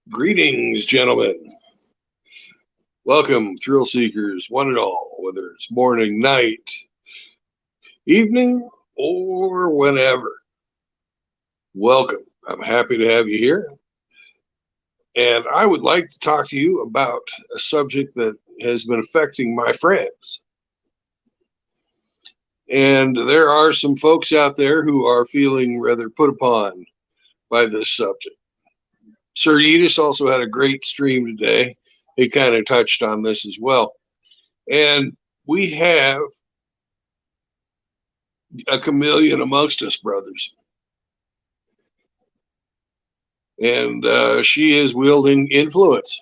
Greetings, gentlemen. Welcome, thrill seekers, one and all, whether it's morning, night, evening, or whenever. Welcome. I'm happy to have you here. And I would like to talk to you about a subject that has been affecting my friends. And there are some folks out there who are feeling rather put upon by this subject. Sir Edis also had a great stream today. He kind of touched on this as well. And we have a chameleon amongst us, brothers. And she is wielding influence.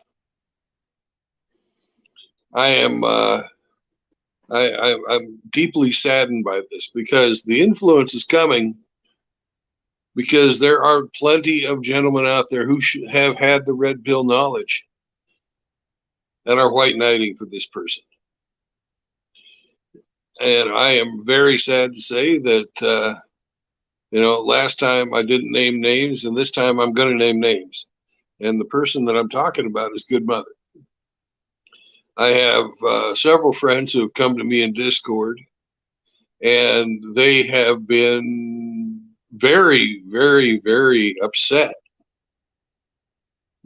I'm deeply saddened by this because the influence is coming because there are plenty of gentlemen out there who have had the red pill knowledge and are white knighting for this person. And I am very sad to say that, last time I didn't name names, and this time I'm going to name names. And the person that I'm talking about is Goodmother. I have several friends who have come to me in Discord, and they have been very, very, very upset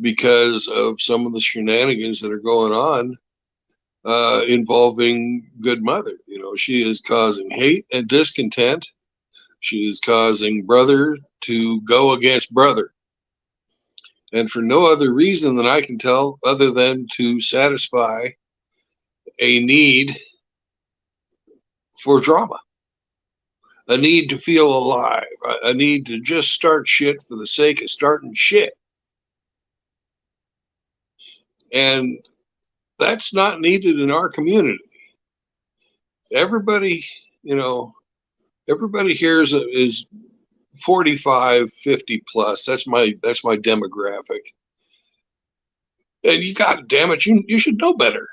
because of some of the shenanigans that are going on involving Goodmother. She is causing hate and discontent. She is causing brother to go against brother. And for no other reason than I can tell, other than to satisfy a need for drama, a need to feel alive, a need to just start shit for the sake of starting shit. And that's not needed in our community. Everybody, everybody here is 45, 50 plus. That's my demographic. And you got, damn it, you should know better.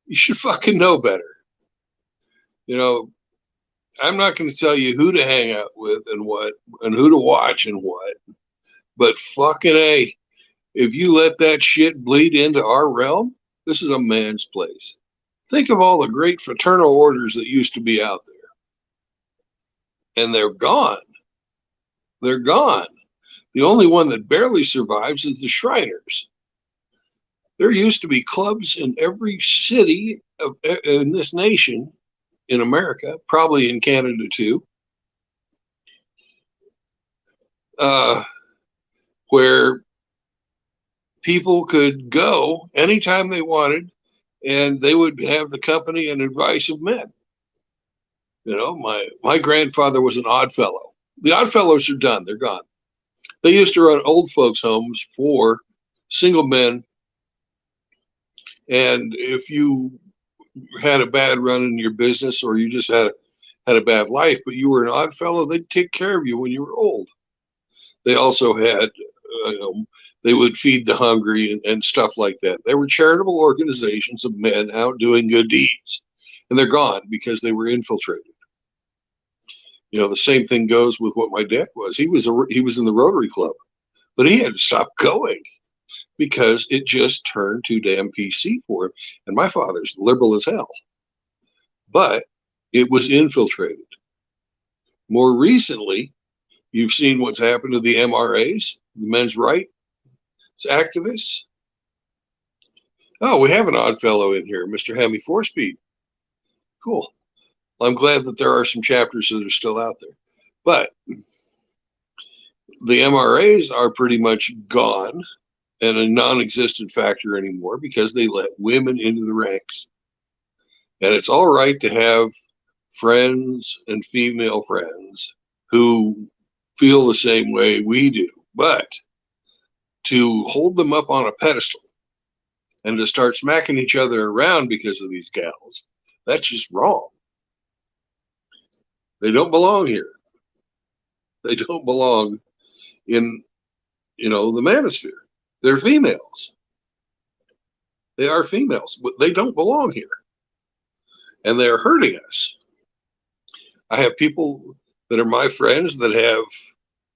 You should fucking know better. I'm not going to tell you who to hang out with and what, and who to watch and what. But fucking A, if you let that shit bleed into our realm, this is a man's place. Think of all the great fraternal orders that used to be out there. And they're gone. They're gone. The only one that barely survives is the Shriners. There used to be clubs in every city in this nation, in America, probably in Canada too, where people could go anytime they wanted, and they would have the company and advice of men. My grandfather was an odd fellow. The odd fellows are done. They're gone. They used to run old folks' homes for single men. And if you had a bad run in your business, or you just had a bad life, but you were an odd fellow, they'd take care of you when you were old. They also had, they would feed the hungry and stuff like that. They were charitable organizations of men out doing good deeds. And they're gone because they were infiltrated. The same thing goes with what my dad was. He was in the Rotary Club, but he had to stop going because it just turned too damn PC for him. And my father's liberal as hell, but it was infiltrated. More recently, you've seen what's happened to the MRAs, the men's rights activists. Oh, we have an odd fellow in here, Mr. Hemi 4-Speed. Cool. I'm glad that there are some chapters that are still out there. But the MRAs are pretty much gone and a non-existent factor anymore because they let women into the ranks. And it's all right to have friends and female friends who feel the same way we do, but to hold them up on a pedestal and to start smacking each other around because of these gals, that's just wrong. They don't belong here. They don't belong in, the Manosphere. They're females. They are females, but they don't belong here. And they're hurting us. I have people that are my friends that have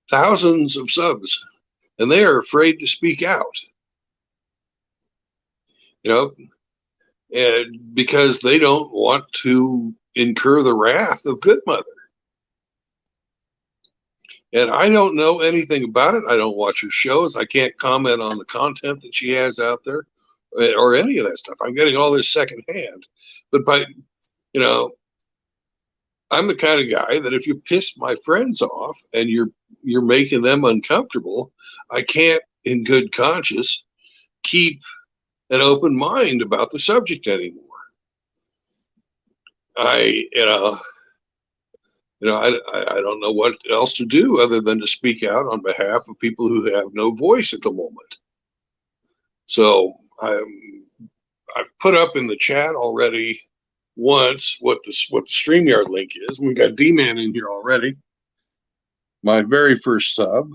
thousands of subs, and they are afraid to speak out you know, and because they don't want to incur the wrath of Goodmother. And I don't know anything about it. I don't watch her shows. I can't comment on the content that she has out there or any of that stuff. I'm getting all this secondhand. But you know, I'm the kind of guy that if you piss my friends off and you're making them uncomfortable, I can't, in good conscience, keep an open mind about the subject anymore. I don't know what else to do other than to speak out on behalf of people who have no voice at the moment. So I've put up in the chat already once what the StreamYard link is. We got D-Man in here already, my very first sub,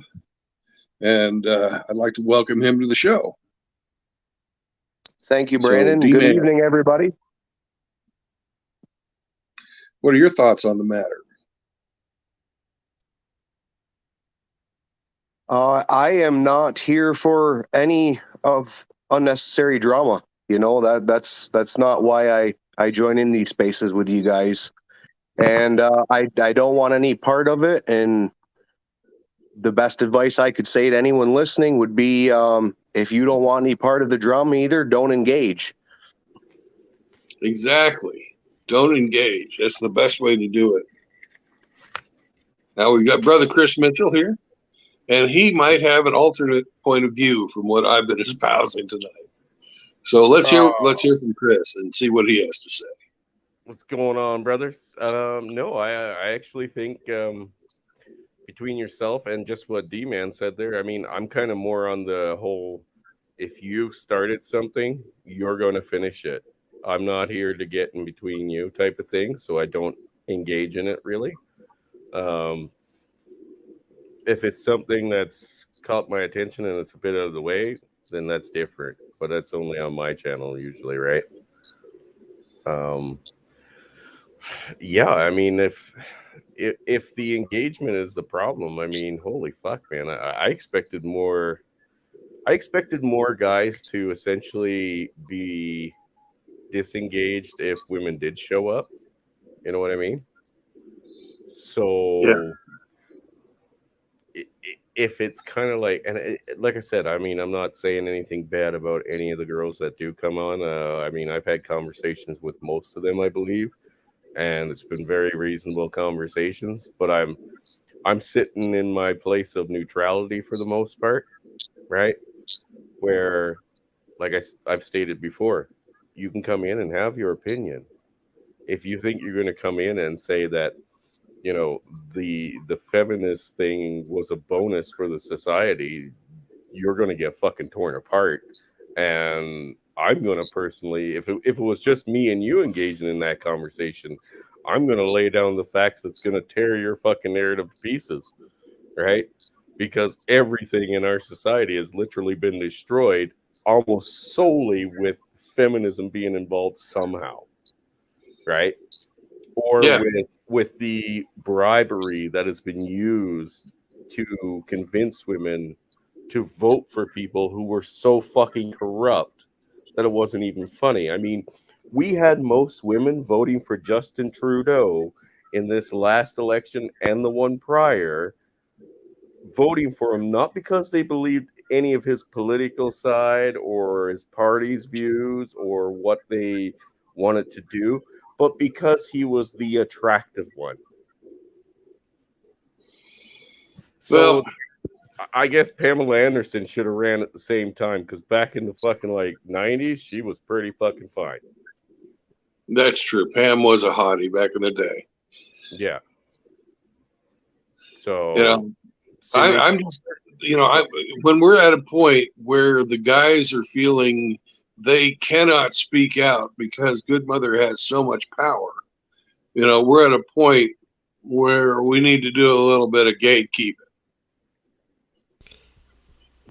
and I'd like to welcome him to the show. Thank you, Brandon. So, good evening, everybody. What are your thoughts on the matter? I am not here for any of unnecessary drama. You know, that's not why I join in these spaces with you guys, and I don't want any part of it. And the best advice I could say to anyone listening would be, if you don't want any part of the drama either, don't engage. Exactly. Don't engage. That's the best way to do it. Now we've got Brother Chris Mitchell here, and he might have an alternate point of view from what I've been espousing tonight. So let's hear from Chris and see what he has to say. What's going on, brothers? No, I actually think between yourself and just what D-Man said there, I mean, I'm kind of more on the whole, if you've started something, you're going to finish it. I'm not here to get in between you type of thing, so I don't engage in it really. If it's something that's caught my attention and it's a bit out of the way, then that's different. But that's only on my channel usually, right? Yeah, I mean, if the engagement is the problem, I mean, holy fuck, man, I expected more. I expected more guys to essentially be disengaged if women did show up. You know what I mean? So yeah. If it's kind of like, and like I said, I mean, I'm not saying anything bad about any of the girls that do come on. I mean, I've had conversations with most of them, I believe, and it's been very reasonable conversations. But I'm sitting in my place of neutrality for the most part, right? Where, like I've stated before, you can come in and have your opinion. If you think you're going to come in and say that, you know, the feminist thing was a bonus for the society, you're going to get fucking torn apart. And I'm going to personally, if it was just me and you engaging in that conversation, I'm going to lay down the facts that's going to tear your fucking narrative to pieces, right? Because everything in our society has literally been destroyed almost solely with feminism being involved somehow, right? Or with the bribery that has been used to convince women to vote for people who were so fucking corrupt that it wasn't even funny. I mean, we had most women voting for Justin Trudeau in this last election and the one prior, voting for him not because they believed any of his political side or his party's views or what they wanted to do, but because he was the attractive one. So I guess Pamela Anderson should have ran at the same time, because back in the fucking like 90s, she was pretty fucking fine. That's true. Pam was a hottie back in the day. Yeah. So, you know, I'm just, you know, when we're at a point where the guys are feeling they cannot speak out because Goodmother has so much power, you know, we're at a point where we need to do a little bit of gatekeeping.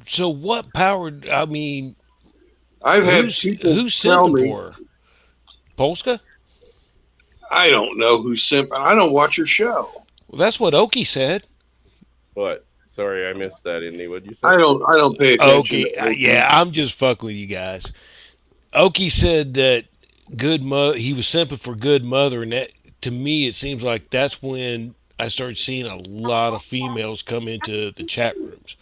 So what power? I mean, I've had people who's tell simping me, for her? Polska? I don't know who's simping. I don't watch her show. Well, that's what Oki said. What? Sorry, I missed that, Indy. What'd you say? I don't pay attention. Okay, yeah, I'm just fucking with you guys. Oki said that he was simping for Goodmother, and that to me it seems like that's when I started seeing a lot of females come into the chat rooms.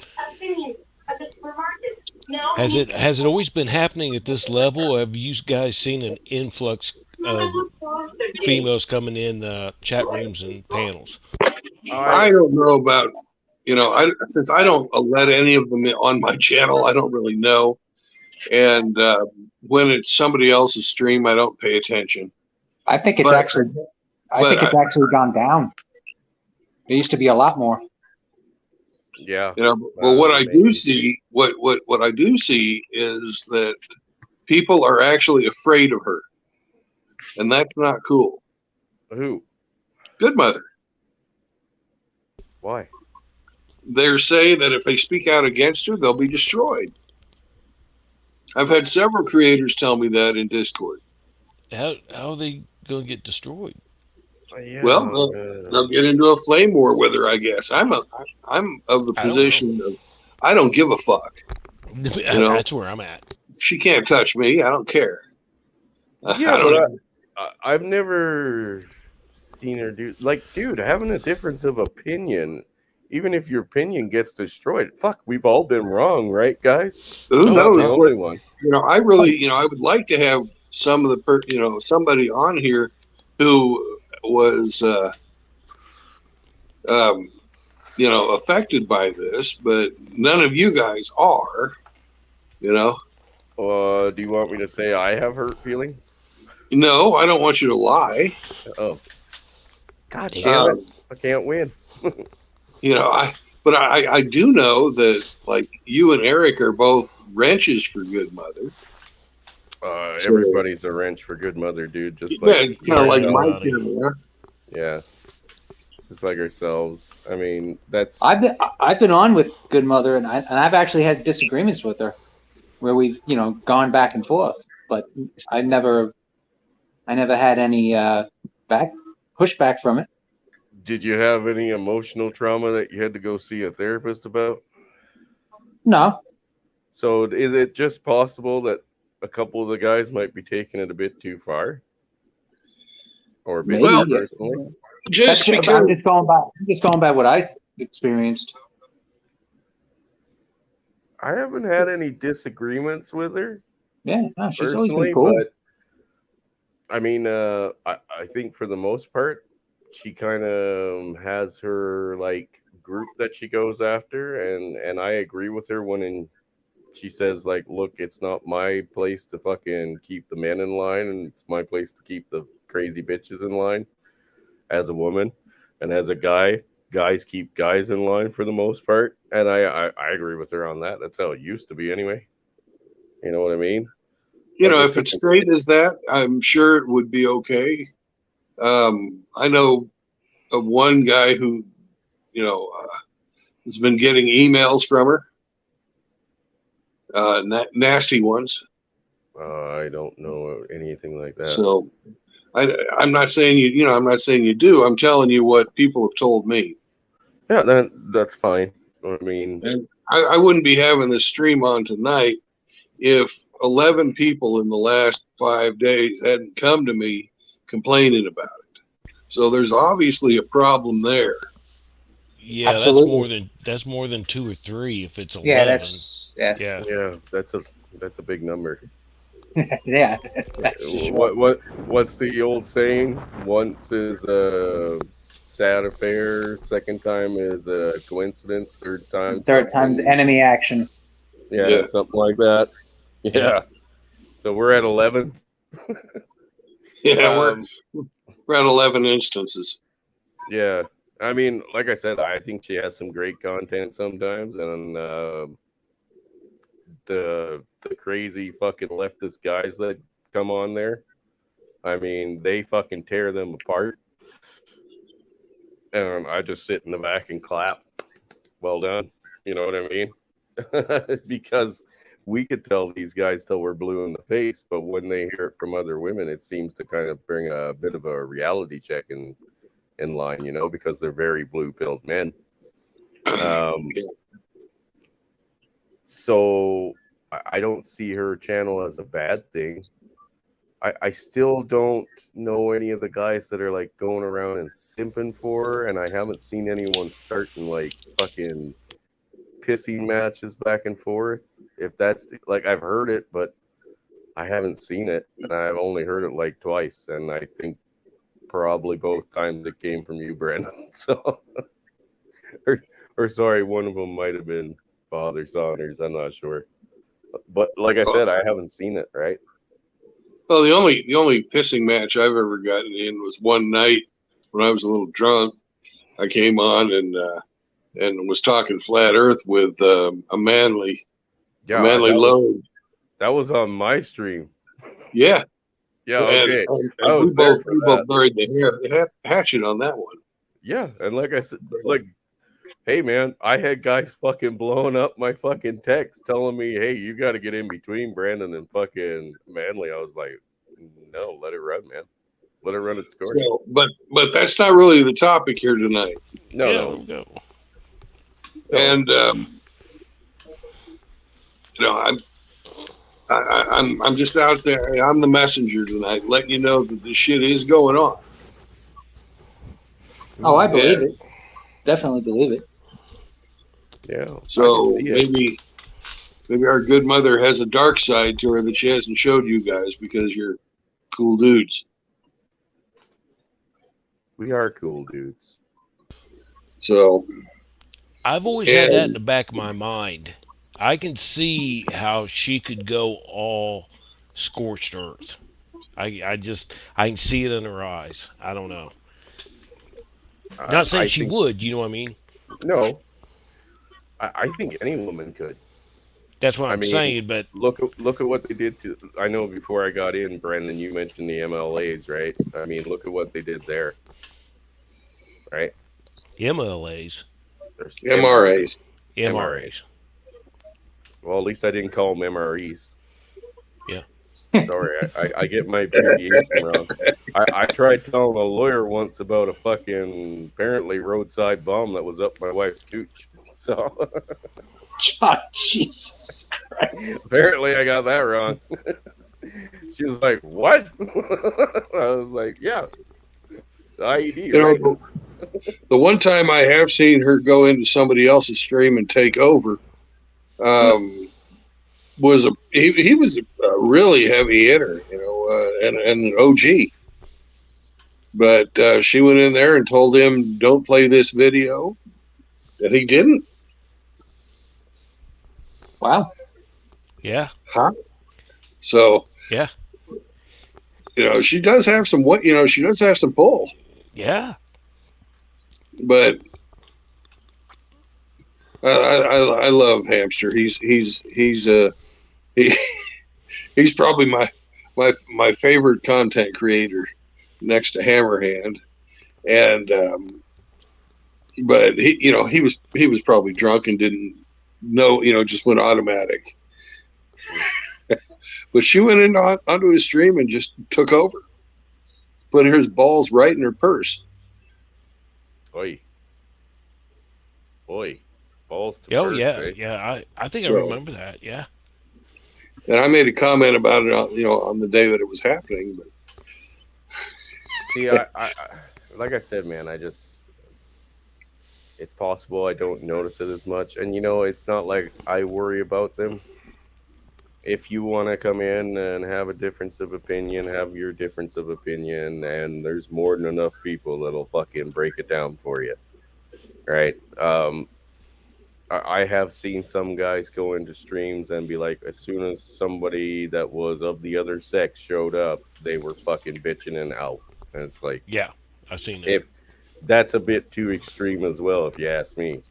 Has it always been happening at this level? Or have you guys seen an influx of females coming in chat rooms and panels? I I don't know about, since I don't let any of them on my channel, I don't really know. And when it's somebody else's stream, I don't pay attention. I think it's But- actually, I but think it's actually gone down. There used to be a lot more. yeah. Well, what I do maybe. see, what I do see is that people are actually afraid of her, and that's not cool. Who? Goodmother. Why? They're saying that if they speak out against her, they'll be destroyed. I've had several creators tell me that in Discord. How are they gonna get destroyed? Yeah, Well, they'll get into a flame war with her, I guess. I'm of the I don't position of I don't give a fuck. That's where I'm at. She can't touch me. I don't care. yeah, I don't. but I've never seen her do dude, having a difference of opinion, even if your opinion gets destroyed. Fuck, we've all been wrong, right, guys? Who I'm not knows the what? only one. I really, I would like to have some of the, somebody on here who was, affected by this, but none of you guys are. Do you want me to say I have hurt feelings? No, I don't want you to lie. Oh, God Yeah. damn it! I can't win. But I do know that like you and Eric are both wrenches for Goodmother. So- Everybody's a wrench for Goodmother, dude. Just Yeah, like it's kind of like my Neutrality. channel. yeah, it's just like ourselves. I mean, that's I've been on with Goodmother, and I've actually had disagreements with her, where we've gone back and forth. But I never had any pushback from it. Did you have any emotional trauma that you had to go see a therapist about? No, So is it just possible that a couple of the guys might be taking it a bit too far? Or a bit maybe. too Yes. personally? Just I'm because just going by what I experienced. I haven't had any disagreements with her Yeah, no, she's always personally, been cool. but I mean, I think for the most part, she kind of has her like group that she goes after, and I agree with her when she says like, look, it's not my place to fucking keep the men in line, and it's my place to keep the crazy bitches in line. As a woman and as a guy, guys keep guys in line for the most part, and I agree with her on that. That's how it used to be anyway. You know what I mean? if it stayed as that, I'm sure it would be okay. I know of one guy who, has been getting emails from her, nasty ones. I don't know anything like that. So I'm not saying I'm not saying you do. I'm telling you what people have told me. Yeah, that's fine. I mean, And I wouldn't be having this stream on tonight if 11 people in the last 5 days hadn't come to me complaining about it. So there's obviously a problem there. Yeah, Absolutely. that's more than 2 or 3 if it's 11. Yeah, Yeah. that's a big number. yeah. That's for sure. What's the old saying? Once is a sad affair, second time is a coincidence, third time Third time's enemy action. Yeah, something like that. Yeah. So we're at 11. Yeah, we're at 11 instances. Yeah. I mean, like I said, I think she has some great content sometimes, and the crazy fucking leftist guys that come on there, I mean, they fucking tear them apart. And I just sit in the back and clap. Well done. You know what I mean? Because we could tell these guys till we're blue in the face, but when they hear it from other women, it seems to kind of bring a bit of a reality check in line, because they're very blue-pilled men. So I don't see her channel as a bad thing. I still don't know any of the guys that are like going around and simping for her, and I haven't seen anyone starting like fucking pissing matches back and forth. If that's like, I've heard it, but I haven't seen it, and I've only heard it like twice, and I think probably both times it came from you, Brandon. So, or sorry, one of them might have been Father Saunders. I'm not sure, but like I said, I haven't seen it. Right? Well, the only pissing match I've ever gotten in was one night when I was a little drunk. I came on and was talking flat Earth with a manly load. That was on my stream. Yeah. Yeah. Okay. And we both buried the hatchet on that one. Yeah, and like I said, like, hey man, I had guys fucking blowing up my fucking text telling me, hey, you got to get in between Brandon and fucking Manly. I was like, no, let it run, man. Let it run its course. So, but that's not really the topic here tonight. No. And I'm just out there. I'm the messenger tonight, letting you know that this shit is going on. Oh, I believe it. Definitely believe it. Yeah. So maybe our good mother has a dark side to her that she hasn't showed you guys because you're cool dudes. We are cool dudes. So I've always had that in the back of my mind. I can see how she could go all scorched earth. I can see it in her eyes. I don't know. Not saying she would, you know what I mean? No. I think any woman could. That's what I'm saying, but look at what they did to. I know before I got in, Brandon, you mentioned the MLAs, right? I mean, look at what they did there, right? MLAs, there's MRAs. Well, at least I didn't call them MREs. Yeah. Sorry, I get my abbreviation wrong. I tried telling a lawyer once about a fucking apparently roadside bomb that was up my wife's cooch. So. God, Jesus Christ. Apparently, I got that wrong. She was like, "What?" I was like, "Yeah, it's IED." Right? The one time I have seen her go into somebody else's stream and take over, was he was a really heavy hitter, and an OG. But she went in there and told him, "Don't play this video," and he didn't. Wow. Yeah. Huh? So. Yeah. She does have some she does have some pull. Yeah. But I love Hamster. He's probably my favorite content creator next to Hammerhand. And but he was probably drunk and didn't know, just went automatic. But she went onto his stream and just took over. Put his balls right in her purse. Oi. Balls to Oh, purse, yeah. right? Yeah, I think I remember that, yeah. And I made a comment about it, on the day that it was happening. But see, I like I said, man, it's possible I don't notice it as much. And, it's not like I worry about them. If you want to come in and have a difference of opinion, have your difference of opinion, and there's more than enough people that'll fucking break it down for you, right? I have seen some guys go into streams and be like, as soon as somebody that was of the other sex showed up, they were fucking bitching and out. And it's like, yeah, I've seen that. If that's a bit too extreme as well, if you ask me.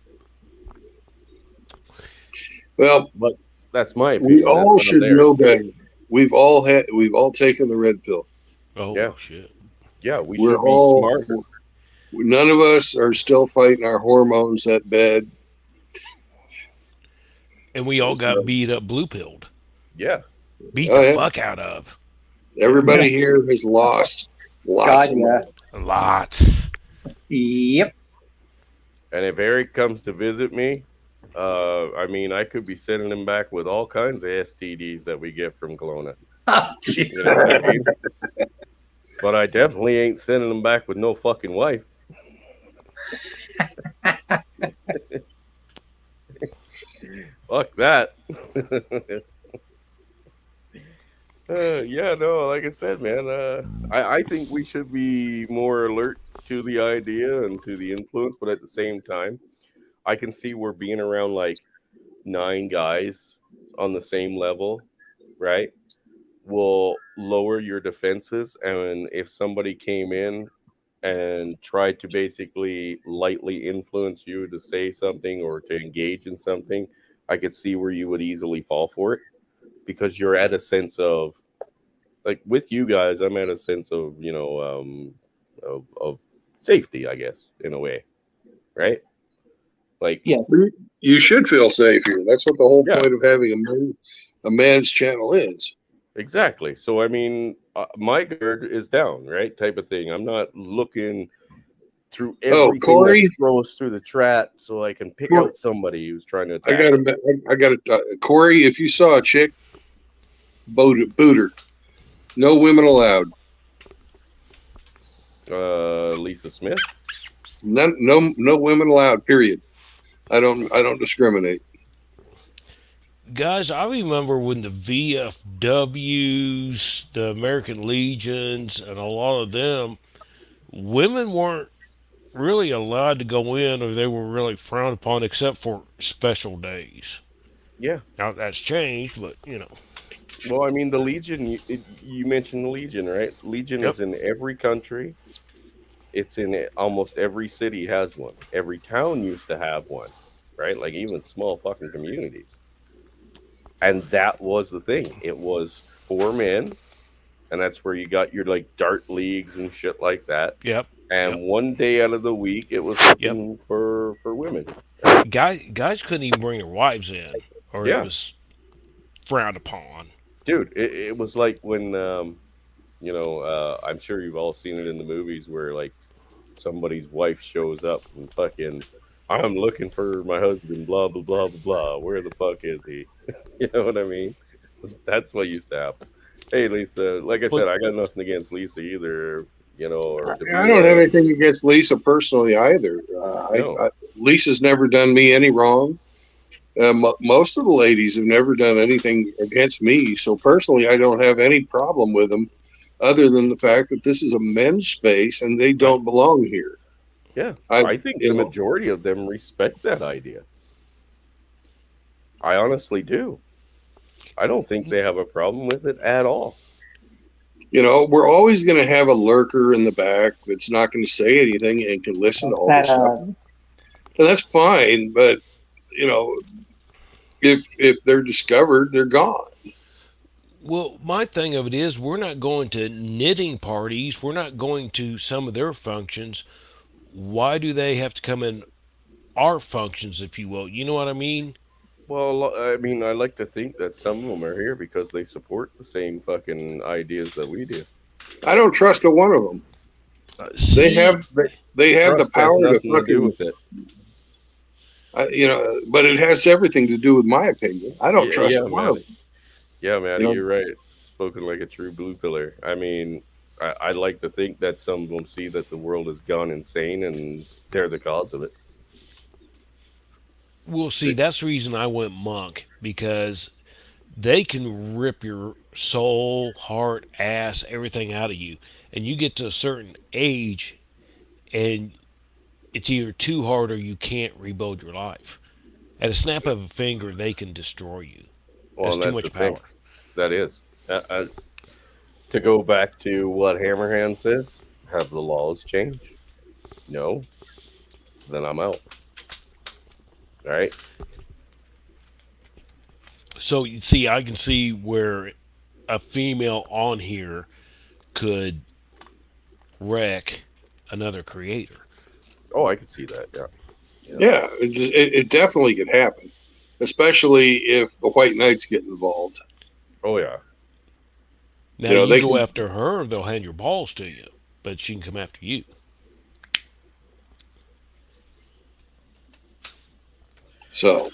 Well, but that's my opinion. We all should know better. We've all taken the red pill. Oh, yeah. Shit. Yeah, we're should be smart. None of us are still fighting our hormones that bad. And we all got beat up, blue pilled. Yeah. Beat the fuck out of. Everybody here has lost lots of money. Lots. Yep. And if Eric comes to visit me, I mean, I could be sending him back with all kinds of STDs that we get from Kelowna. Oh, You Jesus. know what I mean? But I definitely ain't sending him back with no fucking wife. Fuck that. Yeah, no, like I said, man, I think we should be more alert to the idea and to the influence, but at the same time, I can see we're being around like 9 guys on the same level, right? Will lower your defenses, and if somebody came in and tried to basically lightly influence you to say something or to engage in something, I could see where you would easily fall for it because you're at a sense of, like, with you guys, I'm at a sense of, of safety, I guess, in a way, right? Like, Yes. You should feel safe here. That's what the whole Yeah. point of having a man's channel is. exactly. So, I mean, my guard is down, right? Type of thing. I'm not looking through everything Corey? that scrolls through the chat so I can pick Corey. out somebody who's trying to I attack. got to, Corey, if you saw a chick, boot her. No women allowed. Lisa Smith. No women allowed. Period. I don't discriminate. Guys, I remember when the VFWs, the American Legions, and a lot of them, women weren't really allowed to go in, or they were really frowned upon, except for special days. Yeah. Now that's changed, but you know. Well, I mean, the Legion, you mentioned the Legion, right? Legion is in every country. It's in almost every city has one. Every town used to have one, right? Like even small fucking communities. And that was the thing. It was for men, and that's where you got your like dart leagues and shit like that. Yep. And Yep. one day out of the week, it was Yep. open for women. Guys couldn't even bring their wives in, or Yeah. it was frowned upon. Dude, it was like when I'm sure you've all seen it in the movies where like somebody's wife shows up and fucking, I'm looking for my husband, blah blah blah blah blah. Where the fuck is he? You know what I mean? That's what used to happen. Hey Lisa, like I said, I got nothing against Lisa either. Or I don't have anything against Lisa personally either. No. Lisa's never done me any wrong. Most of the ladies have never done anything against me, so personally, I don't have any problem with them, other than the fact that this is a men's space and they don't belong here. Yeah, I think the majority of them respect that idea. I honestly do. I don't think they have a problem with it at all. We're always going to have a lurker in the back that's not going to say anything and can listen to all this stuff. And that's fine, but, if they're discovered, they're gone. Well, my thing of it is, we're not going to knitting parties. We're not going to some of their functions. Why do they have to come in our functions, if you will? You know what I mean? Well, I mean, I like to think that some of them are here because they support the same fucking ideas that we do. I don't trust a one of them. They have the power to fucking do with it. But it has everything to do with my opinion. I don't trust one of them. Yeah, man, you're right. Spoken like a true blue pillar. I mean, I like to think that some of them see that the world has gone insane and they're the cause of it. Well, see, that's the reason I went monk, because they can rip your soul, heart, ass, everything out of you. And you get to a certain age and it's either too hard or you can't rebuild your life. At a snap of a finger, they can destroy you. Well, that's too much power. Thing. That is. To go back to what Hammerhand says, have the laws changed? No. Then I'm out. All right. So you see, I can see where a female on here could wreck another creator. Oh, I could see that. Yeah. Yeah, it definitely could happen, especially if the White Knights get involved. Oh yeah. Now you go after her, they'll hand your balls to you, but she can come after you. So,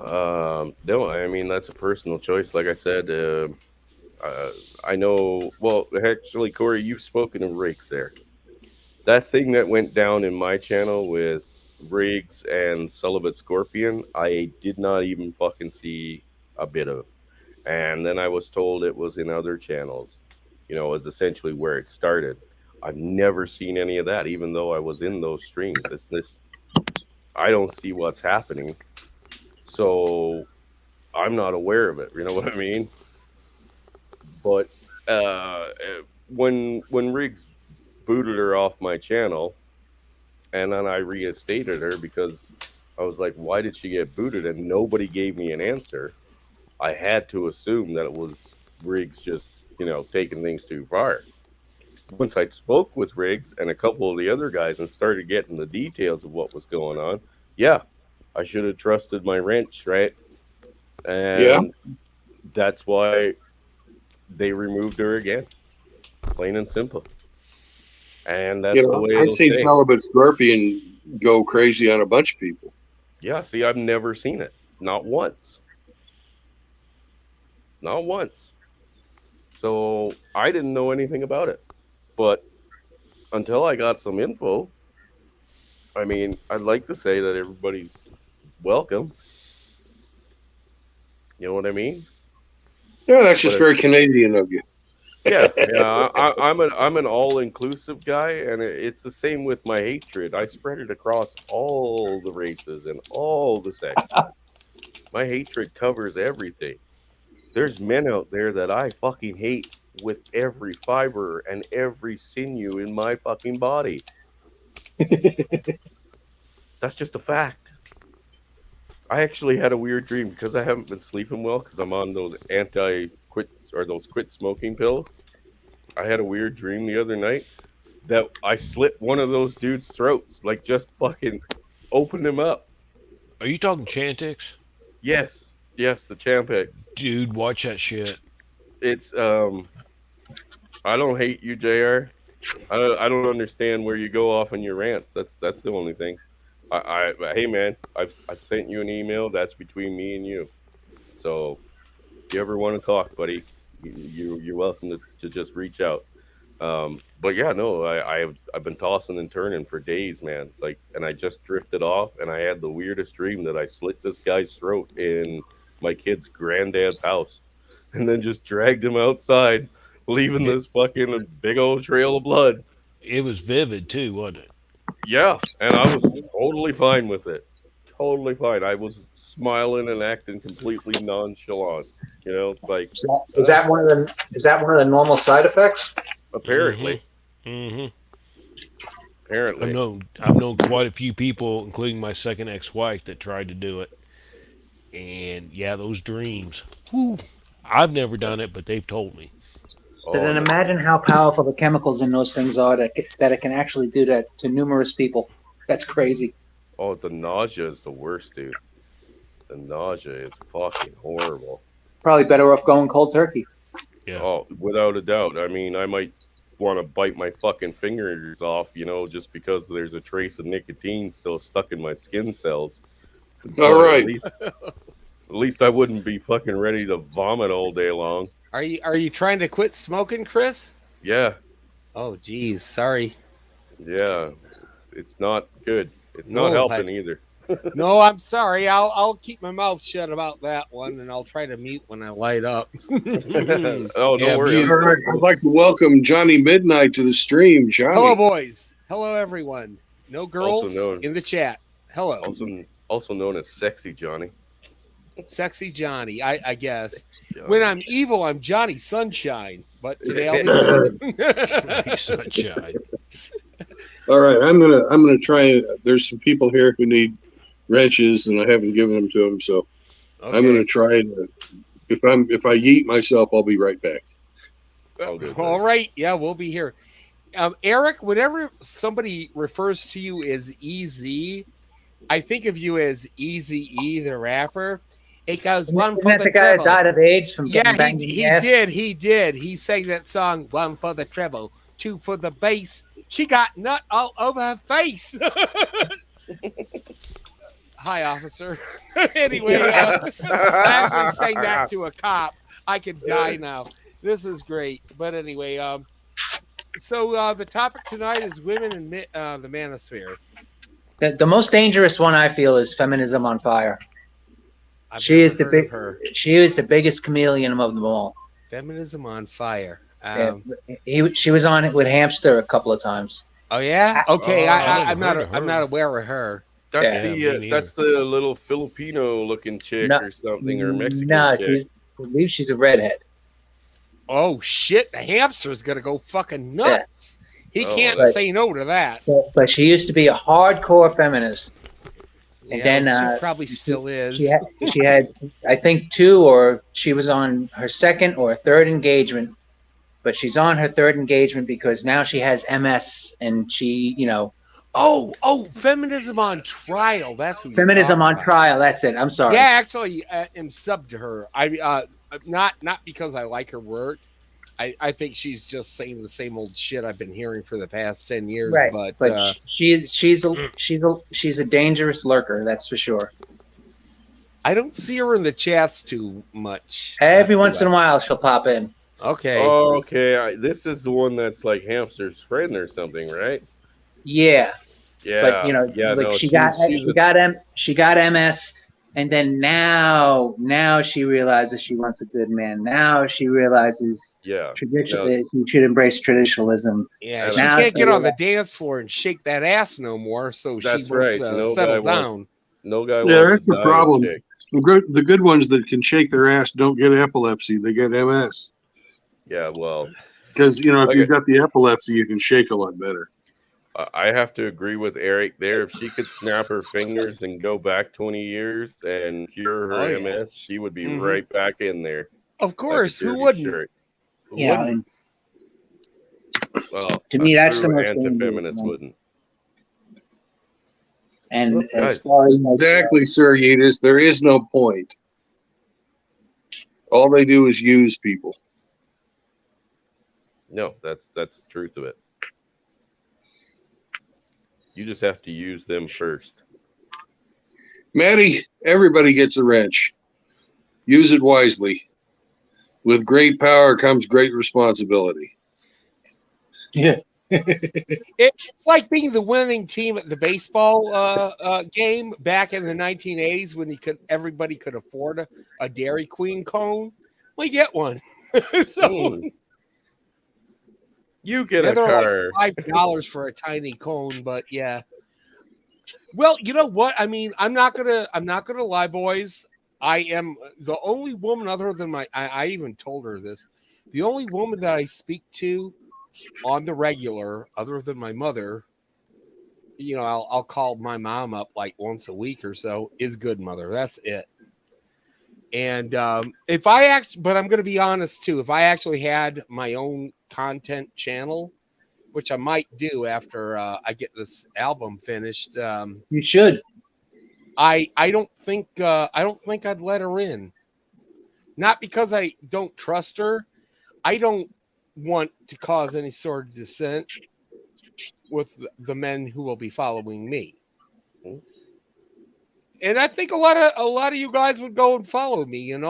No, I mean that's a personal choice. Like I said, I know. Well, actually, Corey, you've spoken of Rakes there. That thing that went down in my channel with Riggs and Celibate Scorpion, I did not even fucking see a bit of. And then I was told it was in other channels, is essentially where it started. I've never seen any of that, even though I was in those streams. It's this, I don't see what's happening. So I'm not aware of it. You know what I mean? But when Riggs booted her off my channel, and then I reinstated her because I was like, why did she get booted? And nobody gave me an answer. I had to assume that it was Riggs just, taking things too far. Once I spoke with Riggs and a couple of the other guys and started getting the details of what was going on, yeah, I should have trusted my wrench, right? And that's why they removed her again. Plain and simple. And that's the way I've it'll seen stay. Celibate Scorpion go crazy on a bunch of people. Yeah, see, I've never seen it. Not once. Not once. So I didn't know anything about it. But until I got some info, I mean, I'd like to say that everybody's welcome. You know what I mean? Yeah, that's just very Canadian of you. Yeah. I'm an all-inclusive guy, and it's the same with my hatred. I spread it across all the races and all the sections. My hatred covers everything. There's men out there that I fucking hate with every fiber and every sinew in my fucking body. That's just a fact. I actually had a weird dream because I haven't been sleeping well because I'm on those those quit smoking pills. I had a weird dream the other night that I slit one of those dudes' throats, like just fucking opened him up. Are you talking Chantix? Yes, the Champex. Dude, watch that shit. It's I don't hate you, JR. I don't understand where you go off on your rants. That's the only thing. Hey man, I've sent you an email. That's between me and you. So if you ever want to talk, buddy, you're welcome to just reach out. But yeah, no, I've been tossing and turning for days, man. Like, and I just drifted off, and I had the weirdest dream that I slit this guy's throat in my kid's granddad's house, and then just dragged him outside, leaving this fucking big old trail of blood. It was vivid too, wasn't it? Yeah, and I was totally fine with it. Totally fine. I was smiling and acting completely nonchalant. It's like Is that one of the normal side effects? apparently. Mm-hmm. Apparently. I've known quite a few people, including my second ex-wife, that tried to do it. And yeah, those dreams. Whew. I've never done it, but they've told me. So then imagine how powerful the chemicals in those things are that it can actually do that to numerous people. That's crazy. Oh, the nausea is the worst, dude. The nausea is fucking horrible. Probably better off going cold turkey. Yeah. Oh, without a doubt. I mean, I might want to bite my fucking fingers off, just because there's a trace of nicotine still stuck in my skin cells. All right. At least I wouldn't be fucking ready to vomit all day long. Are you trying to quit smoking, Chris? Yeah. Oh, geez, sorry. Yeah. It's not good. It's not helping either. No, I'm sorry. I'll keep my mouth shut about that one, and I'll try to mute when I light up. Oh, don't worry. I'd like to welcome Johnny Midnight to the stream. Johnny. Hello, boys. Hello, everyone. No girls in the chat. Hello. Also known as Sexy Johnny. Sexy Johnny, I guess. Johnny. When I'm evil, I'm Johnny Sunshine. But today I'll be good. Sunshine. All right, I'm gonna try. There's some people here who need wrenches, and I haven't given them to them, so Okay. I'm gonna try. If I yeet myself, I'll be right back. All right. Yeah, we'll be here. Eric, whenever somebody refers to you as EZ, I think of you as Eazy-E, the rapper. It goes one Isn't for that the the guy that treble. died of AIDS from Yeah, getting banged in the ass? he did. He sang that song, one for the treble, two for the bass. She got nut all over her face. hi, officer. Anyway, I actually sang that to a cop. I could die now. This is great. But anyway, so the topic tonight is women in the manosphere. The most dangerous one I feel is feminism on fire. She is the biggest chameleon of them all. Feminism on fire. She was on it with Hamster a couple of times. Oh yeah. Okay. I'm never not aware of her. That's the little Filipino looking chick or something, or Mexican chick. I believe she's a redhead. Oh shit! The Hamster's gonna go fucking nuts. He can't say no to that. But she used to be a hardcore feminist. And then she probably still is. She had, I think, she was on her second or third engagement, but she's on her third engagement because now she has MS and she, Oh, feminism on trial. That's who. Feminism on trial. That's it. I'm sorry. Yeah, actually, I'm subbed to her. Not because I like her work. I think she's just saying the same old shit I've been hearing for the past 10 years. Right. But she's a dangerous lurker. That's for sure. I don't see her in the chats too much. Every once in a while, she'll pop in. Okay. Oh, okay. This is the one that's like Hamster's friend or something, right? Yeah. Yeah. But she got MS. And then now she realizes she wants a good man. Now she realizes she should embrace traditionalism. Yeah, she can't get on the dance floor and shake that ass no more. So that's she must settle down. No guy. Yeah, that's the problem. The good ones that can shake their ass don't get epilepsy; they get MS. Yeah, well, because if you've got the epilepsy, you can shake a lot better. I have to agree with Eric there. If she could snap her fingers and go back 20 years and cure her MS, she would be right back in there. Of course, who wouldn't? Yeah. Well, to me, that's the most anti-feminists wouldn't. And as far as exactly, Sir Yetis, there is no point. All they do is use people. No, that's the truth of it. You just have to use them first. Maddie, everybody gets a wrench. Use it wisely. With great power comes great responsibility. Yeah. It's like being the winning team at the baseball game back in the 1980s when everybody could afford a Dairy Queen cone. We get one. You get a car. Like $5 for a tiny cone, but yeah. Well, you know what? I mean, I'm not gonna lie, boys. I am the only woman other than I even told her this. The only woman that I speak to on the regular, other than my mother, I'll call my mom up like once a week or so, is Goodmother. That's it. And but I'm going to be honest too, if I actually had my own content channel, which I might do after I get this album finished, you should. I don't think I'd let her in. Not because I don't trust her. I don't want to cause any sort of dissent with the men who will be following me. And I think a lot of you guys would go and follow me, and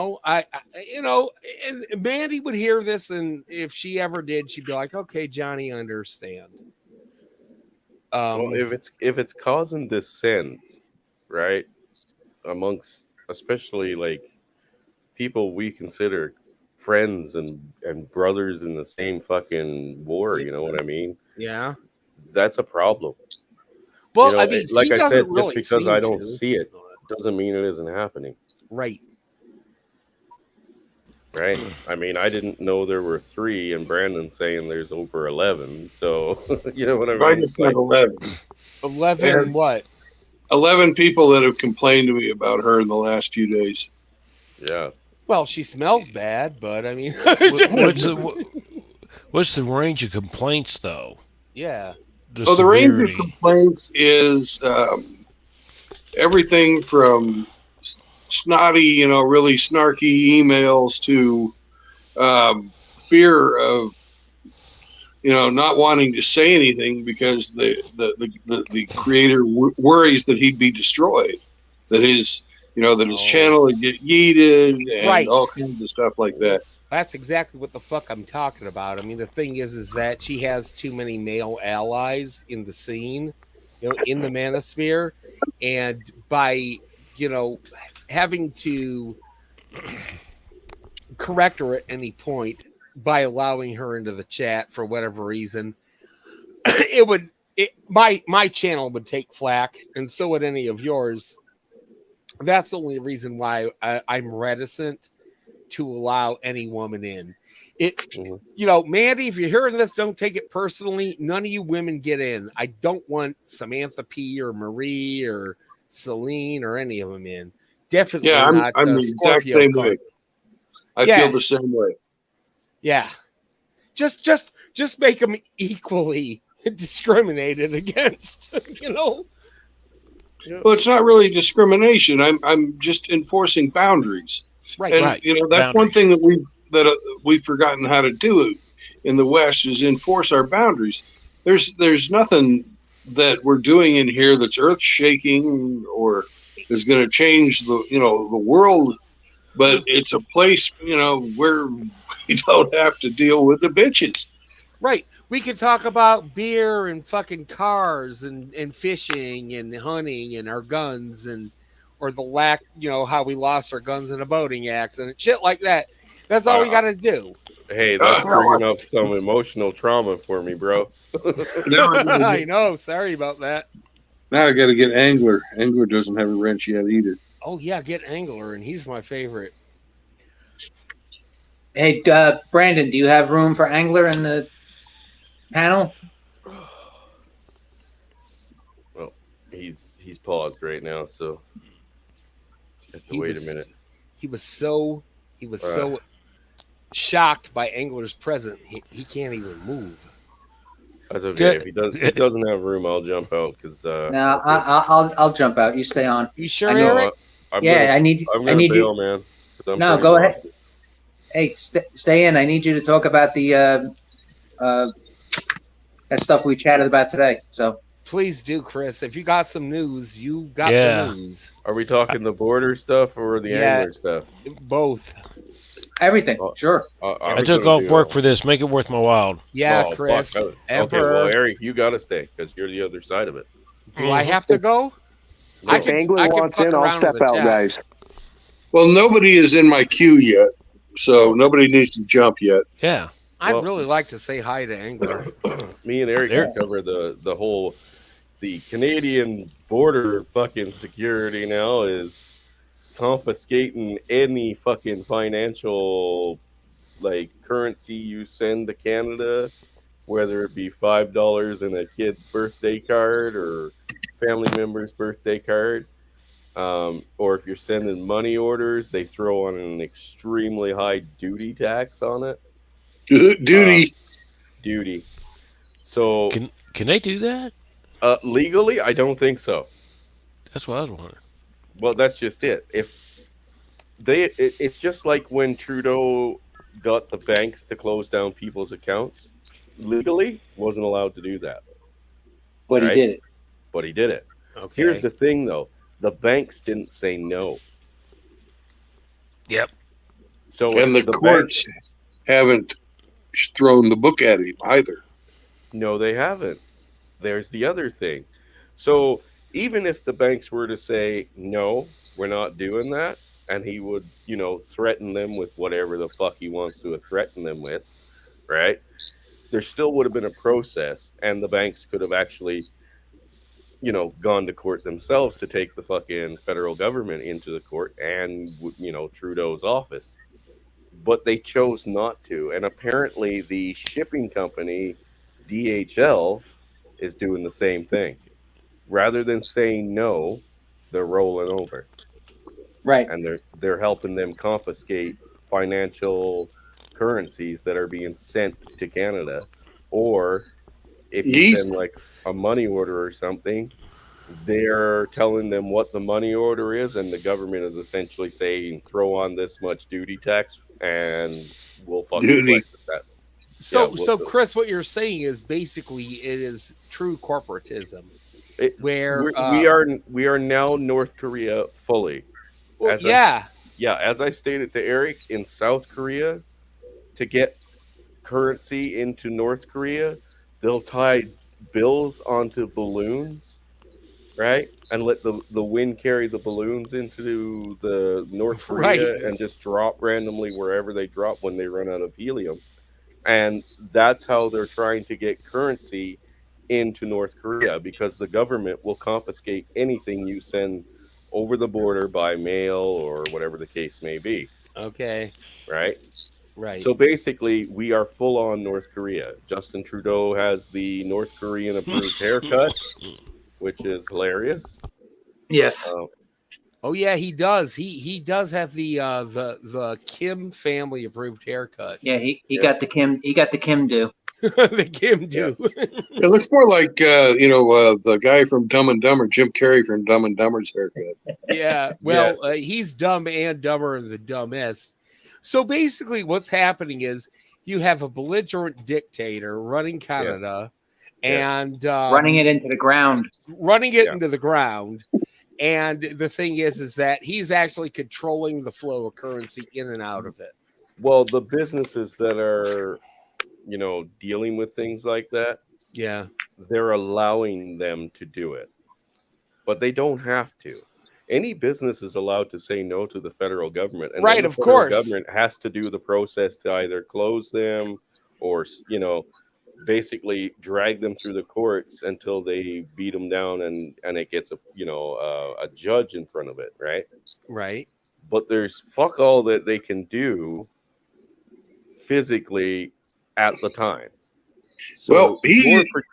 Mandy would hear this, and if she ever did, she'd be like, "Okay, Johnny, understand." Well, if it's causing dissent, right, amongst especially like people we consider friends and brothers in the same fucking war, you know what I mean? Yeah, that's a problem. Well, I mean, like I said, really just because I don't see it doesn't mean it isn't happening. Right. I mean, I didn't know there were 3, and Brandon's saying there's over 11. So, you know what I mean? I just said 11. 11 what? 11 people that have complained to me about her in the last few days. Yeah. Well, she smells bad, but I mean... What's the range of complaints, though? Yeah. The range of complaints is everything from snotty, really snarky emails to fear of, not wanting to say anything because the creator worries that he'd be destroyed. that his channel would get yeeted and Right. all kinds of stuff like that. That's exactly what the fuck I'm talking about. I mean, the thing is that she has too many male allies in the scene, in the Manosphere, and by having to correct her at any point by allowing her into the chat for whatever reason, my channel would take flack, and so would any of yours. That's the only reason why I'm reticent to allow any woman in. Mandy, if you're hearing this, don't take it personally. None of you women get in. I don't want Samantha P or Marie or Celine or any of them in. Definitely not. I'm the exact same way. I feel the same way. Yeah. Just make them equally discriminated against, Well, it's not really discrimination. I'm just enforcing boundaries. Right. And right. That's Boundaries. one thing that we've forgotten how to do in the West is enforce our boundaries. There's nothing that we're doing in here that's earth shaking or is going to change the world, but it's a place where we don't have to deal with the bitches. Right. We could talk about beer and fucking cars and fishing and hunting and our guns or the lack, how we lost our guns in a boating accident, shit like that. That's all we got to do. Hey, that's bringing up some emotional trauma for me, bro. I know. Sorry about that. Now I got to get Angler. Angler doesn't have a wrench yet either. Oh, yeah, get Angler, and he's my favorite. Hey, Brandon, do you have room for Angler in the panel? Well, he's paused right now, so wait a minute. He was so shocked by Angler's presence, he can't even move. That's okay. If he doesn't have room, I'll jump out because. No, I'll jump out. You stay on. You sure, Eric? I'm gonna bail, you, man. No, go ahead. Hey, stay in. I need you to talk about the that stuff we chatted about today. So please do, Chris. If you got some news, you got the news. Are we talking the border stuff or the Angler stuff? Both. Everything. Sure. I took off work for this. Make it worth my while. Yeah, Chris. Okay, well, Eric, you got to stay because you're the other side of it. Do I have to go? No. If Angler wants in, I'll step out, guys. Well, nobody is in my queue yet, so nobody needs to jump yet. Yeah. I'd really like to say hi to Angler. Me and Eric can cover the Canadian border fucking security now is confiscating any fucking financial currency you send to Canada, whether it be $5 in a kid's birthday card or family member's birthday card, or if you're sending money orders, they throw on an extremely high duty tax on it. Duty. So can they do that? Legally, I don't think so. That's what I was wondering. Well, that's just it. It's just like when Trudeau got the banks to close down people's accounts. Legally, wasn't allowed to do that. But he did it. But he did it. Okay. Here's the thing, though. The banks didn't say no. Yep. And the courts haven't thrown the book at him either. No, they haven't. There's the other thing. So even if the banks were to say, no, we're not doing that, and he would, threaten them with whatever the fuck he wants to threaten them with, right? There still would have been a process, and the banks could have actually, gone to court themselves to take the fucking federal government into the court and, Trudeau's office. But they chose not to. And apparently the shipping company, DHL, is doing the same thing. Rather than saying no, they're rolling over. Right. And they're helping them confiscate financial currencies that are being sent to Canada. Or if you send a money order or something, they're telling them what the money order is, and the government is essentially saying, throw on this much duty tax and we'll fucking place that. So Chris, what you're saying is basically it is true corporatism. where we are now North Korea fully. well, As yeah, as I stated to Eric, in South Korea, to get currency into North Korea, they'll tie bills onto balloons, right? And let the wind carry the balloons into the North right. Korea and just drop randomly wherever they drop when they run out of helium. And that's how they're trying to get currency into North Korea, because the government will confiscate anything you send over the border by mail or whatever the case may be, Okay, right? right. So basically, we are full on North Korea. Justin Trudeau has the North Korean approved haircut, which is hilarious. Yes. Oh yeah, he does. He does have the Kim family approved haircut. Yeah, he Yes. got the Kim do. The Kim do. It looks more like the guy from Dumb and Dumber, Jim Carrey from Dumb and Dumber's haircut. Yeah. Well, Yes. he's dumb and dumber and the dumbest. So basically, what's happening is you have a belligerent dictator running Canada, Yes. and Running it into the ground. running it Yeah. into the ground. And the thing is that he's actually controlling the flow of currency in and out of it. Well, the businesses that are, dealing with things like that, Yeah. they're allowing them to do it, but they don't have to. Any business is allowed to say no to the federal government, and Right, then the of federal course. government has to do the process to either close them or, basically drag them through the courts until they beat them down, and it gets a judge in front of it, right? Right. But there's fuck all that they can do physically at the time. So Well,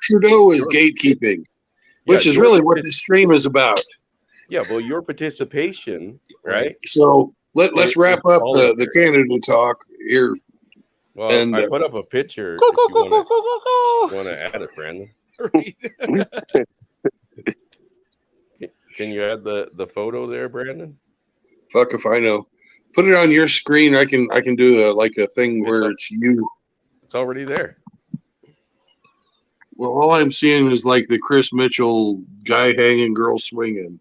Trudeau is gatekeeping, which is really what this stream is about. Yeah, well, your participation, right? So let's wrap up the Canada talk here. Well, And I put up a picture if you want to add it, Brandon. Can you add the photo there, Brandon? Fuck if I know. Put it on your screen. I can do a thing where it's you. It's already there. Well, all I'm seeing is like the Chris Mitchell guy hanging, girl swinging.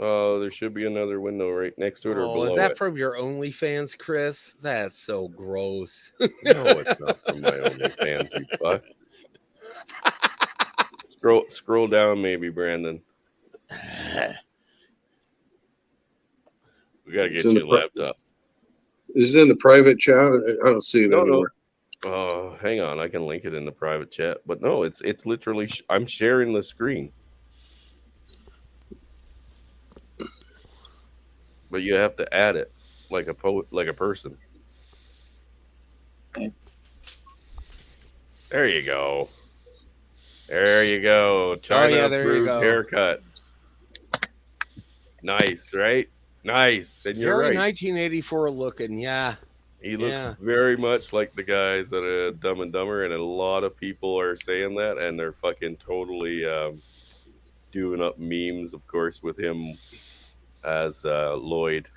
Oh, there should be another window right next to it or below is that it. from your OnlyFans, Chris? That's so gross. No, it's not from my OnlyFans, you fuck. Scroll down, maybe, Brandon. We gotta get you a laptop. Is it in the private chat? I don't see it anywhere. Oh, hang on. I can link it in the private chat. But no, it's literally I'm sharing the screen. But you have to add it like a person. Okay. There you go. There you go. China there you approved go. haircut. Nice, right? Nice. And you're Very right. 1984 looking, yeah. He looks very much like the guys that are Dumb and Dumber, and a lot of people are saying that, and they're fucking totally doing up memes, of course, with him as Lloyd.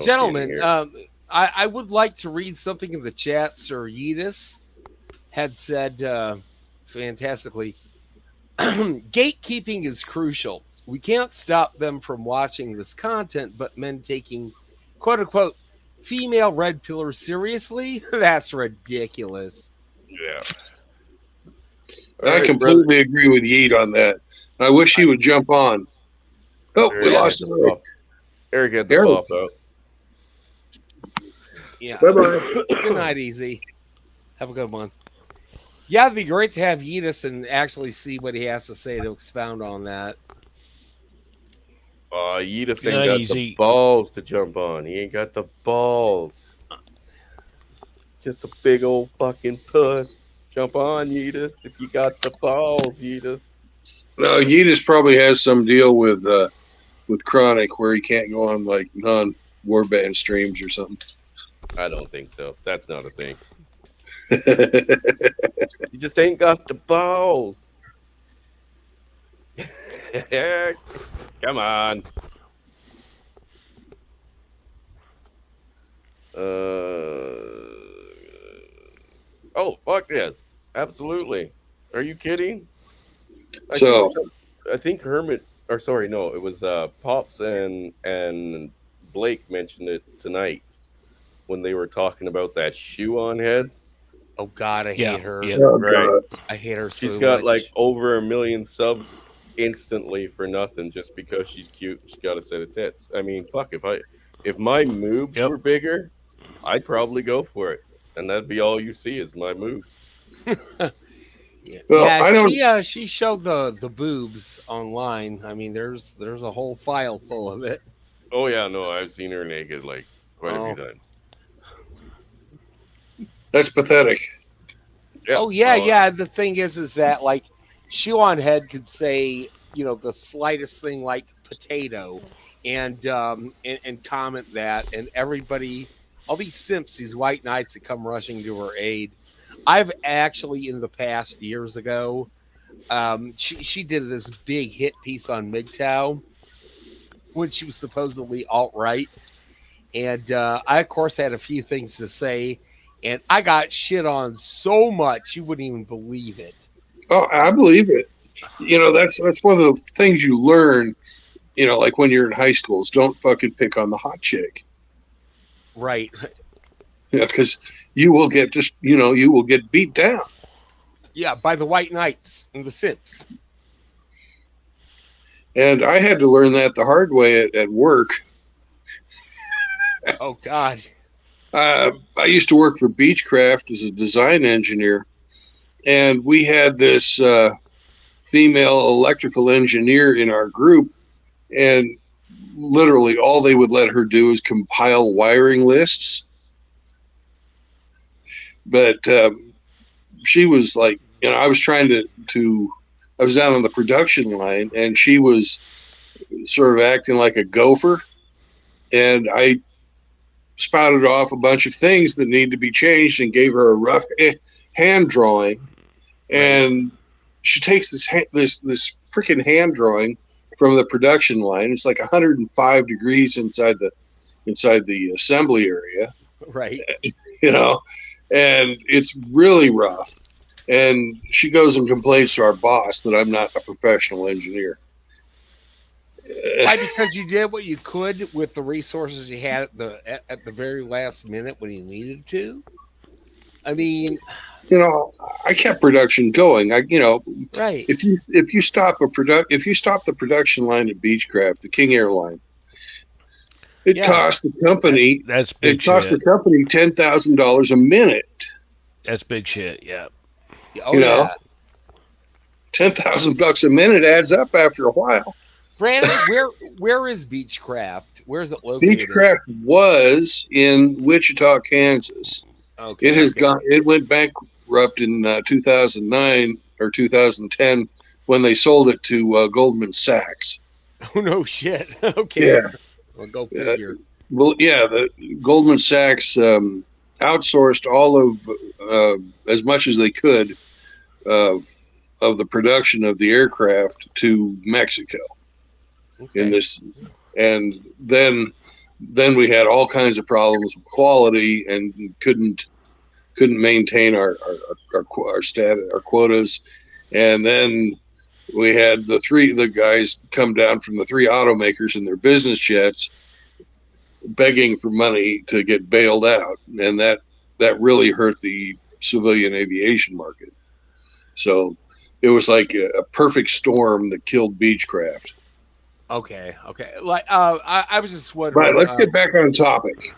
Gentlemen, I would like to read something in the chat. Sir Yedis had said fantastically, gatekeeping is crucial. We can't stop them from watching this content, but men taking quote-unquote female red pillar seriously? That's ridiculous. Yeah. I completely agree with Yeet on that. I wish he would jump on. Oh, we lost Eric. Eric had to pop out. Yeah. Bye-bye. Good night, Easy. Have a good one. Yeah, it'd be great to have Yedis and actually see what he has to say to expound on that. Yedis ain't got the balls to jump on. He ain't got the balls. It's just a big old fucking puss. Jump on, Yedis, if you got the balls, Yedis. No, Yedis probably has some deal with Chronic where he can't go on like non-warband streams or something. I don't think so. That's not a thing. You just ain't got the balls. Come on. Oh, fuck this. Absolutely. Are you kidding? I think Hermit, or sorry, no, it was Pops and Blake mentioned it tonight when they were talking about that shoe on head. Oh God, I hate her. Yeah. Oh, Right. God. I hate her so She's got much. like over 1 million subs instantly for nothing just because she's cute. She's got a set of tits. I mean, fuck, if my moobs Yep. were bigger, I'd probably go for it, and that'd be all you see is my moobs. Yeah, Well, yeah, I don't. she showed the boobs online. I mean, there's a whole file full of it. Oh yeah, no, I've seen her naked like quite a few Oh. times. That's pathetic. Yeah. Oh yeah. The thing is that like Shoe on Head could say, you know, the slightest thing like potato and comment that, and everybody, all these simps, these white knights that come rushing to her aid. I've actually in the past years ago, she did this big hit piece on MGTOW when she was supposedly alt-right. And I, of course, had a few things to say, and I got shit on so much you wouldn't even believe it. Oh, I believe it. You know, that's one of the things you learn, you know, like when you're in high school, is don't fucking pick on the hot chick. Right. Yeah, because you will get you will get beat down. Yeah, by the white knights and the simps. And I had to learn that the hard way at work. Oh, God. I used to work for Beechcraft as a design engineer, and we had this female electrical engineer in our group, and literally all they would let her do is compile wiring lists. But she was like, you know, I was trying to I was down on the production line, and she was sort of acting like a gopher, and I spouted off a bunch of things that need to be changed and gave her a rough hand drawing. And she takes this freaking hand drawing from the production line. It's like 105 degrees inside the assembly area. Right. You know, and it's really rough. And she goes and complains to our boss that I'm not a professional engineer. Why? Because you did what you could with the resources you had at the very last minute when you needed to. I mean, you know, I kept production going. right. If you stop the production line at Beechcraft, the King Airline, it cost the company that's big the company $10,000 a minute. That's big shit. Yeah. Oh, you know, $10,000 a minute adds up after a while. Brandon, where is Beechcraft? Where is it located? Beechcraft was in Wichita, Kansas. Okay. It went bankrupt in 2009 or 2010 when they sold it to Goldman Sachs. Oh no shit. Okay. Yeah. Well, go figure. Well, yeah, the Goldman Sachs outsourced all of as much as they could of the production of the aircraft to Mexico. Okay. In this, and then we had all kinds of problems with quality and couldn't maintain our quotas, and then we had the guys come down from the three automakers in their business jets begging for money to get bailed out, and that really hurt the civilian aviation market. So it was like a perfect storm that killed Beechcraft. Okay. Like, I was just wondering. Right. Let's get back on topic.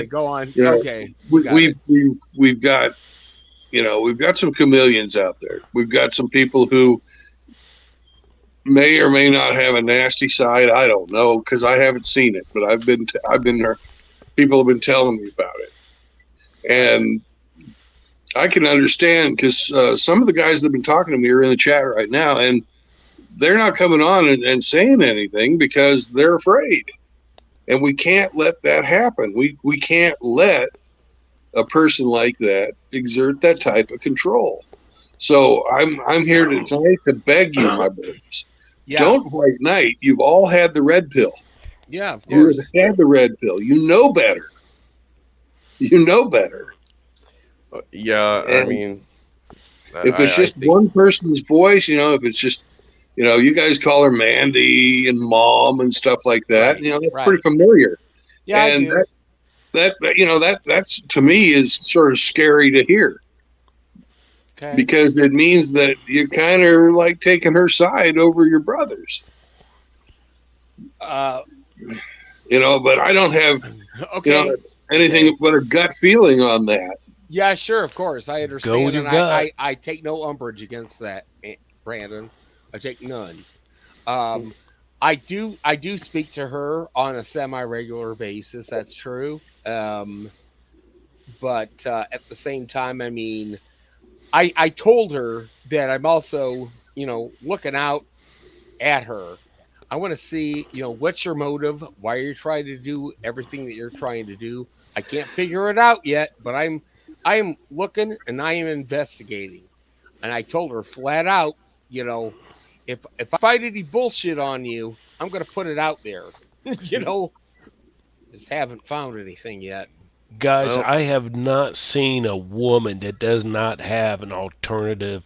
Go on. You know, okay. We've got some chameleons out there. We've got some people who may or may not have a nasty side. I don't know because I haven't seen it, but I've been there. People have been telling me about it, and I can understand because some of the guys that have been talking to me are in the chat right now, and they're not coming on and saying anything because they're afraid. And we can't let that happen. We can't let a person like that exert that type of control. So I'm here tonight to beg you, my brothers. Yeah. Don't white knight. You've all had the red pill. Yeah, of course. You've had the red pill. You know better. You know better. Yeah, and I mean, if it's just one person's voice, you know, if it's just You guys call her Mandy and Mom and stuff like that. Right, That's right. pretty familiar. Yeah, And I do. that's to me is sort of scary to hear. Okay. Because it means that you're kind of like taking her side over your brothers. But I don't have Okay. anything but a gut feeling on that. Yeah, sure, of course. I understand. Go with your and gut. I take no umbrage against that, Brandon. I take none. I do speak to her on a semi-regular basis. That's true. But at the same time, I mean, I told her that I'm also, looking out at her. I want to see, what's your motive? Why are you trying to do everything that you're trying to do? I can't figure it out yet, but I am looking and I am investigating. And I told her flat out, if I find any bullshit on you, I'm going to put it out there. Just haven't found anything yet. Guys, Well- I have not seen a woman that does not have an alternative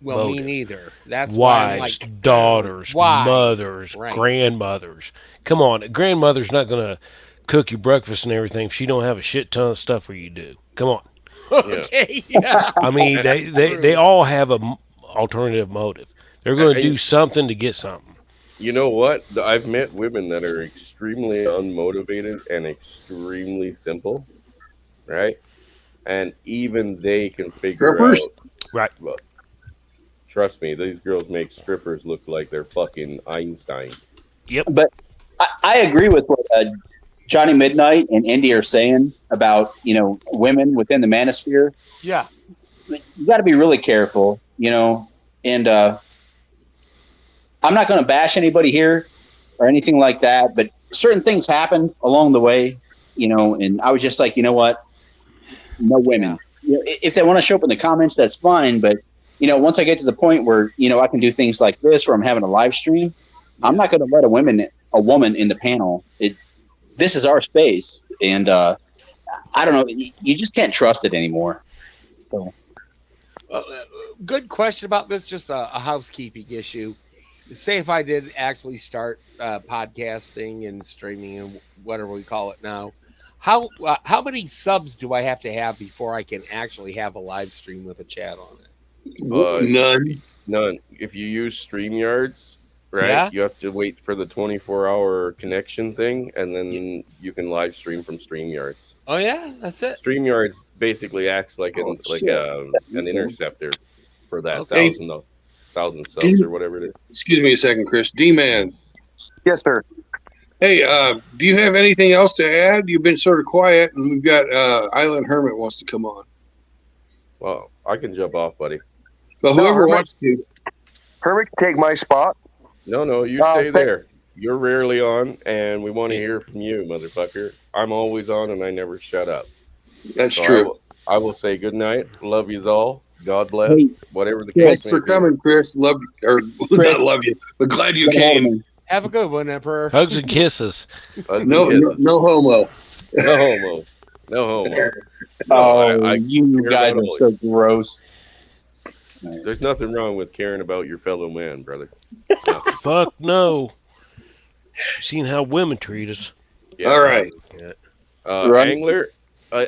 Well, motive. me neither. That's why I'm Wives, like, daughters, why? mothers, Right. grandmothers. Come on, a grandmother's not gonna cook you breakfast and everything if she don't have a shit ton of stuff for you to do. Come on. Okay, yeah. I mean, they all have a alternative motive. They're going to do something to get something. You know what? I've met women that are extremely unmotivated and extremely simple, right? And even they can figure Strippers? out. Right. Well, trust me, these girls make strippers look like they're fucking Einstein. But I agree with what Johnny Midnight and Indy are saying about, women within the manosphere. Yeah. You got to be really careful, and I'm not going to bash anybody here or anything like that, but certain things happened along the way, and I was just like, you know what? No women. If they want to show up in the comments, that's fine. But, once I get to the point where, I can do things like this, where I'm having a live stream, I'm not going to let a woman in the panel. This is our space. And I don't know. You just can't trust it anymore. So, Good question about this. Just a housekeeping issue. Say if I did actually start podcasting and streaming and whatever we call it now, how many subs do I have to have before I can actually have a live stream with a chat on it? None. If you use StreamYards, right, Yeah. you have to wait for the 24-hour connection thing, and then you can live stream from StreamYards. Oh yeah, that's it. StreamYards basically acts like an interceptor for that Okay. 1,000 subs or whatever it is. Excuse me a second, Chris. D-Man. Yes, sir. Hey, do you have anything else to add? You've been sort of quiet, and we've got Island Hermit wants to come on. Well, I can jump off, buddy. Well, No, whoever Hermit. wants to. Hermit can take my spot. No, you stay there. You're rarely on, and we want to hear from you, motherfucker. I'm always on, and I never shut up. That's So true. I will say good night. Love yous all. God bless. Hey, Whatever the Thanks case for may be. coming, Chris. Love you, or not love you, but glad you get a hold of came. me. Have a good one, Emperor. Hugs and kisses. Hugs and No kisses. homo. No homo. No homo. Oh, I you care guys about are all so gross. There's nothing wrong with caring about your fellow man, brother. Fuck no. Seen how women treat us. Yeah. All right. Right. Angler,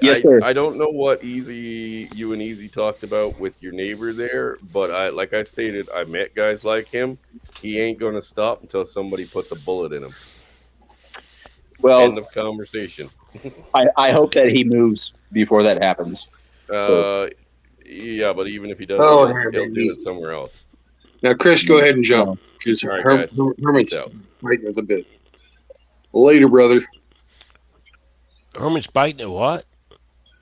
Yes, sir. I don't know what you and Easy talked about with your neighbor there, but like I stated, I met guys like him. He ain't going to stop until somebody puts a bullet in him. Well, End of conversation. I hope that he moves before that happens. Yeah, but even if he does, Oh, he'll do baby. it somewhere else. Now, Chris, go ahead and jump because All right, guys. Hermit's Peace out. fighting with a bit. Later, brother. Hermit's biting at what?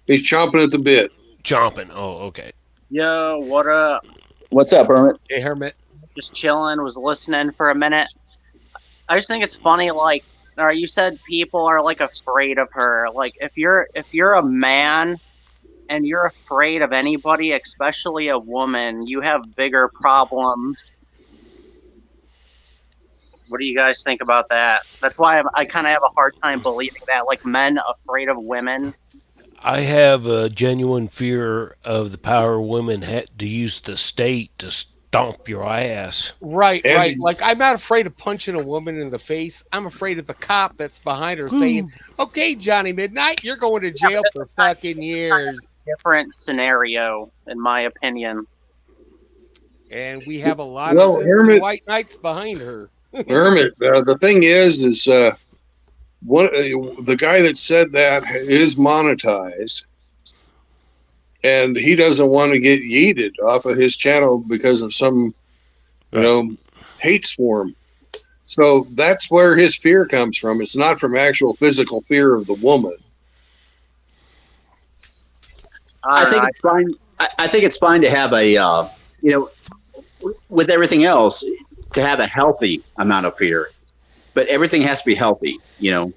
He's chomping at the bit. Chomping. Oh, okay. Yo, what up? What's up, Hermit? Hey, Hermit. Just chilling, was listening for a minute. I just think it's funny, like, all right, you said people are like afraid of her. Like, if you're a man and you're afraid of anybody, especially a woman, you have bigger problems. What do you guys think about that? That's why I kind of have a hard time believing that, like, men afraid of women. I have a genuine fear of the power women had to use the state to stomp your ass. Right, And- right. Like, I'm not afraid of punching a woman in the face. I'm afraid of the cop that's behind her saying, "Okay, Johnny Midnight, you're going to jail for fucking years." Different scenario, in my opinion. And we have a lot Well, of Hermit- white knights behind her. Hermit, the thing is the guy that said that is monetized, and he doesn't want to get yeeted off of his channel because of some, hate swarm. So that's where his fear comes from. It's not from actual physical fear of the woman. I think it's fine. I think it's fine to have a, with everything else, to have a healthy amount of fear. But everything has to be healthy. You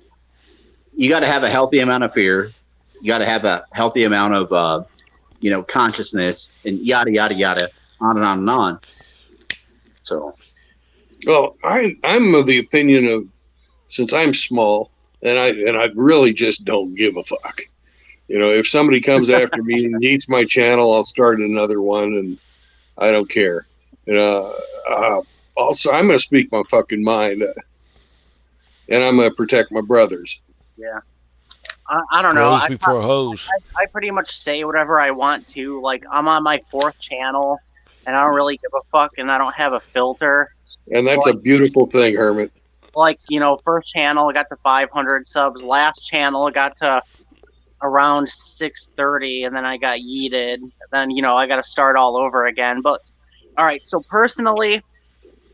got to have a healthy amount of fear. You got to have a healthy amount of, consciousness, and yada yada yada, on and on and on. So, Well, I'm of the opinion of, since I'm small and I really just don't give a fuck. If somebody comes after me and eats my channel, I'll start another one, and I don't care. Also, I'm going to speak my fucking mind, and I'm going to protect my brothers. Yeah. I don't know. Bros before hoes. I pretty much say whatever I want to. Like, I'm on my 4th channel, and I don't really give a fuck, and I don't have a filter. And that's a beautiful thing, Hermit. Like, first channel, I got to 500 subs. Last channel, I got to around 630, and then I got yeeted. Then, I got to start all over again. But, all right, so personally,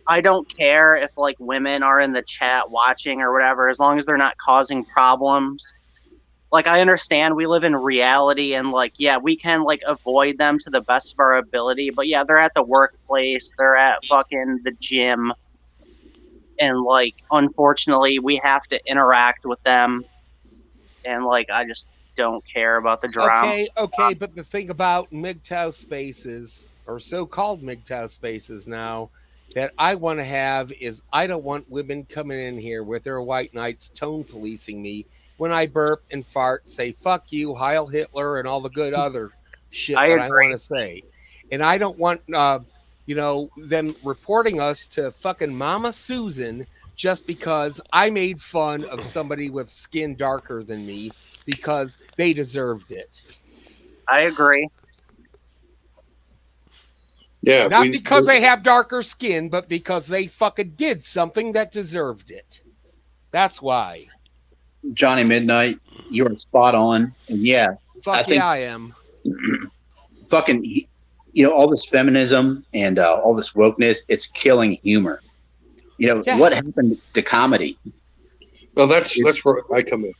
I don't care if, like, women are in the chat watching or whatever, as long as they're not causing problems. Like, I understand we live in reality, and, like, yeah, we can, like, avoid them to the best of our ability. But, yeah, they're at the workplace. They're at fucking the gym. And, like, unfortunately, we have to interact with them. And, like, I just don't care about the drama. Okay, but the thing about MGTOW spaces, or so-called MGTOW spaces now, that I want to have is, I don't want women coming in here with their white knights tone policing me when I burp and fart, say fuck you, Heil Hitler, and all the good other shit I that I agree. want to say. And I don't want them reporting us to fucking Mama Susan just because I made fun of somebody with skin darker than me because they deserved it. I agree. Yeah. Not because they have darker skin, but because they fucking did something that deserved it. That's why. Johnny Midnight, you are spot on. And yeah, I am. Fucking, all this feminism and all this wokeness, it's killing humor. What happened to comedy? Well, that's where I come in.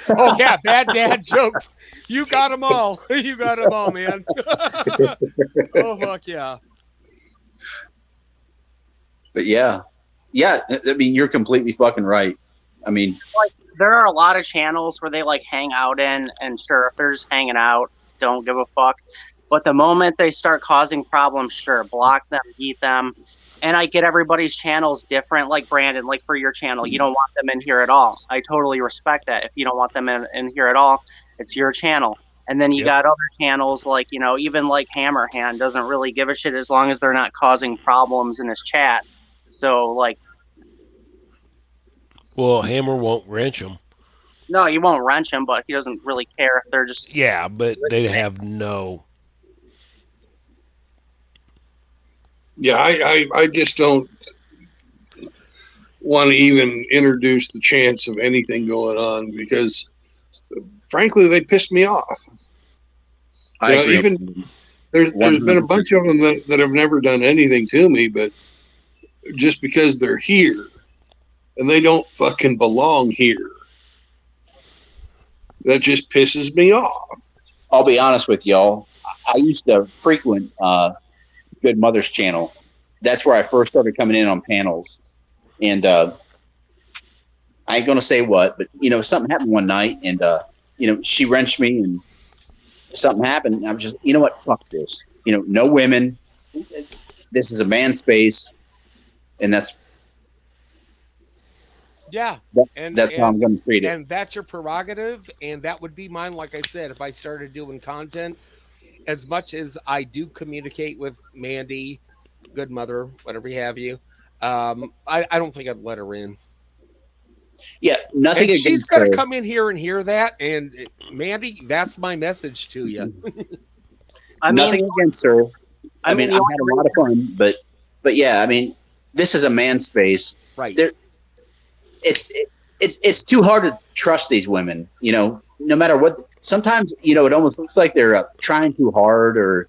Oh, yeah, bad dad jokes. You got them all. You got them all, man. Oh, fuck yeah. But yeah, I mean, you're completely fucking right. I mean, like, there are a lot of channels where they, like, hang out in, and sure, if they're just hanging out, don't give a fuck. But the moment they start causing problems, sure, block them, eat them. And I get everybody's channels different. Like, Brandon, like, for your channel, you don't want them in here at all. I totally respect that. If you don't want them in here at all, it's your channel. And then you got other channels like, even like Hammerhand doesn't really give a shit as long as they're not causing problems in his chat. So, like... Well, Hammer won't wrench them. No, he won't wrench them, but he doesn't really care if they're just... Yeah, but they have no... Yeah, I just don't want to even introduce the chance of anything going on because, frankly, they pissed me off. I agree. Even there's been a bunch of them that have never done anything to me, but just because they're here and they don't fucking belong here, that just pisses me off. I'll be honest with y'all. I used to frequent Goodmother's channel. That's where I first started coming in on panels. And I ain't going to say what, but, something happened one night and, she wrenched me and something happened. And I was just, what? Fuck this. No women. This is a man space. And that's how I'm going to treat it. And that's your prerogative. And that would be mine, like I said, if I started doing content. as much as I do communicate with Mandy, Goodmother, whatever you have you, I don't think I'd let her in. Yeah, nothing And she's against got to her. come in here and hear that. And Mandy, that's my message to you. I Nothing mean, against her. I mean, the I've had a lot of fun, but yeah, I mean, this is a man space. Right. There, it's too hard to trust these women. You know, no matter what. Sometimes it almost looks like they're trying too hard, or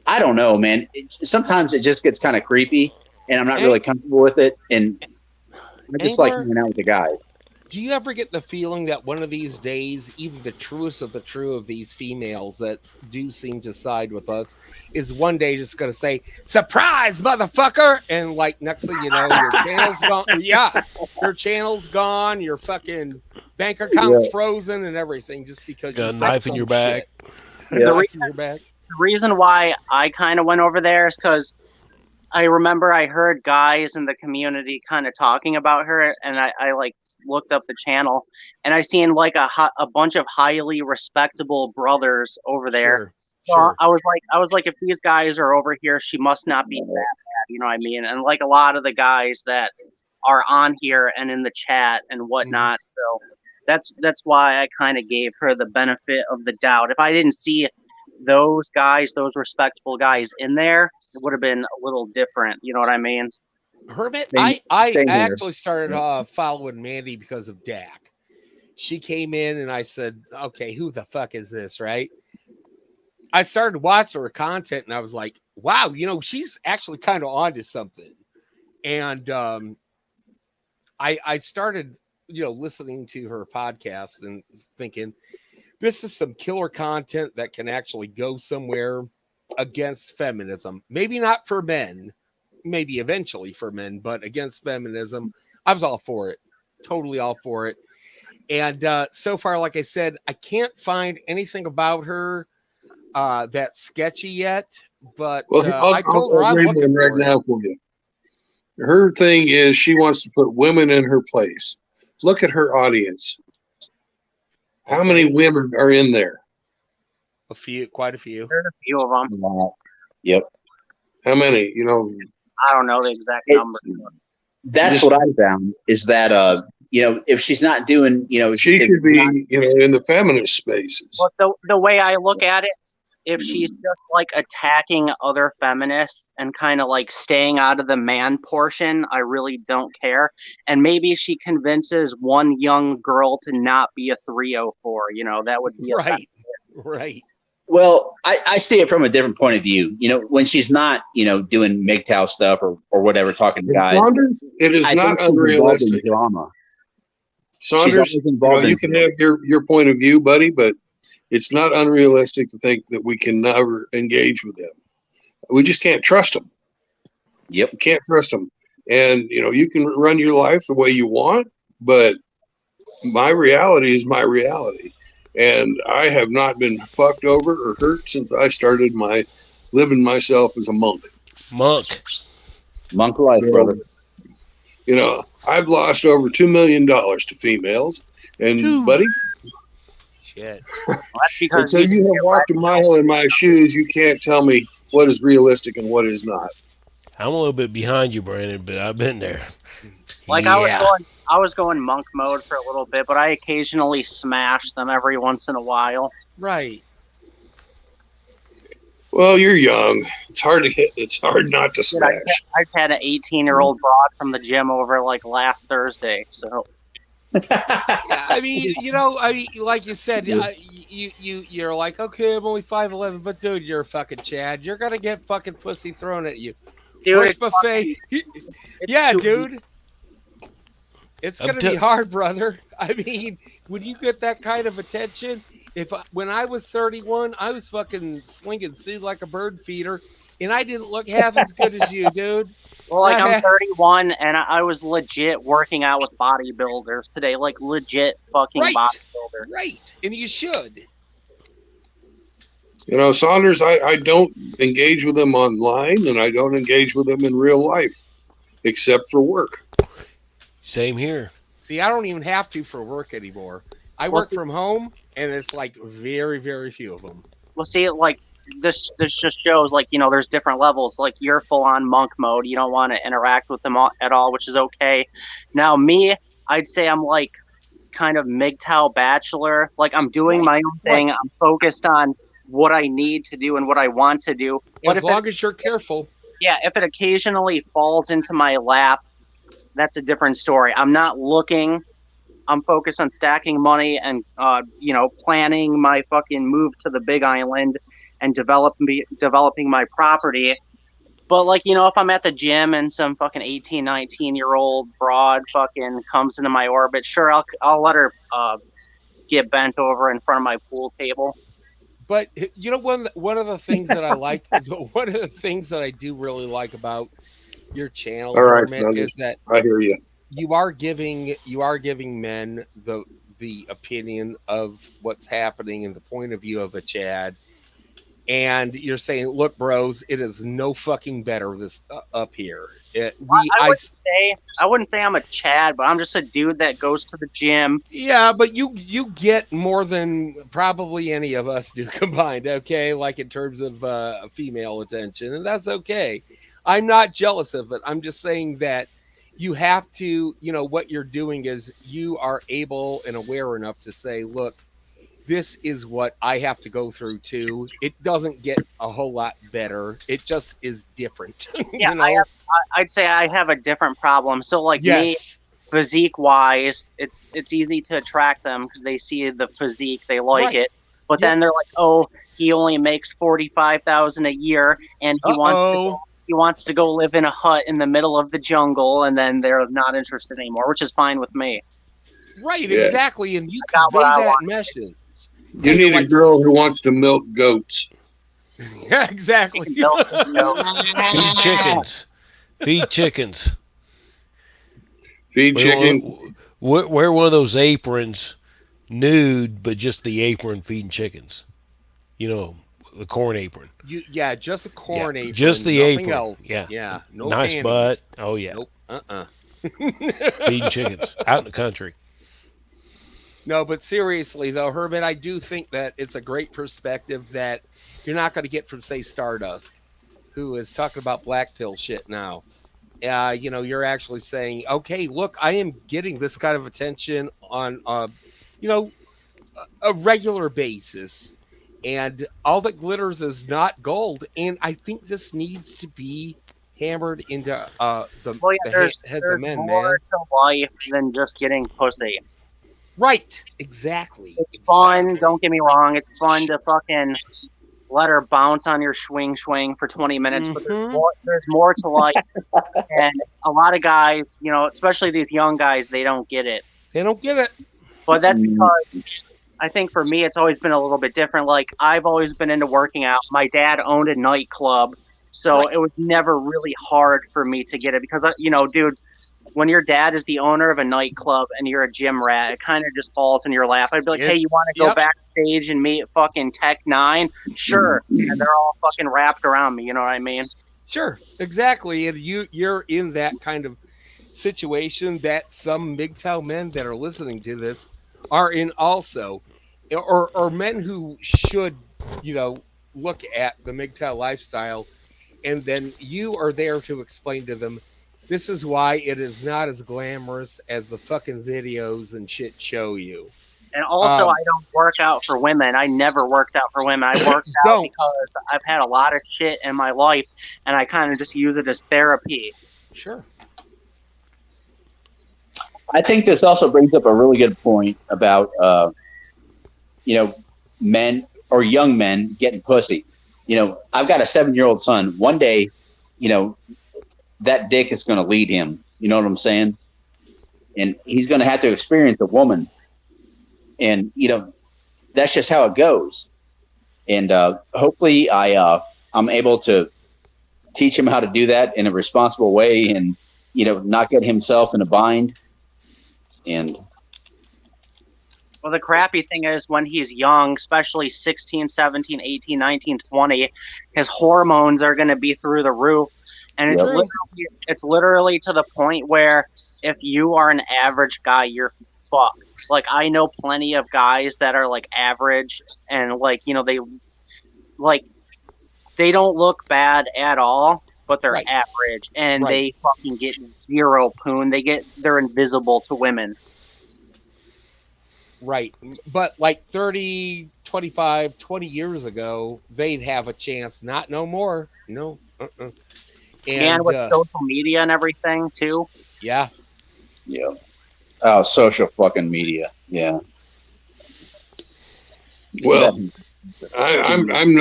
I don't know, man. Sometimes it just gets kind of creepy, and I'm not really comfortable with it. And I just like hanging out with the guys. Do you ever get the feeling that one of these days, even the truest of the true of these females that do seem to side with us is one day just going to say, "Surprise, motherfucker!" And like next thing you know, your channel's gone. Yeah, your channel's gone. Your fucking bank account's frozen and everything just because you got a knife in your back. Knife in your back. The reason why I kind of went over there is because I remember I heard guys in the community kind of talking about her, and I like looked up the channel, and I seen like a bunch of highly respectable brothers over there. Sure. I was like, if these guys are over here, she must not be that bad, you know what I mean? And like a lot of the guys that are on here and in the chat and whatnot, so that's why I kind of gave her the benefit of the doubt. If I didn't see those guys, those respectable guys in there, it would have been a little different. You know what I mean? Hermit, Same I here. actually started following Mandy because of Dak. She came in and I said, okay, who the fuck is this, right? I started watching her content and I was like, wow, she's actually kind of onto something. And I started, listening to her podcast and thinking, this is some killer content that can actually go somewhere against feminism. Maybe not for men, maybe eventually for men, but against feminism. I was all for it. Totally all for it. And so far, like I said, I can't find anything about her that's sketchy yet. But I told her I'm looking right now for you. Her thing is she wants to put women in her place. Look at her audience. How many women are in there? A few, quite a few. There's a few of them. Yep. How many? I don't know the exact number. That's what I found is that if she's not doing, she should be, in the feminist spaces. But the way I look at it, if she's just like attacking other feminists and kind of like staying out of the man portion, I really don't care. And maybe she convinces one young girl to not be a 304. That would be right. Well, I see it from a different point of view. When she's not, doing MGTOW stuff or whatever, talking to guys. Saunders, it is not unrealistic. Drama. Saunders, you can have your point of view, buddy, but it's not unrealistic to think that we can never engage with them. We just can't trust them. Yep. You can't trust them. And, you can run your life the way you want, but my reality is my reality. And I have not been fucked over or hurt since I started living myself as a monk. Monk life, brother. I've lost over $2 million to females. And, buddy, shit. Until you have walked a mile in my shoes, you can't tell me what is realistic and what is not. I'm a little bit behind you, Brandon, but I've been there. Like I was going monk mode for a little bit, but I occasionally smash them every once in a while. Right. Well, you're young. It's hard to hit. It's hard not to smash. I had an 18-year-old broad from the gym over like last Thursday, so. I mean, like you said, you're like, okay, I'm only 5'11", but dude, you're a fucking Chad. You're gonna get fucking pussy thrown at you. Dude, it's buffet. Yeah, dude. It's gonna be hard, brother. I mean, when you get that kind of attention, when I was 31, I was fucking slinging seed like a bird feeder, and I didn't look half as good as you, dude. Well, like I'm 31, and I was legit working out with bodybuilders today, like legit fucking bodybuilder. Right, and you should. Saunders, I don't engage with them online, and I don't engage with them in real life, except for work. Same here. See, I don't even have to for work anymore. I work from home, and it's like very, very few of them. Well, see, like this just shows, like, you know, there's different levels. Like, you're full on monk mode. You don't want to interact with them at all, which is okay. Now, me, I'd say I'm like kind of MGTOW bachelor. Like, I'm doing my own thing. I'm focused on what I need to do and what I want to do. But as long as you're careful. Yeah, if it occasionally falls into my lap, that's a different story. I'm not looking. I'm focused on stacking money and, you know, planning my fucking move to the big island and developing my property. But, like, you know, if I'm at the gym and some fucking 18, 19-year-old broad fucking comes into my orbit, sure, I'll let her get bent over in front of my pool table. But, you know, one of the things that I like, one of the things that I do really like about your channel, All right, Hermit, is that I hear you. You are giving men the opinion of what's happening and the point of view of a Chad, and you're saying, look, bros, it is no fucking better this up here. I wouldn't say I'm a Chad, but I'm just a dude that goes to the gym. Yeah, but you get more than probably any of us do combined, okay? Like, in terms of female attention, and that's okay. I'm not jealous of it. I'm just saying that you have to, you know, what you're doing is you are able and aware enough to say, look, this is what I have to go through too. It doesn't get a whole lot better. It just is different. Yeah, you know? I'd say I have a different problem. So, like, me, yes, physique wise, it's easy to attract them because they see the physique, they like Right. it. But then they're like, oh, he only makes $45,000 a year, and he wants to go live in a hut in the middle of the jungle, and then they're not interested anymore, which is fine with me. Right, Yeah. exactly. And you got convey what I that want. message. You need a girl who wants to milk goats. Yeah, exactly. Feed chickens. Feed chickens. Feed chickens. Wear one of those aprons, nude, but just the apron feeding chickens. You know, the corn apron. Yeah, just a corn apron. Just the nothing apron. else. Yeah. Yeah. No nice panties. butt. Oh, yeah. Nope. Feeding chickens out in the country. No, but seriously, though, Herman, I do think that it's a great perspective that you're not going to get from, say, Stardust, who is talking about black pill shit now. You know, you're actually saying, okay, look, I am getting this kind of attention on, you know, a regular basis. And all that glitters is not gold. And I think this needs to be hammered into the heads of men, more to life than just getting pussy. Right, exactly. It's fun, don't get me wrong. It's fun to fucking let her bounce on your swing for 20 minutes, but there's more to life. And a lot of guys, you know, especially these young guys, they don't get it. They don't get it. But that's because I think for me, it's always been a little bit different. Like, I've always been into working out. My dad owned a nightclub, so it was never really hard for me to get it because, you know, dude, when your dad is the owner of a nightclub and you're a gym rat, it kind of just falls in your lap. I'd be like, hey, you want to go backstage and meet fucking Tech 9? Sure. And they're all fucking wrapped around me, you know what I mean? Sure, exactly. And you're in that kind of situation that some MGTOW men that are listening to this are in also. Or men who should, you know, look at the MGTOW lifestyle, and then you are there to explain to them, this is why it is not as glamorous as the fucking videos and shit show you. And also, I don't work out for women. I never worked out for women. I worked out because I've had a lot of shit in my life, and I kind of just use it as therapy. Sure. I think this also brings up a really good point about, you know, men or young men getting pussy. You know, I've got a 7-year-old son. One day, you know, that dick is going to lead him. You know what I'm saying? And he's going to have to experience a woman. And, you know, that's just how it goes. And hopefully I'm able to teach him how to do that in a responsible way and, you know, not get himself in a bind. And well, the crappy thing is when he's young, especially 16, 17, 18, 19, 20, his hormones are going to be through the roof. And it's literally to the point where if you are an average guy, you're fucked. Like, I know plenty of guys that are like average and like, you know, they like they don't look bad at all, but they're Right. average, and Right. they fucking get zero poon. They're invisible to women. Right. But like 30, 25, 20 years ago, they'd have a chance. Not no more. No. And with social media and everything too. Yeah. Yeah. Oh, social fucking media. Yeah. Well, I'm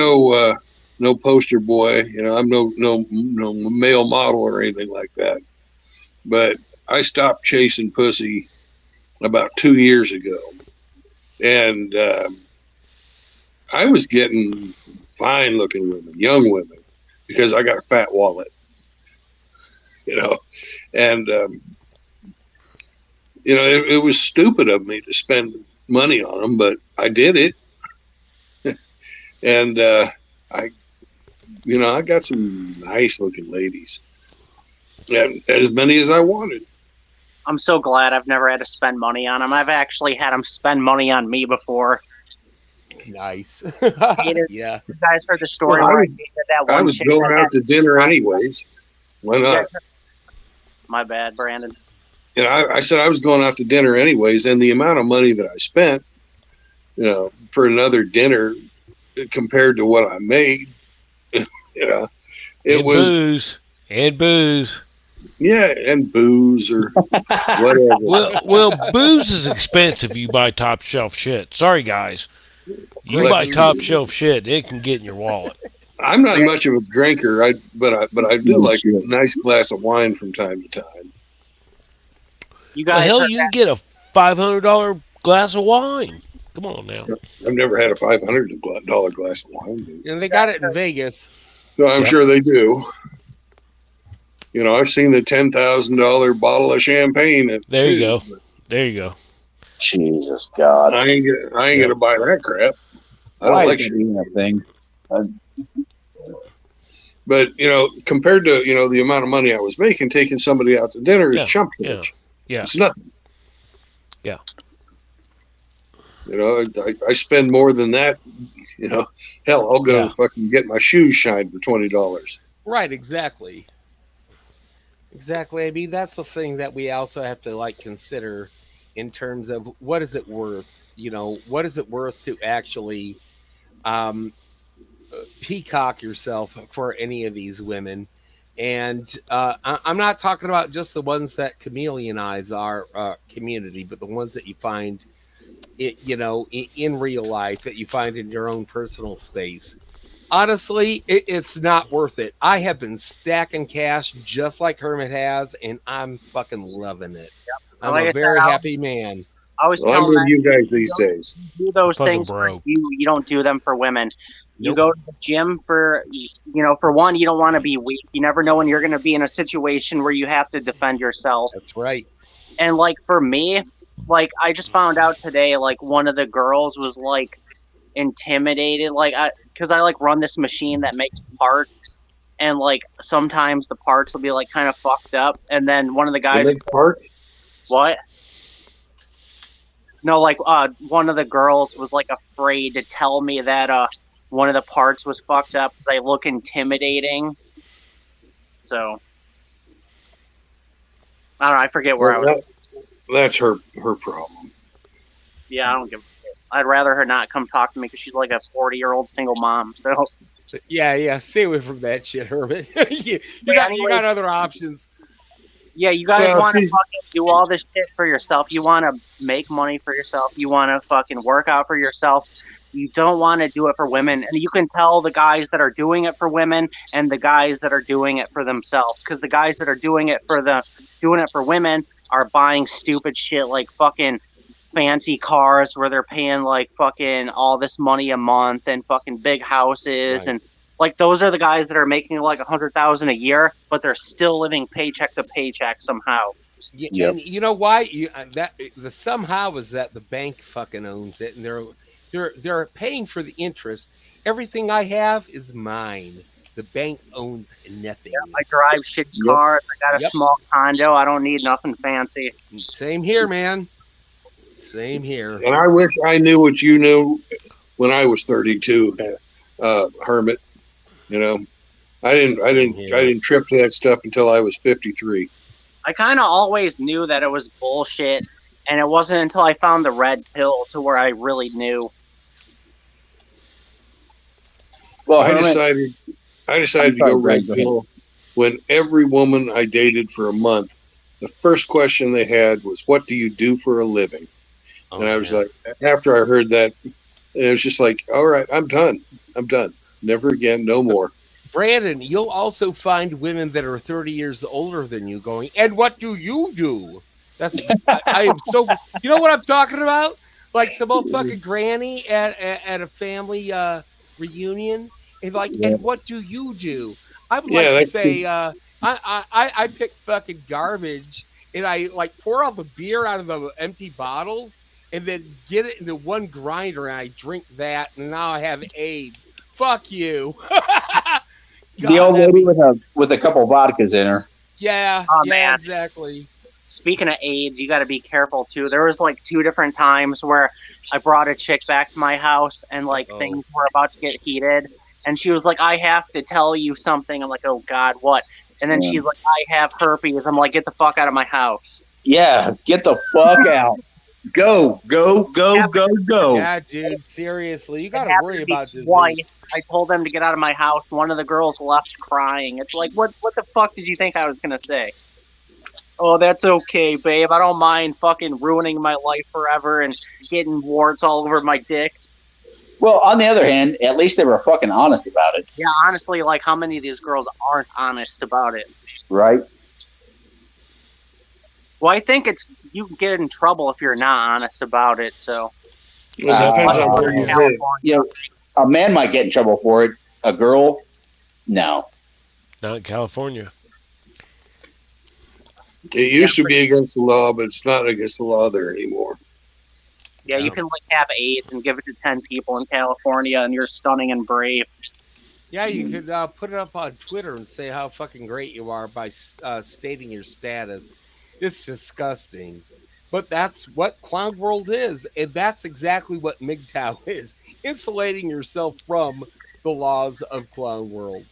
no poster boy. You know, I'm no male model or anything like that. But I stopped chasing pussy about 2 years ago, and I was getting fine-looking women, young women, because I got a fat wallet. You know, and you know, it was stupid of me to spend money on them, but I did it. And I got some nice looking ladies, and as many as I wanted. I'm so glad I've never had to spend money on them. I've actually had them spend money on me before. Nice. Yeah. You guys heard the story Well, where I dated that one I was chick going that out to dinner anyways. Why not? My bad, Brandon. You know, I said I was going out to dinner anyways, and the amount of money that I spent, you know, for another dinner compared to what I made, you know, it was booze. Yeah, and booze or whatever. Well, booze is expensive. You buy top shelf shit. Sorry, guys. You buy top shelf shit, it can get in your wallet. I'm not much of a drinker, but I do like a nice glass of wine from time to time. You guys, hell, you can get a $500 glass of wine. Come on now. I've never had a $500 glass of wine. Dude. And they got it in Vegas. So I'm sure they do. You know, I've seen the $10,000 bottle of champagne. There you go. There you go. Jesus God! I ain't gonna buy that crap. I don't like that thing. But you know, compared to the amount of money I was making, taking somebody out to dinner is chump change. Yeah, it's nothing. Yeah. You know, I spend more than that. You know, hell, I'll go fucking get my shoes shined for $20. Right, exactly. Exactly. I mean, that's the thing that we also have to consider in terms of what is it worth? You know, what is it worth to actually peacock yourself for any of these women? And I'm not talking about just the ones that chameleonize our community, but the ones that you find in real life, that you find in your own personal space. Honestly, it's not worth it. I have been stacking cash just like Hermit has, and I'm fucking loving it. I'm a very happy man. I always tell them you guys these days. Do those things for you. You don't do them for women. You go to the gym for one, you don't want to be weak. You never know when you're going to be in a situation where you have to defend yourself. That's right. And for me, I just found out today, one of the girls was intimidated, because I run this machine that makes parts, and sometimes the parts will be kind of fucked up, and then one of the guys what? No, one of the girls was afraid to tell me that one of the parts was fucked up because I look intimidating. So I don't know. I forget where I was. That's her problem. Yeah, I don't give a shit. I'd rather her not come talk to me because she's like a 40-year-old single mom. So yeah, stay away from that shit, Hermit. you got other options. Yeah, you guys want to fucking do all this shit for yourself. You want to make money for yourself. You want to fucking work out for yourself. You don't want to do it for women. And you can tell the guys that are doing it for women and the guys that are doing it for themselves. Because the guys that are doing it for women are buying stupid shit like fucking fancy cars where they're paying fucking all this money a month and fucking big houses. Right. And those are the guys that are making $100,000 a year, but they're still living paycheck to paycheck somehow. Yeah, and you know why? The somehow is that the bank fucking owns it, and they're paying for the interest. Everything I have is mine. The bank owns nothing. Yeah, I drive shitty cars. I got a small condo. I don't need nothing fancy. Same here, man. Same here. And I wish I knew what you knew when I was 32, Hermit. You know, I didn't trip to that stuff until I was 53. I kind of always knew that it was bullshit, and it wasn't until I found the red pill to where I really knew. Well, I Hermit, decided to go red pill when every woman I dated for a month, the first question they had was, "What do you do for a living?" And I was like, after I heard that, it was just like, all right, I'm done. Never again, no more. Brandon, you'll also find women that are 30 years older than you going, and what do you do? That's I am so, you know what I'm talking about? Like some old fucking granny at a family reunion, and like, and what do you do? I would like to say, I pick fucking garbage, and I like pour all the beer out of the empty bottles, and then get it into one grinder, and I drink that, and now I have AIDS. Fuck you. The old lady with a couple of vodkas in her. Yeah, oh, yeah, man. Exactly. Speaking of AIDS, you got to be careful too. There was like 2 different times where I brought a chick back to my house and like things were about to get heated, and she was like, "I have to tell you something." I'm like, "Oh God, what?" And then she's like, "I have herpes." I'm like, "Get the fuck out of my house." Yeah, get the fuck out. Go. Yeah, dude, seriously, you got to worry about this. Twice. I told them to get out of my house. One of the girls left crying. It's like, what the fuck did you think I was gonna say? Oh, that's okay, babe. I don't mind fucking ruining my life forever and getting warts all over my dick. Well, on the other hand, at least they were fucking honest about it. Yeah, honestly, like, how many of these girls aren't honest about it? Right. Well, I think you can get in trouble if you're not honest about it, so. Well, depends on where you live. You know, a man might get in trouble for it. A girl, no. Not in California. It used to be against the law, but it's not against the law there anymore. Yeah, you can like have AIDS and give it to 10 people in California, and you're stunning and brave. Yeah, you could put it up on Twitter and say how fucking great you are by stating your status. It's disgusting. But that's what Clown World is, and that's exactly what MGTOW is. Insulating yourself from the laws of Clown World.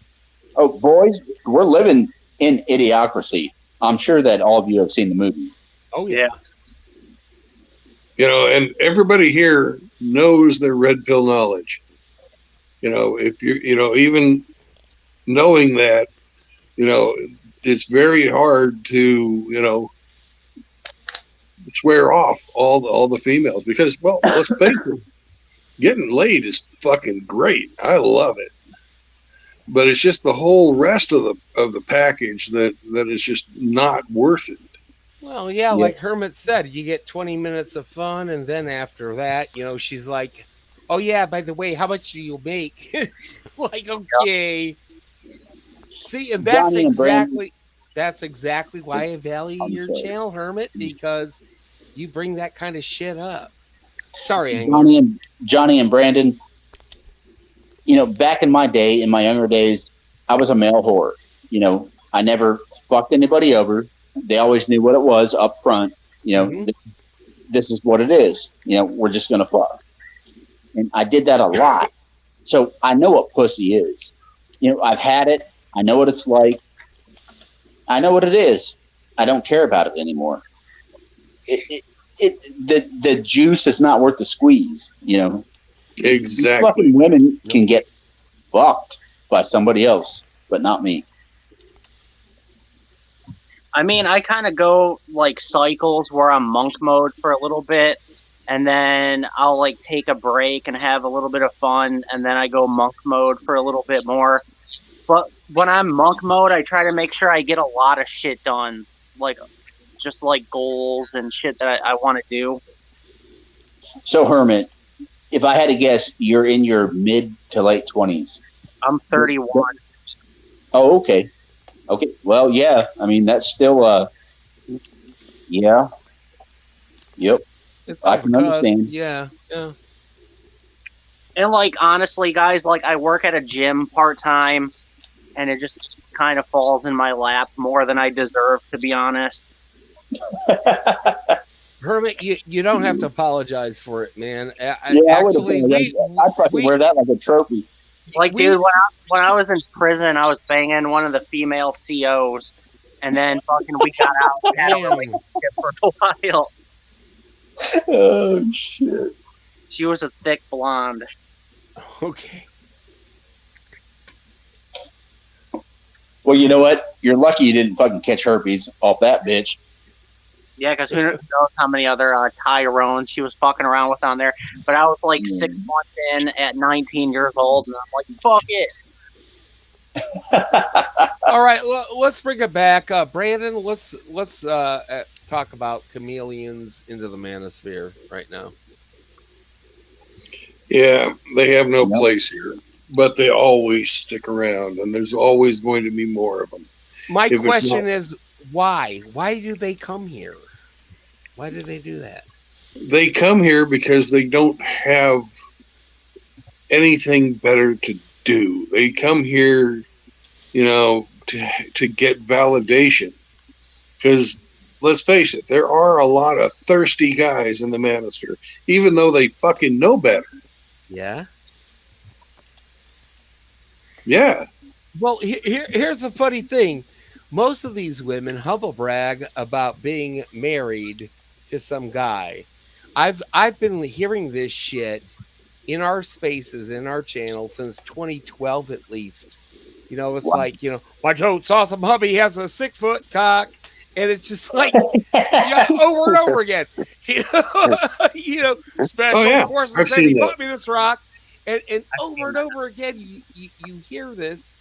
Oh, boys, we're living in idiocracy. I'm sure that all of you have seen the movie. Oh, yeah. You know, and everybody here knows their red pill knowledge. You know, if you're, you know, even knowing that, you know, it's very hard to, you know, swear off all the females because, well, let's face it, getting laid is fucking great. I love it. But it's just the whole rest of the package that is just not worth it. Well, yeah, like Hermit said, you get 20 minutes of fun, and then after that, you know, she's like, "Oh yeah, by the way, how much do you make?" Like, okay. See, and that's exactly why I value your channel, Hermit, because you bring that kind of shit up. Sorry, Angler. Johnny and Brandon. You know, back in my day, in my younger days, I was a male whore. You know, I never fucked anybody over. They always knew what it was up front. You know, this is what it is. You know, we're just going to fuck. And I did that a lot. So I know what pussy is. You know, I've had it. I know what it's like. I know what it is. I don't care about it anymore. The juice is not worth the squeeze, you know. Exactly. These fucking women can get fucked by somebody else, but not me. I mean, I kind of go like cycles where I'm monk mode for a little bit, and then I'll like take a break and have a little bit of fun, and then I go monk mode for a little bit more. But when I'm monk mode, I try to make sure I get a lot of shit done, like just like goals and shit that I want to do. So, Hermit, if I had to guess, you're in your mid to late 20s. I'm 31. Oh, okay. Okay. Well, yeah. I mean, that's still, yeah. Yep. I can understand. Yeah. Yeah. And like, honestly, guys, like I work at a gym part-time, and it just kind of falls in my lap more than I deserve, to be honest. Hermit, you don't have to apologize for it, man. I'd probably wear that like a trophy. Like, dude, when I was in prison, I was banging one of the female COs, and then fucking we got out and had a relationship for a while. Oh shit! She was a thick blonde. Okay. Well, you know what? You're lucky you didn't fucking catch herpes off that bitch. Yeah, because who knows how many other Tyrones she was fucking around with on there. But I was like 6 months in at 19 years old, and I'm like, fuck it. All right, let's bring it back. Brandon, let's talk about chameleons into the manosphere right now. Yeah, they have no place here, but they always stick around, and there's always going to be more of them. My question is, why? Why do they come here? Why do they do that? They come here because they don't have anything better to do. They come here, you know, to get validation. Because let's face it, there are a lot of thirsty guys in the manosphere, even though they fucking know better. Yeah. Yeah. Well, here's the funny thing. Most of these women humble brag about being married to some guy. I've been hearing this shit in our spaces, in our channel since 2012 at least. You know, it's like, you know, my totes awesome hubby has a 6-foot cock, and it's just like, yeah, over and over again. You know, special forces said he bought me this rock, and over and over again you hear this.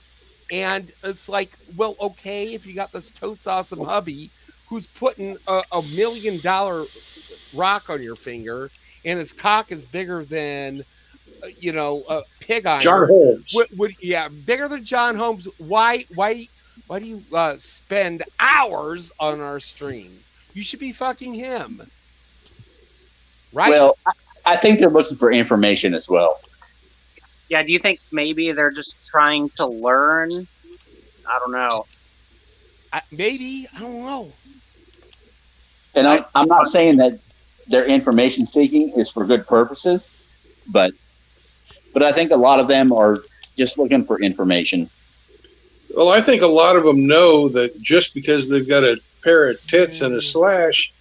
And it's like, well, okay, if you got this totes awesome hubby who's putting a $1 million rock on your finger, and his cock is bigger than, you know, pig iron. John Holmes. Bigger than John Holmes. Why do you spend hours on our streams? You should be fucking him, right? Well, I think they're looking for information as well. Yeah, do you think maybe they're just trying to learn? I don't know. Maybe. I don't know. And I'm not saying that their information seeking is for good purposes, but I think a lot of them are just looking for information. Well, I think a lot of them know that just because they've got a pair of tits and a slash,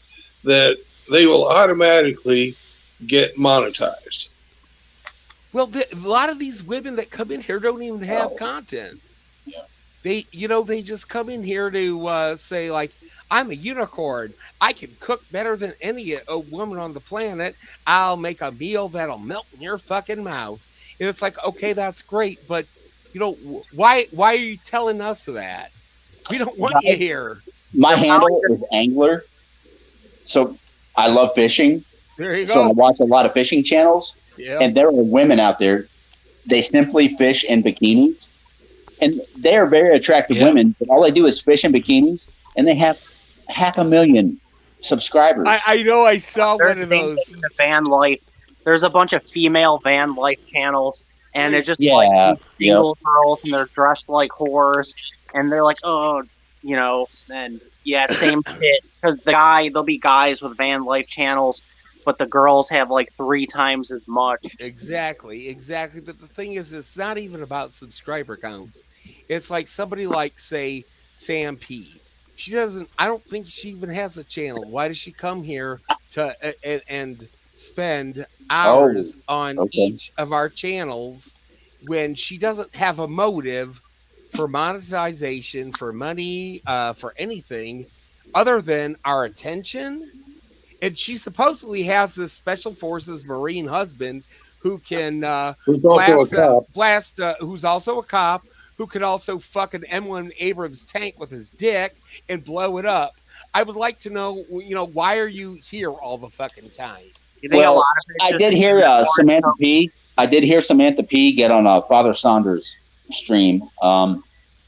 that they will automatically get monetized. Well, a lot of these women that come in here don't even have content. Yeah. They just come in here to say, like, I'm a unicorn. I can cook better than any woman on the planet. I'll make a meal that'll melt in your fucking mouth. And it's like, okay, that's great, but you know, why are you telling us that? We don't want you here. My handle is Angler, so I love fishing. There you go. So I watch a lot of fishing channels. Yeah. And there are women out there, they simply fish in bikinis. And they are very attractive women, but all they do is fish in bikinis, and they have 500,000 subscribers. I know, I saw one of those. The van life. There's a bunch of female van life channels, and they're just like single girls, and they're dressed like whores, and they're like, oh, you know, and same shit. Because there'll be guys with van life channels, but the girls have like 3 times as much. Exactly. But the thing is, it's not even about subscriber counts. It's like somebody like, say, Sam P. I don't think she even has a channel. Why does she come here to and spend hours on each of our channels when she doesn't have a motive for monetization, for money, for anything other than our attention? And she supposedly has this special forces Marine husband who can who's also a cop, who could also fuck an M1 Abrams tank with his dick and blow it up. I would like to know, you know, why are you here all the fucking time? Well, I did hear Samantha P. I did hear Samantha P. get on Father Saunders' stream.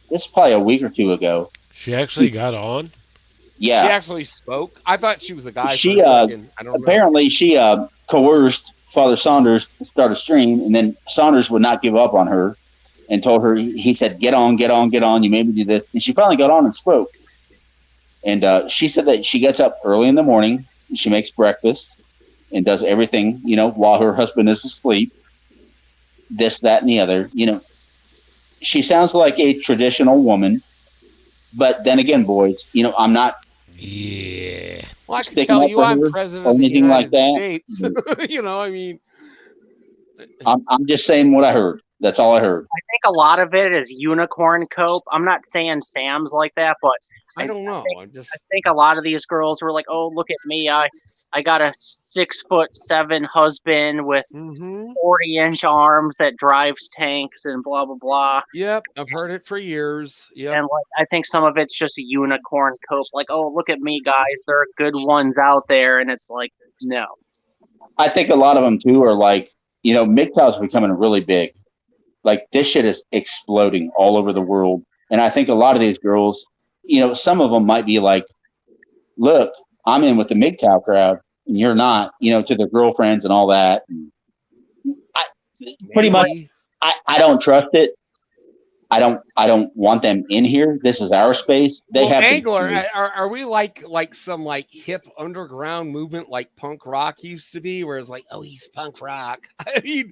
This is probably a week or 2 ago. She actually got on? Yeah. She actually spoke? I thought she was a guy she, for a second. I don't know. Apparently, she coerced Father Saunders to start a stream, and then Saunders would not give up on her and told her, he said, get on, you made me do this. And she finally got on and spoke. And she said that she gets up early in the morning, and she makes breakfast and does everything, you know, while her husband is asleep, this, that, and the other. You know, she sounds like a traditional woman. But then again, boys, you know, I'm not. Yeah. Well, I can sticking tell up you for I'm her president or of the anything like United that. States. You know, I mean, I'm just saying what I heard. That's all I heard. I think a lot of it is unicorn cope. I'm not saying Sam's like that, but I don't know. I think a lot of these girls were like, "Oh, look at me! I got a 6'7" husband with 40-inch arms that drives tanks and blah blah blah." Yep, I've heard it for years. Yep. And like, I think some of it's just a unicorn cope. Like, "Oh, look at me, guys! There are good ones out there," and it's like, no. I think a lot of them too are like, you know, MGTOW is becoming really big. Like this shit is exploding all over the world. And I think a lot of these girls, you know, some of them might be like, look, I'm in with the MGTOW crowd and you're not, you know, to their girlfriends and all that. And pretty much, I don't trust it. I don't want them in here. This is our space. They have Angler. Are we like some like hip underground movement like punk rock used to be, where it's like, oh, he's punk rock? I mean,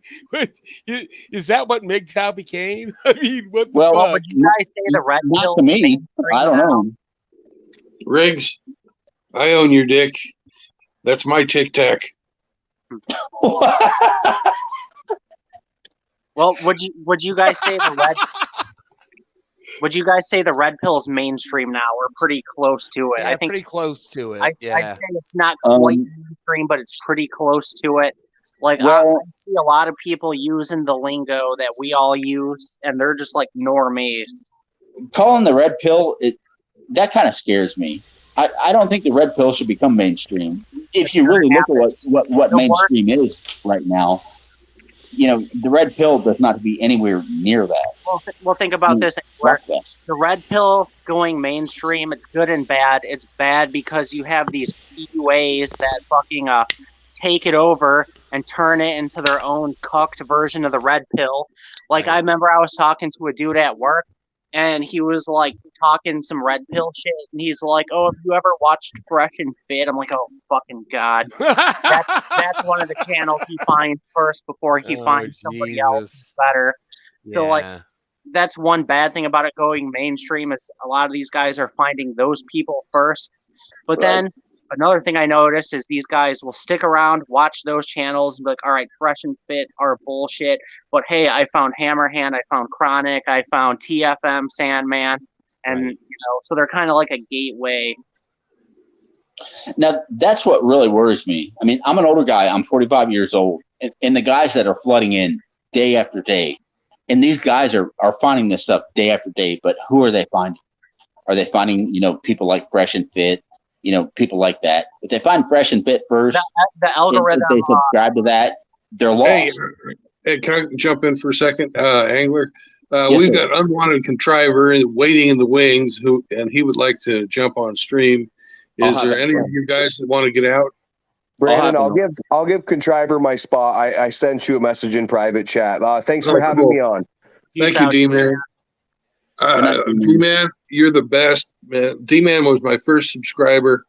is that what MGTOW became? I mean, what would you guys say the red not pill? to me. I don't know. Riggs, I own your dick. That's my tic tac. Well, would you guys say the red? Would you guys say the red pill is mainstream now? We're pretty close to it. Yeah, I think pretty close to it. I'd say it's not quite mainstream, but it's pretty close to it. Like, I see a lot of people using the lingo that we all use, and they're just like normies. Calling the red pill, that kind of scares me. I don't think the red pill should become mainstream. If you really look at what mainstream is right now, you know, the red pill does not be anywhere near that. Well, think about this. The red pill going mainstream, it's good and bad. It's bad because you have these PUAs that fucking take it over and turn it into their own cucked version of the red pill. Like, I remember I was talking to a dude at work, and he was like talking some red pill shit, and he's like, "Oh, have you ever watched Fresh and Fit?" I'm like, "Oh, fucking God." That's one of the channels he finds first before he finds somebody else better. So like, that's one bad thing about it going mainstream is a lot of these guys are finding those people first. But then another thing I noticed is these guys will stick around, watch those channels, and be like, all right, Fresh and Fit are bullshit. But hey, I found Hammerhand, I found Chronic, I found TFM Sandman. And, you know, so they're kind of like a gateway. Now, that's what really worries me. I mean, I'm an older guy. I'm 45 years old. And the guys that are flooding in day after day, and these guys are finding this stuff day after day, but who are they finding? Are they finding, you know, people like Fresh and Fit, you know, people like that? If they find Fresh and Fit first, the algorithm, if they subscribe to that, they're lost. Hey, can I jump in for a second, Angler? Yes, we've sir. got Unwanted Contriver waiting in the wings, and he would like to jump on stream. Is there any of you guys that want to get out? Brandon, I'll give Contriver my spot. I sent you a message in private chat. Thanks for having me on. Thank you, D-Man. D-Man, you're the best, man. D-Man was my first subscriber.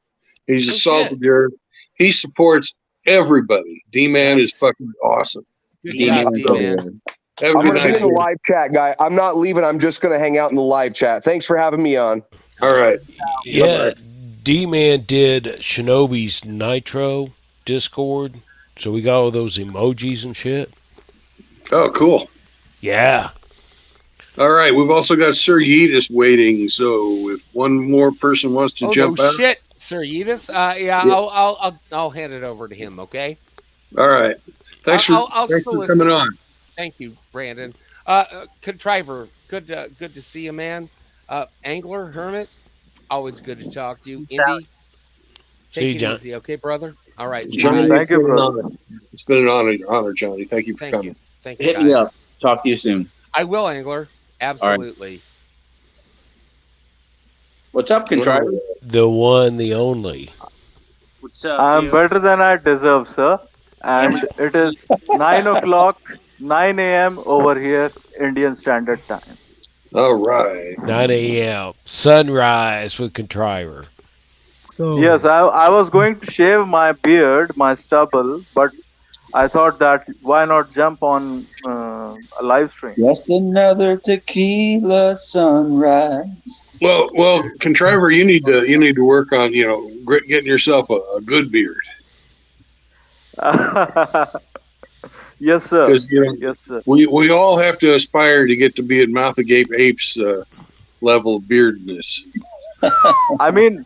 He's a salt of the earth. He supports everybody. D-Man is fucking awesome. Good job, D-Man. I'm going to be in the live chat, guy. I'm not leaving. I'm just going to hang out in the live chat. Thanks for having me on. All right. Yeah, D-Man did Shinobi's Nitro Discord, so we got all those emojis and shit. Oh, cool. Yeah. All right. We've also got Sir Yeetus waiting, so if one more person wants to jump out. Shit, Sir Yeetus. Yeah. I'll hand it over to him. Okay. All right. Thanks for coming on. Thank you, Brandon. Contriver, good to see you, man. Angler, Hermit, always good to talk to you. Indy, take it easy, okay, brother? All right. Johnny, thank you, brother. It's been an honor, Johnny. Thank you for coming. Thank you. Hit me up. Talk to you soon. I will, Angler. Absolutely. Right. What's up, Contriver? The one, the only. What's up? I'm better than I deserve, sir. And it is 9 o'clock. 9 a.m. over here, Indian Standard Time. All right. 9 a.m. Sunrise with Contriver. So yes, I was going to shave my beard, my stubble, but I thought that why not jump on live stream. Just another tequila sunrise. Well, Contriver, you need to work on getting yourself a good beard. Yes, sir. Because Yes, sir. we all have to aspire to get to be at Mouth Agape Apes level of beardness. I mean,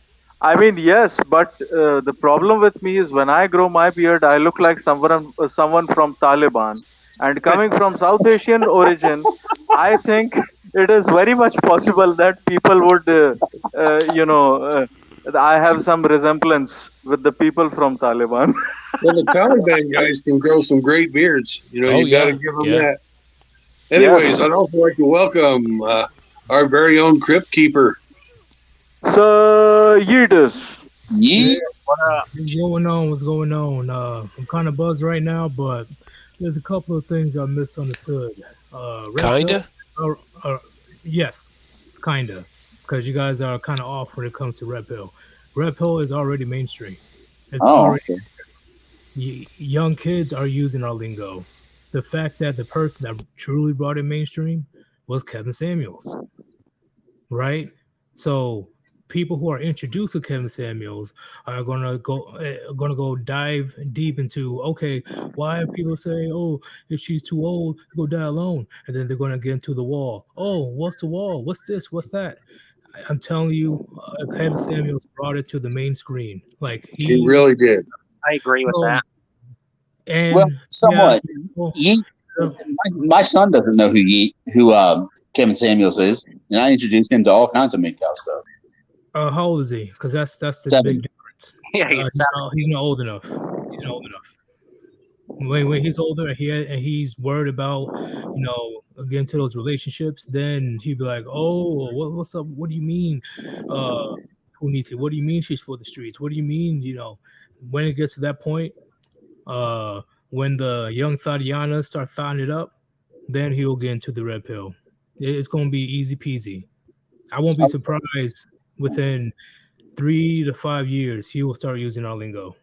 yes, but the problem with me is when I grow my beard, I look like someone from Taliban. And coming from South Asian origin, I think it is very much possible that people would, I have some resemblance with the people from Taliban. Well, the Taliban guys can grow some great beards. You got to give them that. Anyways, I'd also like to welcome our very own Crypt Keeper. So, Yeetus. Yeet. What's going on? I'm kind of buzzed right now, but there's a couple of things I misunderstood. Kinda? Yes, kinda. Because you guys are kind of off when it comes to Red Pill. Red Pill is already mainstream. It's already young kids are using our lingo. The fact that the person that truly brought it mainstream was Kevin Samuels, right? So people who are introduced to Kevin Samuels are gonna go dive deep into, okay, why people say, oh, if she's too old, go die alone, and then they're gonna get into the wall. Oh, what's the wall? What's this? What's that? I'm telling you, Kevin Samuels brought it to the main screen. Like he really did. I agree with that. And somewhat. My son doesn't know who Kevin Samuels is, and I introduced him to all kinds of MGTOW stuff. How old is he? Because that's the big difference. Yeah, he's not old enough. He's not old enough. When he's older and he's worried about getting into those relationships, then he'd be like, oh, what's up? What do you mean? Who needs it? What do you mean she's for the streets? What do you mean? When it gets to that point, when the young Tatiana start thawing it up, then he'll get into the red pill. It's gonna be easy peasy. I won't be surprised within 3 to 5 years he will start using our lingo.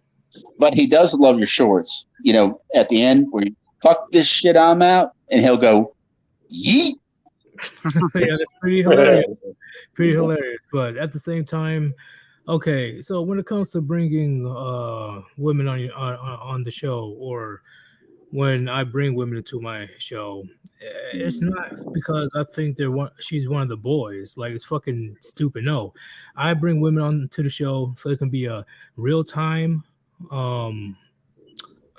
But he does love your shorts. At the end where you fuck this shit, I'm out, and he'll go, yeet. Yeah, that's pretty hilarious. Pretty hilarious. But at the same time, okay, so when it comes to bringing women on the show, or when I bring women into my show, it's not because I think she's one of the boys. Like, it's fucking stupid. No, I bring women on to the show so it can be a real time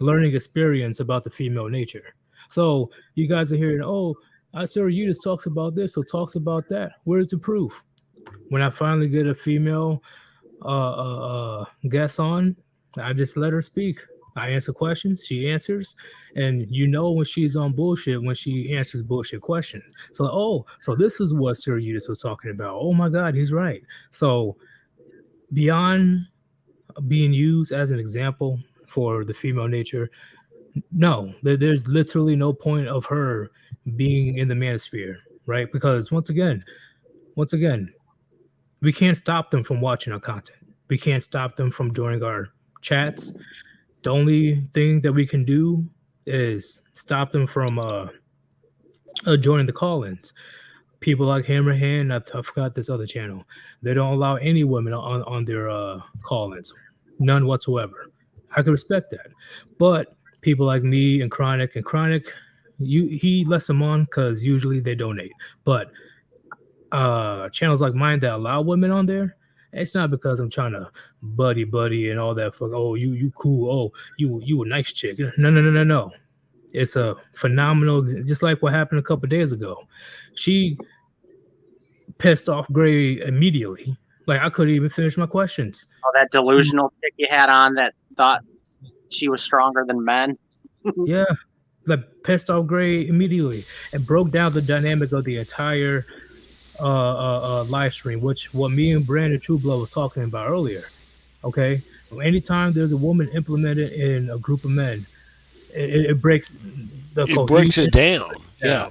learning experience about the female nature. So you guys are hearing, oh, I saw you just talks about this or talks about that. Where's the proof? When I finally get a female guest on, I just let her speak. I answer questions, she answers, and when she's on bullshit when she answers bullshit questions. So, so this is what Sir Eudes was talking about. Oh my God, he's right. So beyond being used as an example for the female nature, no, there's literally no point of her being in the manosphere, right? Because once again, we can't stop them from watching our content. We can't stop them from joining our chats. The only thing that we can do is stop them from joining the call-ins. People like Hammerhand, I forgot this other channel. They don't allow any women on their call-ins, none whatsoever. I can respect that, but people like me and Chronic, he lets them on because usually they donate. But channels like mine that allow women on there, it's not because I'm trying to buddy and all that. Oh, you cool. Oh, you a nice chick. No. It's a phenomenal, just like what happened a couple days ago. She pissed off Gray immediately. Like, I couldn't even finish my questions. Oh, that delusional chick you had on that thought she was stronger than men. Yeah, like pissed off Gray immediately and broke down the dynamic of the entire live stream, what me and Brandon Trueblood was talking about earlier. Okay, anytime there's a woman implemented in a group of men, it breaks the cohesion. It breaks it down. Yeah.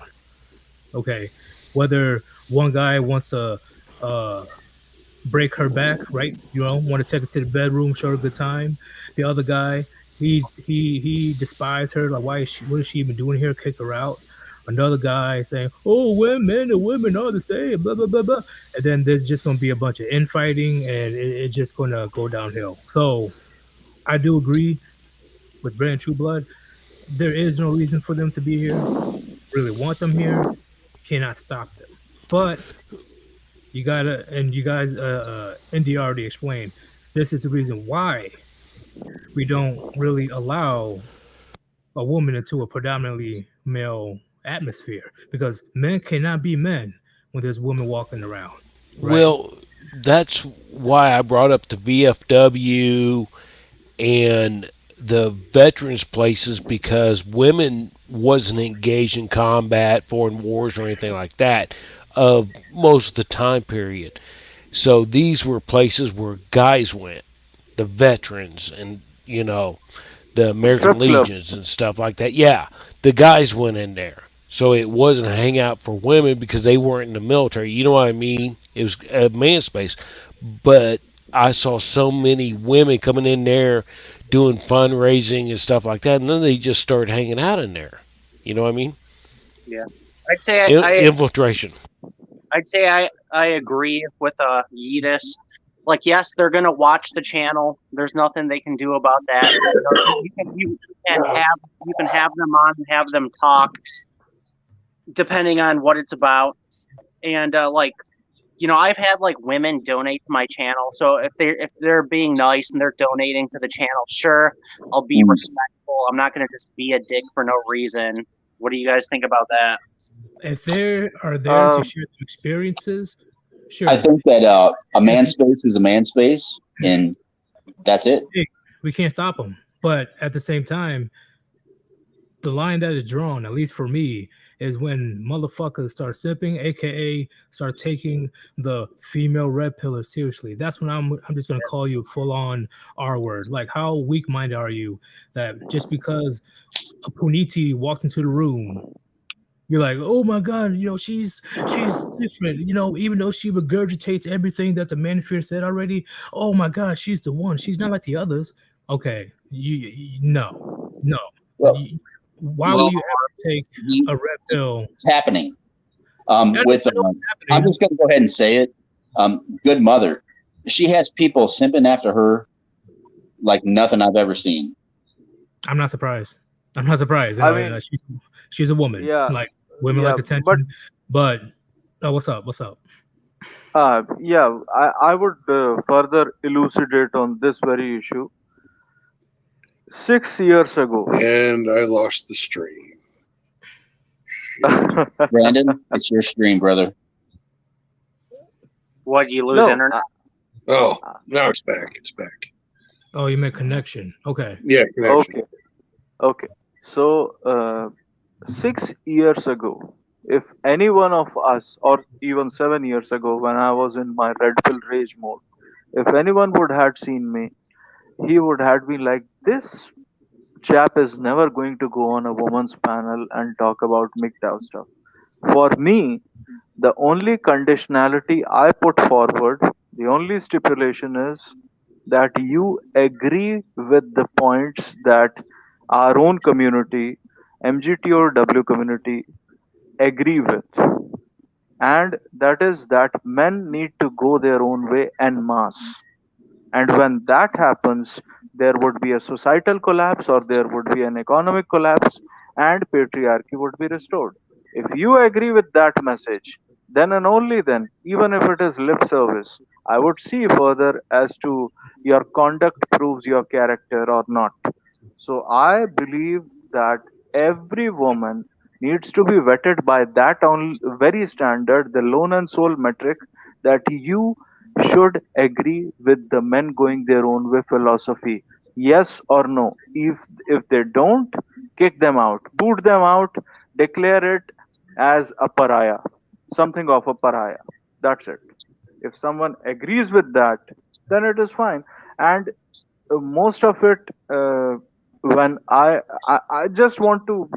Okay, whether one guy wants to break her back, right? Want to take her to the bedroom, show her a good time. The other guy, he despises her. Like, what is she even doing here? Kick her out. another guy saying, "Oh, men and women are the same," blah blah blah blah, and then there's just going to be a bunch of infighting, and it's just going to go downhill. So I do agree with Brand True Blood. There is no reason for them to be here. Really want them here. You cannot stop them. But you gotta, and you guys, Indy already explained. This is the reason why we don't really allow a woman into a predominantly male atmosphere, because men cannot be men when there's women walking around. Right? Well, that's why I brought up the VFW and the veterans places, because women wasn't engaged in combat, foreign wars, or anything like that of most of the time period. So these were places where guys went, the veterans, and the American Strip clubs. Legions and stuff like that. Yeah, the guys went in there. So it wasn't a hangout for women because they weren't in the military. You know what I mean? It was a man space. But I saw so many women coming in there doing fundraising and stuff like that, and then they just started hanging out in there. You know what I mean? Yeah, I'd say Infiltration. I'd say I agree with Yeetus. Like, yes, they're gonna watch the channel. There's nothing they can do about that. You can have them on and have them talk, depending on what it's about. And I've had like women donate to my channel. So if they're being nice and they're donating to the channel, sure, I'll be respectful. I'm not gonna just be a dick for no reason. What do you guys think about that? If they are there to share their experiences, sure. I think that a man space is a man space, and that's it. We can't stop them. But at the same time, the line that is drawn, at least for me, is when motherfuckers start simping, aka start taking the female red pillar seriously. That's when I'm just gonna call you full on R word. Like, how weak minded are you that just because a puniti walked into the room, you're like, oh my god, she's different, even though she regurgitates everything that the Manosphere said already. Oh my god, she's the one. She's not like the others. Okay, no. Well, Why would you ever take a red pill? It's happening. I'm just going to go ahead and say it. Goodmother, she has people simping after her like nothing I've ever seen. I'm not surprised. I mean, she's a woman. Yeah, like women like attention. But what's up? Yeah, I would further elucidate on this very issue. 6 years ago. And I lost the stream. Brandon, it's your stream, brother. What, you lose internet? Oh, now it's back. Oh, you meant connection. Okay. Yeah, connection. Okay. So 6 years ago, if any one of us, or even 7 years ago when I was in my red pill rage mode, if anyone would have seen me, he would have been like, this chap is never going to go on a woman's panel and talk about MGTOW stuff. For me, the only conditionality I put forward, the only stipulation is that you agree with the points that our own community, MGTOW community, agree with. And that is that men need to go their own way en masse. And when that happens, there would be a societal collapse, or there would be an economic collapse, and patriarchy would be restored. If you agree with that message, then and only then, even if it is lip service, I would see further as to your conduct proves your character or not. So I believe that every woman needs to be vetted by that very standard, the lone and soul metric, that you should agree with the men going their own way philosophy. Yes or no. If they don't, kick them out, boot them out, declare it as a pariah, something of a pariah. That's it. If someone agrees with that, then it is fine. And most of it, when I just want to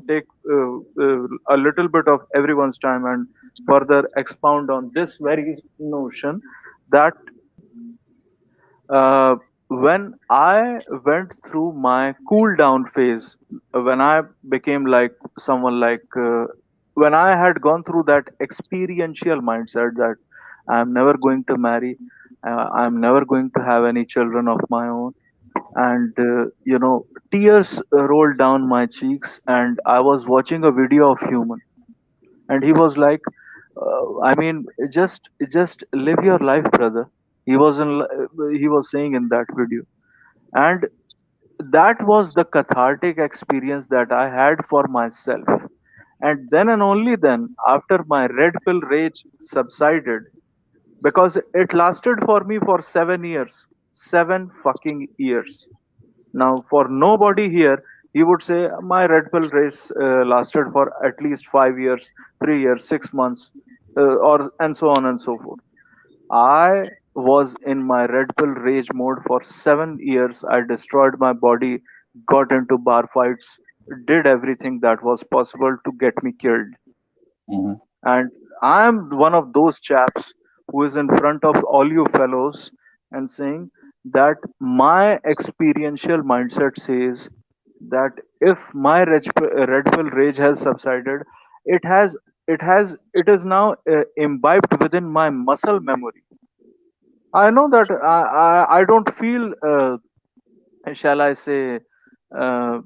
take a little bit of everyone's time and further expound on this very notion that when I went through my cool down phase, when I became like someone like, when I had gone through that experiential mindset that I'm never going to marry, I'm never going to have any children of my own, and tears rolled down my cheeks, and I was watching a video of human, and he was like, I mean, just live your life, brother. He was saying in that video, and that was the cathartic experience that I had for myself. And then and only then, after my red pill rage subsided, because it lasted for me for 7 years, 7 fucking years. Now, for nobody here, he would say my red pill race lasted for at least 5 years, 3 years, 6 months, or and so on and so forth. I was in my red pill rage mode for 7 years. I destroyed my body, got into bar fights, did everything that was possible to get me killed. Hmm. And I'm one of those chaps who is in front of all you fellows and saying that my experiential mindset says that if my red pill rage has subsided, it has it is now imbibed within my muscle memory. I know that I don't feel, shall I say, uh,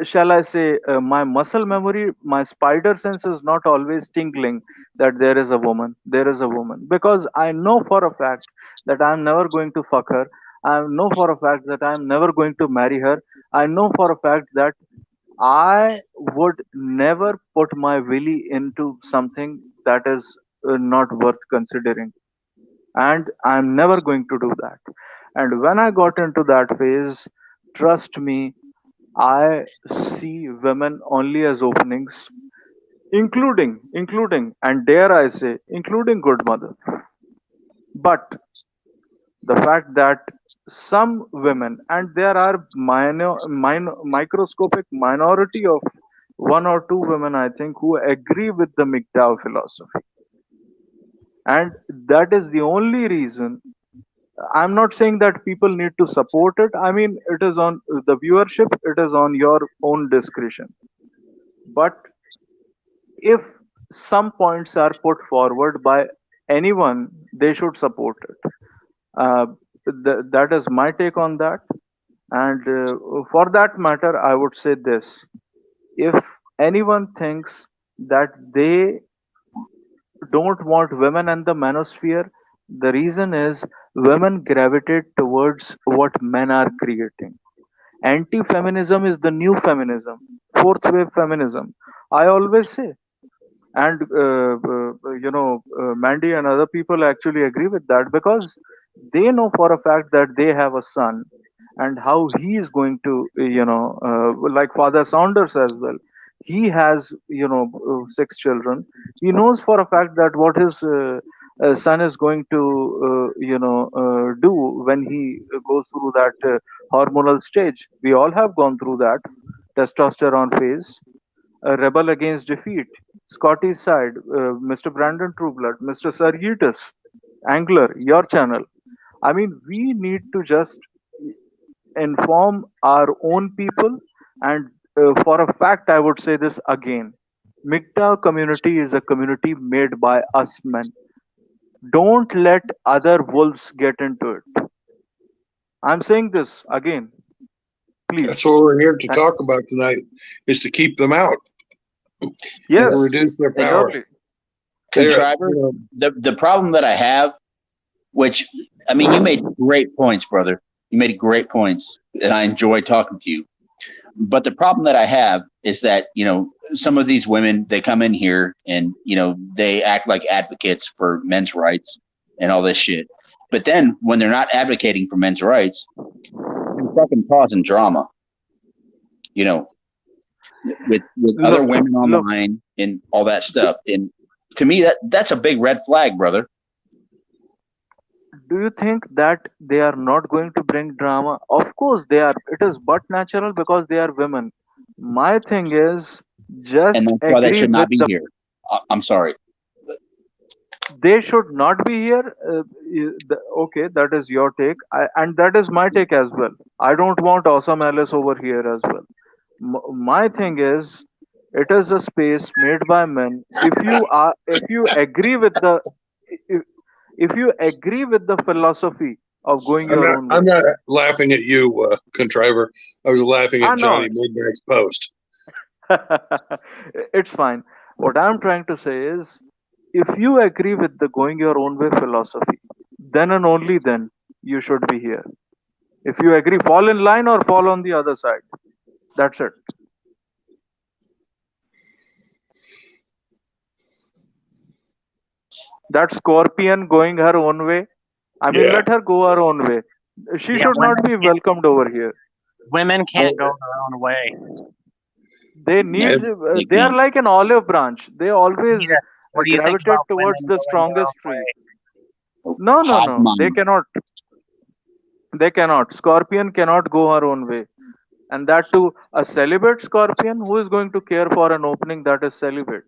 shall I say, my muscle memory, my spider sense is not always tingling that there is a woman, there is a woman, because I know for a fact that I'm never going to fuck her. I know for a fact that I'm never going to marry her. I know for a fact that I would never put my willy into something that is not worth considering, and I'm never going to do that. And when I got into that phase, trust me, I see women only as openings, including, and dare I say, including Goodmother. But the fact that some women, and there are microscopic minority of one or two women, I think, who agree with the MGTOW philosophy, and that is the only reason. I'm not saying that people need to support it. I mean, it is on the viewership, it is on your own discretion. But if some points are put forward by anyone, they should support it. Uh, that is my take on that. And for that matter, I would say this: if anyone thinks that they don't want women in the manosphere, the reason is women gravitate towards what men are creating. Anti feminism is the new feminism, fourth wave feminism. I always say, and Mandy and other people actually agree with that, because they know for a fact that they have a son, and how he is going to, like Father Saunders as well, he has, 6 children. He knows for a fact that what his son is going to do when he goes through that hormonal stage. We all have gone through that testosterone phase. A rebel against defeat, Scotty's side, Mr. Brandon Trueblood, Mr. Sargitus, Angler, your channel. I mean, we need to just inform our own people. And for a fact, I would say this again: MGTOW community is a community made by us men. Don't let other wolves get into it. I'm saying this again. Please. That's what we're here to talk about tonight, is to keep them out. Yes, reduce their power. exactly. Contriver, the problem that I have, which, I mean, you made great points, brother. You made great points, and I enjoy talking to you. But the problem that I have is that, some of these women, they come in here and, they act like advocates for men's rights and all this shit. But then when they're not advocating for men's rights, they're fucking causing drama, with other women online and all that stuff. And to me, that's a big red flag, brother. Do you think that they are not going to bring drama? Of course they are. It is but natural, because they are women. My thing is, just And that's why they agree should not with be the. here. I'm sorry. they should not be here. Okay, that is your take, and that is my take as well. I don't want awesome Alice over here as well. My thing is, it is a space made by men. If you agree with the, if, if you agree with the philosophy of going your own I'm way, not laughing at you, contriver. I was laughing I at know Johnny Midnight's post. it's fine. What I'm trying to say is, if you agree with the going your own way philosophy, then and only then you should be here. If you agree, fall in line or fall on the other side. That's it. That scorpion going her own way. I mean, Yeah. let her go her own way. She Yeah, should not be welcomed over here. women can't go their own way. They need. They They are can't. like an olive branch. They always Yeah. What do you think gravitate about towards women the going their strongest own way? tree. No, no, Hive no. They mind. cannot. They cannot. Scorpion cannot go her own way. And that too, a celibate scorpion, who is going to care for an opening that is celibate?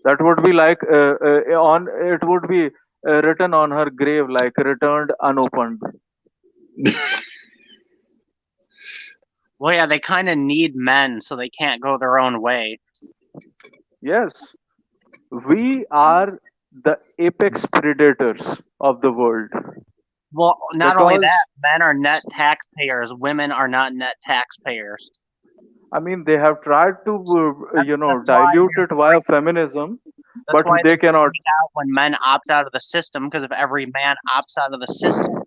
That would be like on. It would be written on her grave like returned unopened. Well, yeah, they kind of need men, so they can't go their own way. Yes, we are the apex predators of the world. Well, not only Because, that, men are net taxpayers. Women are not net taxpayers. I mean, they have tried to, That's why dilute there's it via like feminism, that's but why they they cannot. freak out when men opt out of the system. Because if every man opts out of the system,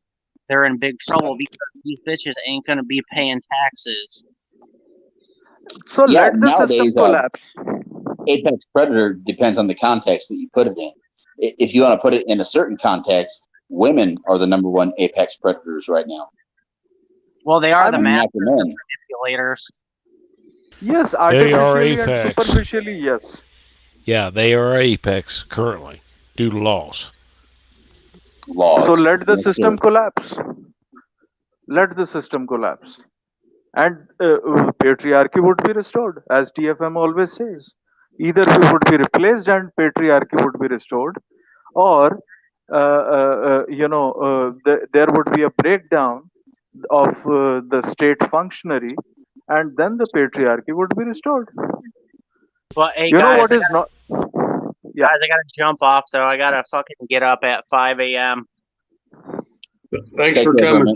they're in big trouble because these bitches ain't gonna be paying taxes. So Yeah, let the system nowadays, collapse. apex predator depends on the context that you put it in. If you want to put it in a certain context, women are the number one apex predators right now. Well, they are I the mean, masters After men. manipulators. yes, They are artificially and apex. superficially, yes. Yeah, they are apex currently due to laws. Laws. So let the Yes, system sir. collapse. Let the system collapse. And patriarchy would be restored, as TFM always says. Either we would be replaced and patriarchy would be restored, or there would be a breakdown of the state functionary, and then the patriarchy would be restored. But hey, You know guys, what is not? Yeah. guys, I gotta jump off though. I gotta fucking get up at 5 a.m. Thanks Take for care, coming. man.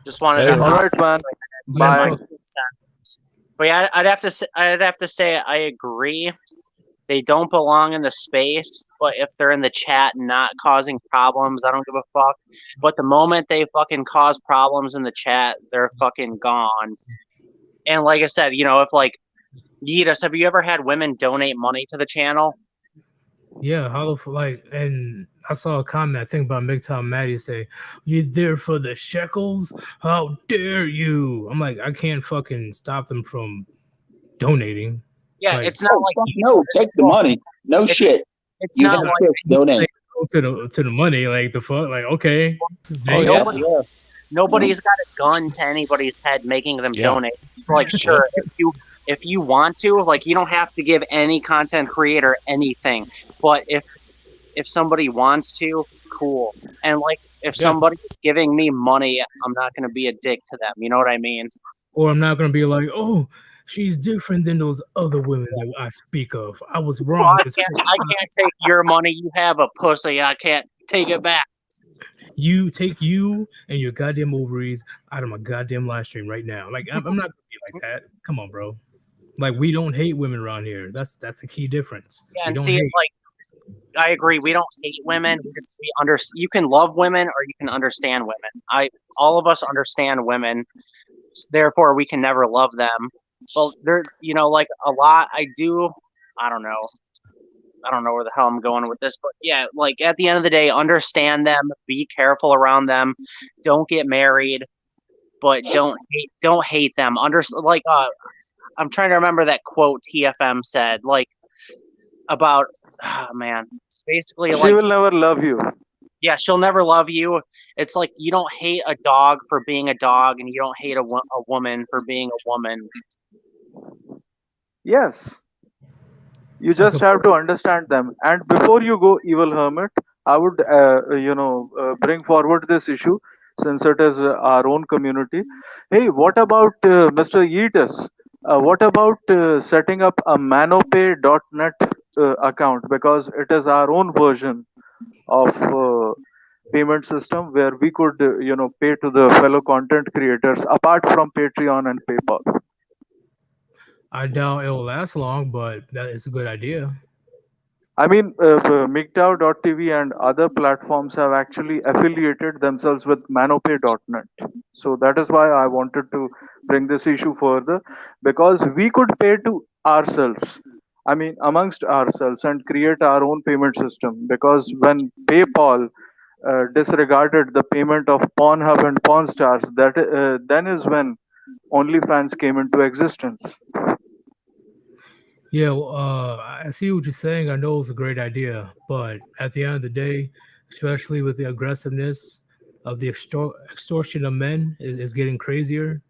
Just wanted Hey, to. All right, man. Yeah, Bye. But yeah, I'd have to say I agree. They don't belong in the space, but if they're in the chat and not causing problems, I don't give a fuck. But the moment they fucking cause problems in the chat, they're fucking gone. And like I said, if like Yeetus, have you ever had women donate money to the channel? Yeah, hollow for and I saw a comment, I think about MGTOW Maddie say, "You there for the shekels? How dare you?" I'm like, I can't fucking stop them from donating. Yeah, Like, it's not like No, take the money. No shit. it's You not have like tricks, donate. to the money, like the fuck, like okay. Oh, yeah. nobody's got a gun to anybody's head making them Yeah. donate. It's like, sure, if you want to, like, you don't have to give any content creator anything, but if somebody wants to, cool. And like, if somebody's giving me money, I'm not going to be a dick to them. You know what I mean? Or I'm not gonna be like, oh, she's different than those other women that I speak of. I was Well, wrong. I can't take your money. You have a pussy. I can't take it back. You take you and your goddamn ovaries out of my goddamn live stream right now. Like, I'm not gonna be like that. Come on, bro. Like, we don't hate women around here. That's a key difference. Yeah, We and don't see, hate. it's like, I agree. We don't hate women. You can love women or you can understand women. All of us understand women. Therefore, we can never love them. Well, they're, like a lot. I don't know. I don't know where the hell I'm going with this, but yeah, like at the end of the day, understand them, be careful around them, don't get married, but don't hate them. I'm trying to remember that quote TFM said, like about, basically She like, will never love you. yeah, she'll never love you. It's like you don't hate a dog for being a dog, and you don't hate a woman for being a woman. Yes. You just have to understand them. And before you go, evil hermit, I would, bring forward this issue since it is our own community. Hey, what about Mr. Yeetus? What about setting up a manopay.net account, because it is our own version of payment system where we could, pay to the fellow content creators apart from Patreon and PayPal. I doubt it will last long, but that is a good idea. I mean, MGTOW.tv and other platforms have actually affiliated themselves with manopay.net. So that is why I wanted to bring this issue further, because we could pay to ourselves. I mean, amongst ourselves, and create our own payment system. Because when PayPal disregarded the payment of Pornhub and Pawn Stars, then is when OnlyFans came into existence. Yeah, well, I see what you're saying. I know it's a great idea, but at the end of the day, especially with the aggressiveness of the extortion of men is getting crazier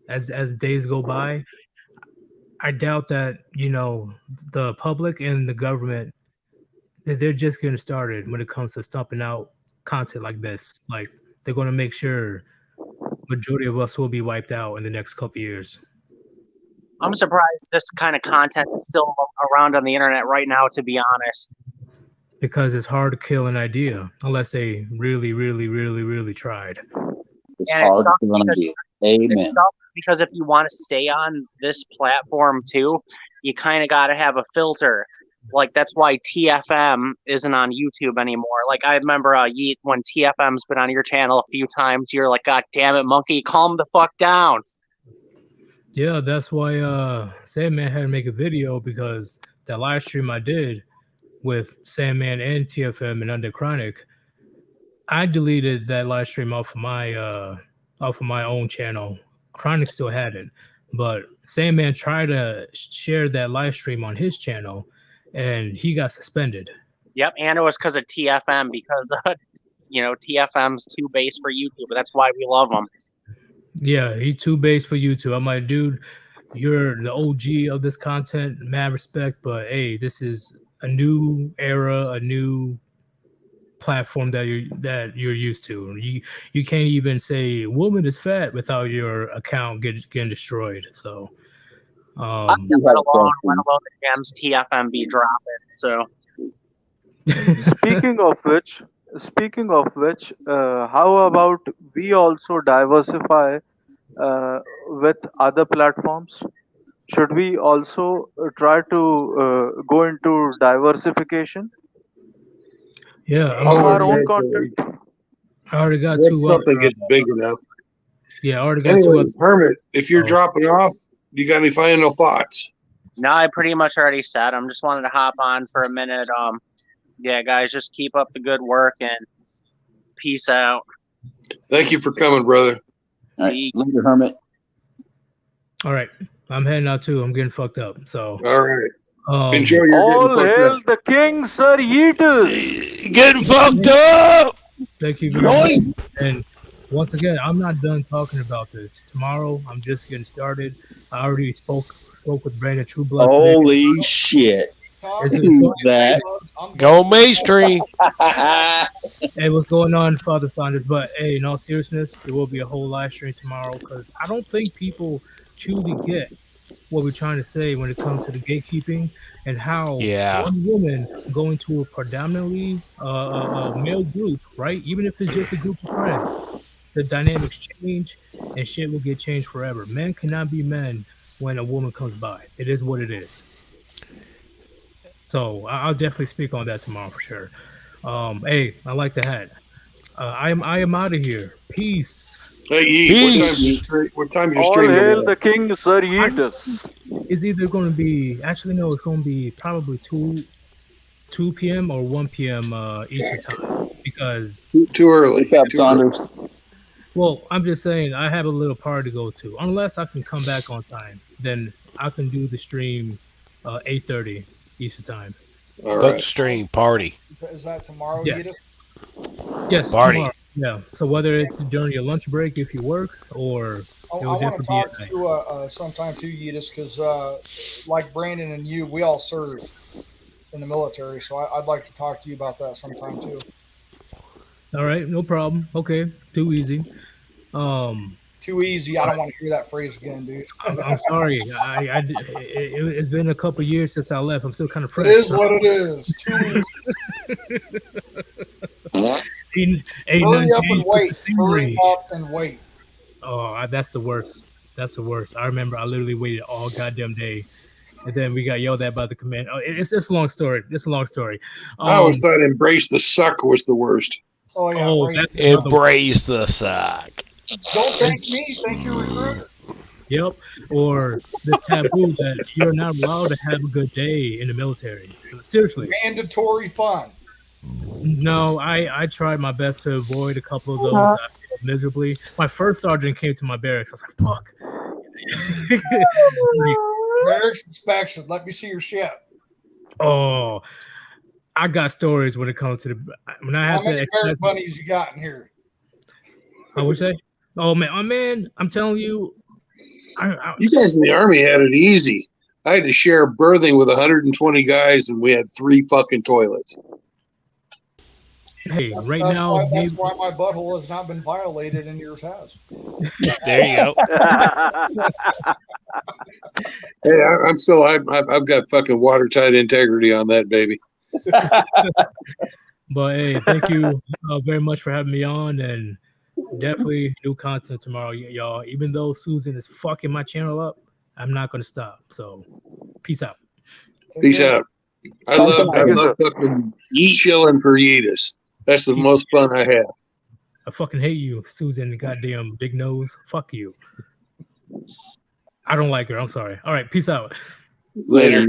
as days go by. I doubt that, the public and the government, they're just getting started when it comes to stomping out content like this. Like, they're going to make sure majority of us will be wiped out in the next couple of years. I'm surprised this kind of content is still around on the internet right now, to be honest. Because it's hard to kill an idea unless they really, really, really, really tried. It's hard to kill an idea. Amen. Because if you want to stay on this platform too, you kind of got to have a filter. Like, that's why TFM isn't on YouTube anymore. Like, I remember when TFM's been on your channel a few times, you're like, God damn it, monkey, calm the fuck down. Yeah, that's why Sandman had to make a video, because that live stream I did with Sandman and TFM and Under Chronic, I deleted that live stream off of my own channel. Chronic still had it, but Sandman tried to share that live stream on his channel, and he got suspended. Yep, and it was because of TFM, because TFM's too base for YouTube, but that's why we love him. Yeah, he's too base for YouTube. I'm like, dude, you're the OG of this content, mad respect, but hey, this is a new era, a new platform that you're used to. You can't even say woman is fat without your account getting destroyed. So let alone the gems TFM be dropping. So Speaking of which, how about we also diversify with other platforms? Should we also try to go into diversification? Yeah, of our own content. I already got Once something gets big enough. Yeah, I already got two. Hermit, if you're dropping off, you got any final thoughts? No, I pretty much already said. I'm just wanted to hop on for a minute. Yeah, guys, just keep up the good work and peace out. Thank you for coming, brother. All right, later, Hermit. All right, I'm heading out too. I'm getting fucked up. So all right. Enjoy your all hail the king, Sir Yeetus. Getting fucked up. Thank you very much. And once again, I'm not done talking about this. Tomorrow, I'm just getting started. I already spoke with Brandon Trueblood. Holy shit! Go mainstream. Hey, what's going on, Father Saunders? But hey, in all seriousness, there will be a whole live stream tomorrow, because I don't think people truly get what we're trying to say when it comes to the gatekeeping and how one woman going to a predominantly male group, right? Even if it's just a group of friends, the dynamics change and shit will get changed forever. Men cannot be men when a woman comes by. It is what it is. So I'll definitely speak on that tomorrow for sure. Hey, I like the hat. I am out of here. Peace. Hey, Yee, what time you streaming? All hail the king, Sir Yeetus. It's either going to be, actually, no, it's going to be probably 2 p.m. or 1 p.m. Eastern time, because too early. What's up, Saunders? Well, I'm just saying I have a little party to go to. Unless I can come back on time, then I can do the stream 8:30 Eastern time. All right. Stream party. Is that tomorrow? Yes. Yeetus? Yes. Party. Tomorrow. Yeah. So whether it's during your lunch break if you work, or It I would want to definitely talk be to sometime too, Yidis, because like Brandon and you, we all served in the military, so I'd like to talk to you about that sometime too. all right, no problem. Okay, too easy. Too easy. I don't want to hear that phrase again, dude. I'm sorry. It's been a couple years since I left. I'm still kind of fresh. It is what it is. Too easy. Hurry up and wait. Hurry up and wait. Oh, that's the worst. That's the worst. I remember I literally waited all goddamn day, and then we got yelled at by the command. Oh, it's a long story. It's a long story. I always thought embrace the suck was the worst. Oh yeah, embrace the suck. Don't thank me. Thank your recruiter. Yep. Or this taboo that you're not allowed to have a good day in the military. Seriously. Mandatory fun. No, I tried my best to avoid a couple of those. I failed miserably. My first sergeant came to my barracks. I was like, fuck. Barracks inspection. Let me see your shit. Oh, I got stories when it comes to the. When I have How many barrack bunnies you got in here? I would say. Oh man, I'm telling you. You guys in the Army had it easy. I had to share berthing with 120 guys, and we had 3 fucking toilets. Hey, that's why my butthole has not been violated and yours has. There you go. Hey, I've got fucking watertight integrity on that baby. But hey, thank you very much for having me on, and definitely new content tomorrow, y'all. Even though Susan is fucking my channel up, I'm not gonna stop. So, peace out. Peace out. I love fucking chilling for Yeetus. That's the most fun I have. I fucking hate you, Susan. Goddamn big nose. Fuck you. I don't like her. I'm sorry. All right, peace out. Later.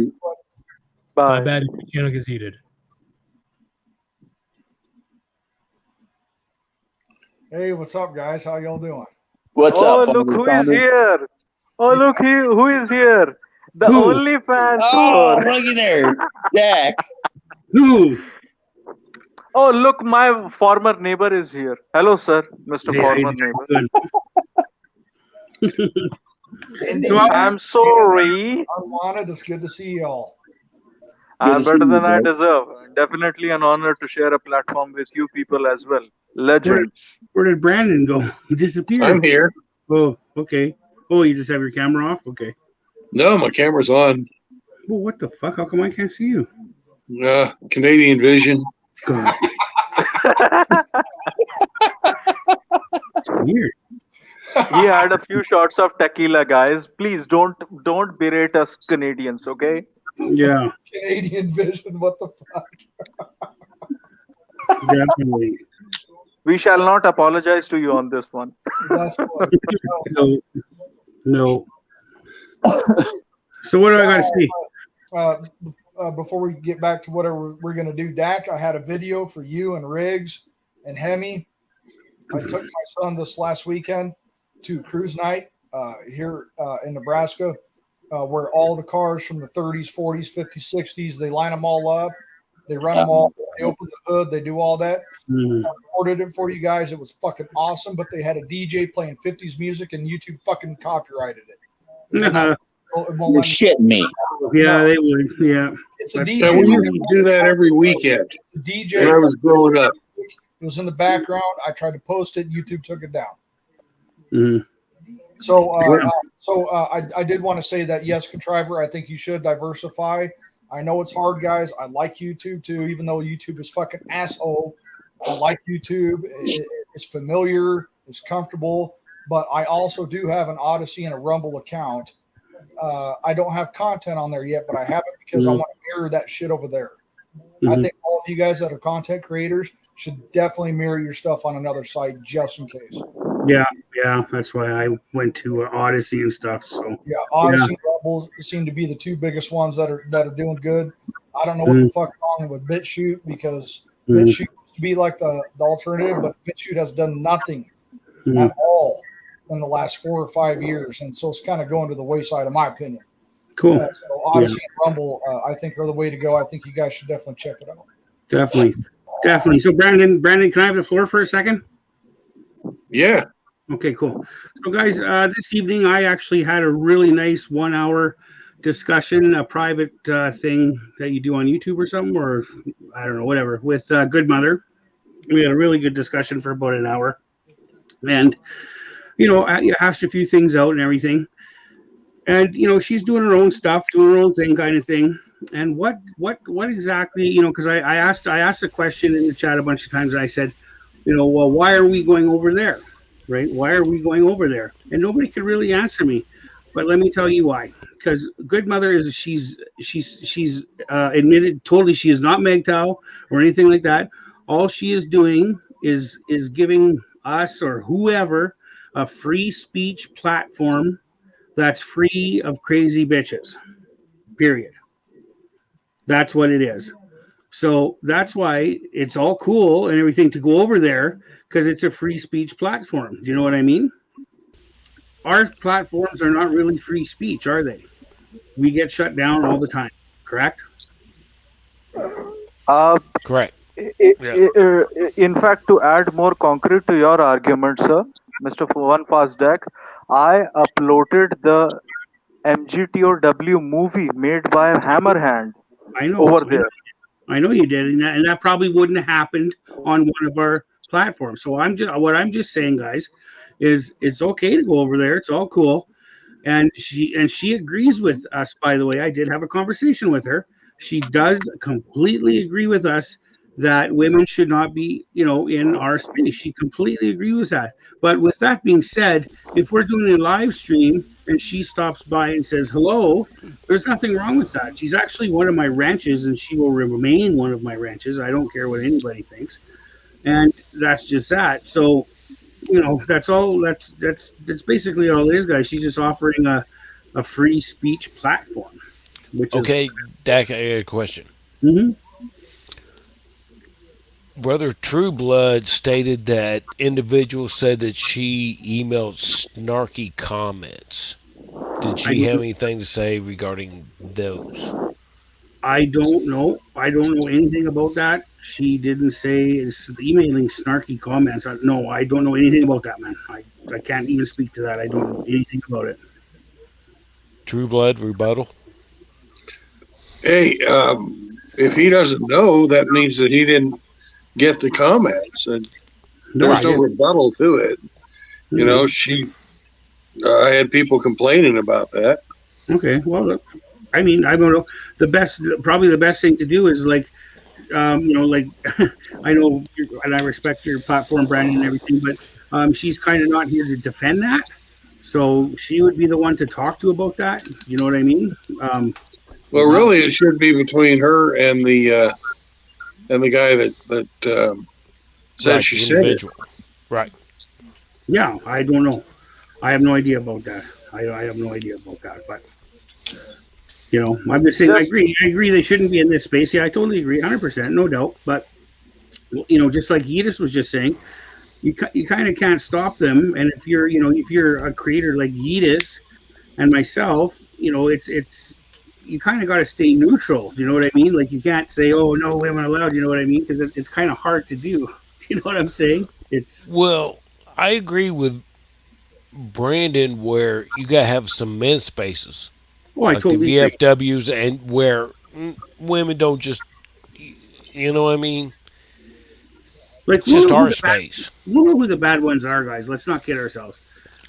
Bye. My bad if your channel gets heated. Hey, what's up, guys? How y'all doing? What's up? Oh, look who is here! Oh, look, who is here? The only fan. Oh, looky there, Dak. Who? Oh, look, my former neighbor is here. Hello, sir, Mr. Former neighbor. So I'm sorry. Unwanted. It's good to see y'all. I'm better than I deserve. Definitely an honor to share a platform with you people as well. Legend. Where did Brandon go? He disappeared. I'm here. Oh, okay. Oh, you just have your camera off? Okay. No, my camera's on. Well, what the fuck? How come I can't see you? Canadian vision. God. It's weird. We had a few shots of tequila, guys. Please don't berate us Canadians, okay? Yeah. Canadian vision. What the fuck? Definitely. We shall not apologize to you on this one. That's No. So what do I got to see? Before we get back to whatever we're going to do, Dak, I had a video for you and Riggs and Hemi. I took my son this last weekend to cruise night here in Nebraska, where all the cars from the 30s, 40s, 50s, 60s, they line them all up. They run them all. They open the hood. They do all that. I recorded it for you guys. It was fucking awesome. But they had a DJ playing 50s music, and YouTube fucking copyrighted it. You're shitting me. Yeah, they would. Yeah. It's a DJ. Yeah, we used to do that every weekend. DJ. When I was growing up. It was in the background. I tried to post it. YouTube took it down. Mm-hmm. So I did want to say that, yes, Contriver, I think you should diversify. I know it's hard, guys. I like YouTube too, even though YouTube is fucking asshole. I like YouTube. It's familiar. It's comfortable. But I also do have an Odyssey and a Rumble account. I don't have content on there yet, but I have it because I want to mirror that shit over there. I think all of you guys that are content creators should definitely mirror your stuff on another site just in case. Yeah, that's why I went to Odyssey and stuff. So yeah, Odyssey and Rumble seem to be the two biggest ones that are doing good. I don't know what the fuck's wrong with BitChute, because BitChute used to be like the alternative, but BitChute has done nothing at all in the last 4 or 5 years, and so it's kind of going to the wayside, in my opinion. Cool. So Odyssey and Rumble, I think, are the way to go. I think you guys should definitely check it out. Definitely. So Brandon, can I have the floor for a second? Yeah. Okay, cool. So, guys, this evening I actually had a really nice 1 hour discussion, a private thing that you do on YouTube or something, or I don't know, whatever, with Goodmother. We had a really good discussion for about an hour. And, I hashed a few things out and everything. And, she's doing her own stuff, doing her own thing kind of thing. And what exactly, because I asked a question in the chat a bunch of times, and I said, well, why are we going over there? Right? Why are we going over there? And nobody could really answer me. But let me tell you why. Because Goodmother is she's admitted totally she is not MGTOW or anything like that. All she is doing is giving us or whoever a free speech platform that's free of crazy bitches. Period. That's what it is. So that's why it's all cool and everything to go over there, because it's a free speech platform. Do you know what I mean? Our platforms are not really free speech, are they? We get shut down all the time, correct? Correct. In fact, to add more concrete to your argument, sir, Mr. One Fast Deck, I uploaded the MGTOW movie made by Hammerhand over there. I know you did, and that probably wouldn't have happened on one of our platforms. So I'm just saying, guys, is it's okay to go over there. It's all cool, and she agrees with us. By the way, I did have a conversation with her. She does completely agree with us that women should not be, in our space. She completely agrees with that. But with that being said, if we're doing a live stream and she stops by and says hello, there's nothing wrong with that. She's actually one of my ranches, and she will remain one of my ranches. I don't care what anybody thinks, and that's just that. So, that's all. That's basically all it is, guys. She's just offering a free speech platform. Which okay, Dak, I got a question. Mm-hmm. Brother Trueblood stated that individuals said that she emailed snarky comments. Did she have anything to say regarding those? I don't know. I don't know anything about that. She didn't say it's emailing snarky comments. No, I don't know anything about that, man. I can't even speak to that. I don't know anything about it. Trueblood, rebuttal? Hey, if he doesn't know, that means that he didn't get the comments, and there's no rebuttal to it. Mm-hmm. I had people complaining about that. Okay, well, I mean, I don't know. Probably the best thing to do is like, I know, and I respect your platform, Brandon, and everything, but she's kind of not here to defend that. So she would be the one to talk to about that. You know what I mean? Well, really, it should be between her and the guy that said she said it. Right. Yeah, I don't know. I have no idea about that. I have no idea about that. But I'm just saying. I agree. They shouldn't be in this space. Yeah, I totally agree, 100%, no doubt. But just like Yidis was just saying, you kind of can't stop them. And if you're a creator like Yidis and myself, it's you kind of got to stay neutral. Do you know what I mean? Like, you can't say, "Oh, no women allowed." You know what I mean? Because it's kind of hard to do. Do you know what I'm saying? Well, I agree with Brandon where you got to have some men's spaces. Oh, I totally the VFWs agree. And where women don't just, you know what I mean? Like, just our space. We know who the bad ones are, guys. Let's not kid ourselves.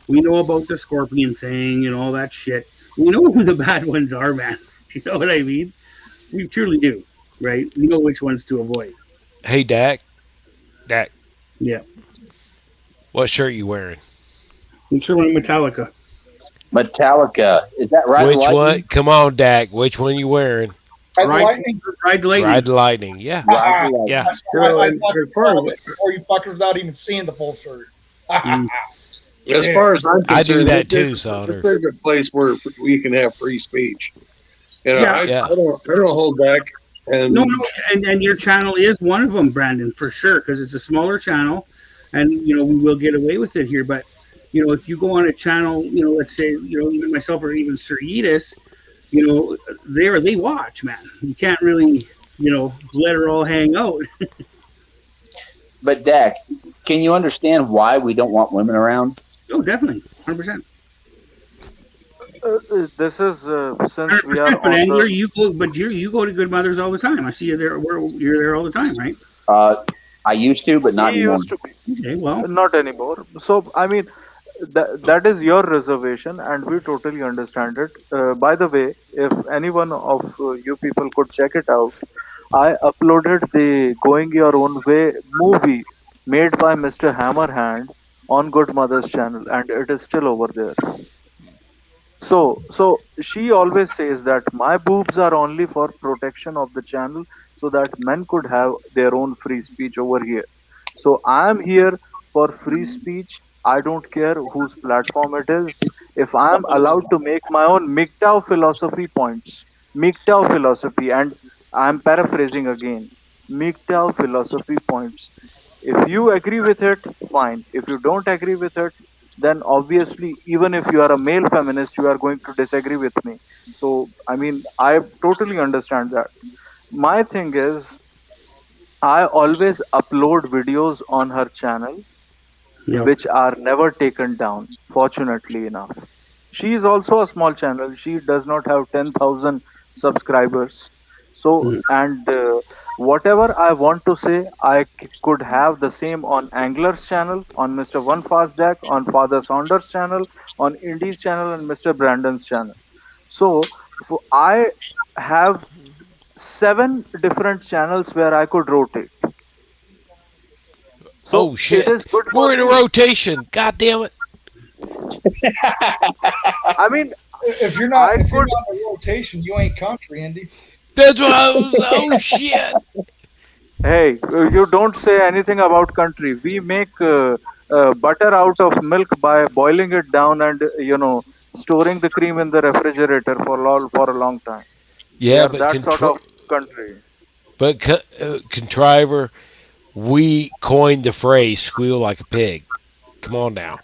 We know about the scorpion thing and all that shit. We know who the bad ones are, man. You know what I mean? We truly do, right? We know which ones to avoid. Hey, Dak. Yeah. What shirt you wearing? I'm sure wearing Metallica. Metallica. Is that Ride Which Lightning? one? Come on, Dak. Which one you wearing? Ride the Lightning. Ride the Lightning. Yeah. Yeah. Before you fuckers without even seeing the full shirt. As far as I'm concerned, I do that too, Sauter. This is a place where we can have free speech. I don't hold back. And no, and your channel is one of them, Brandon, for sure, because it's a smaller channel, and we will get away with it here. But if you go on a channel, let's say even myself or even Sir Edis, they watch, man. You can't really let her all hang out. But Dak, can you understand why we don't want women around? Oh, definitely, 100%. This is since we are But on Angler, the. you go to Goodmother's all the time. I see you there. You're there all the time, right? I used to, but not He anymore. used to be. Okay, well, Not anymore. So I mean, that is your reservation, and we totally understand it. By the way, if anyone of you people could check it out, I uploaded the Going Your Own Way movie made by Mr. Hammerhand on Goodmother's channel, and it is still over there. So she always says that my boobs are only for protection of the channel, so that men could have their own free speech over here. So I am here for free speech. I don't care whose platform it is. If I am allowed to make my own MGTOW philosophy points, MGTOW philosophy, and I am paraphrasing again, MGTOW philosophy points. If you agree with it, fine. If you don't agree with it, then obviously, even if you are a male feminist, you are going to disagree with me. So, I mean, I totally understand that. My thing is, I always upload videos on her channel yep. which are never taken down, fortunately enough. She is also a small channel. She does not have 10,000 subscribers. So, and whatever I want to say, I could have the same on Angler's channel, on Mr. One Fast Deck, on Father Saunders' channel, on Indy's channel, and Mr. Brandon's channel. So, I have 7 different channels where I could rotate. So oh shit! It is good We're in a me. rotation. God damn it! I mean, if you're not in a rotation, you ain't country, Indy. That's what I was. Oh shit! Hey, you don't say anything about country. We make butter out of milk by boiling it down and storing the cream in the refrigerator for a long time. Yeah, we are but that sort of country. But contriver, we coined the phrase "squeal like a pig." Come on now.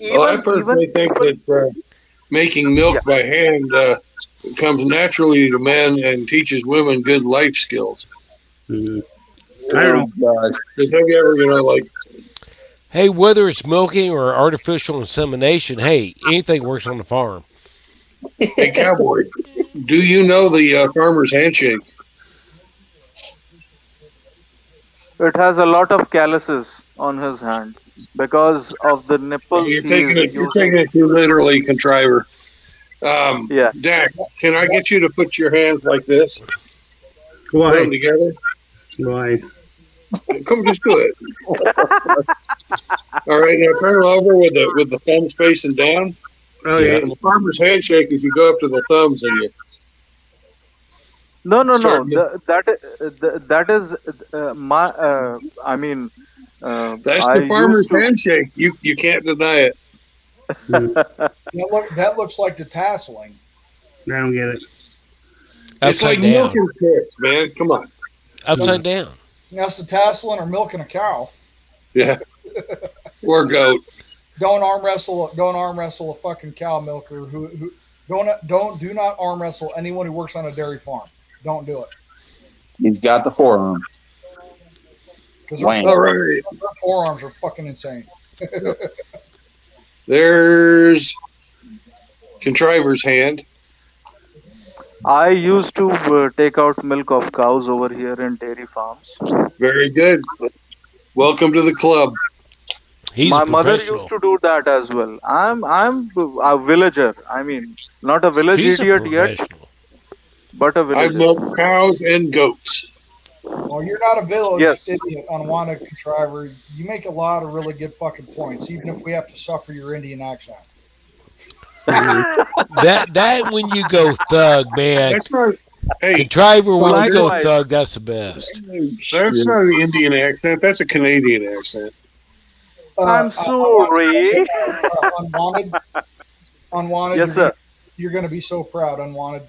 I personally think that making milk by hand comes naturally to men and teaches women good life skills. I don't know. Because have you ever, Hey, whether it's milking or artificial insemination, hey, anything works on the farm. Hey, cowboy, do you know the farmer's handshake? It has a lot of calluses on his hand because of the nipples. You're taking it too literally, contriver. Yeah. Dak, can I get you to put your hands like this? Why? Put them together. Why? Come, just do it. All right, now turn it over with the thumbs facing down. Oh yeah. And the farmer's handshake is you go up to the thumbs and you. No. That is my. I mean. That's the farmer's handshake. You can't deny it. That looks like the tasseling. I don't get it. It's like milking tits, man. Come on. Upside down. That's the tasseling or milking a cow. Yeah. Or goat. Don't arm wrestle a fucking cow milker who do not arm wrestle anyone who works on a dairy farm. Don't do it. He's got the forearms. Because their forearms are fucking insane. There's contriver's hand. I used to take out milk of cows over here in dairy farms. Very good. Welcome to the club. My mother used to do that as well. I'm a villager. I mean, not a village idiot yet, but a villager. I've milked cows and goats. Well, you're not a village idiot, unwanted contriver. You make a lot of really good fucking points, even if we have to suffer your Indian accent. that when you go thug, man. That's right. Hey, contriver when you go thug, that's the best. That's not an Indian accent. That's a Canadian accent. I'm sorry. Unwanted. Yes, sir. You're going to be so proud, Unwanted.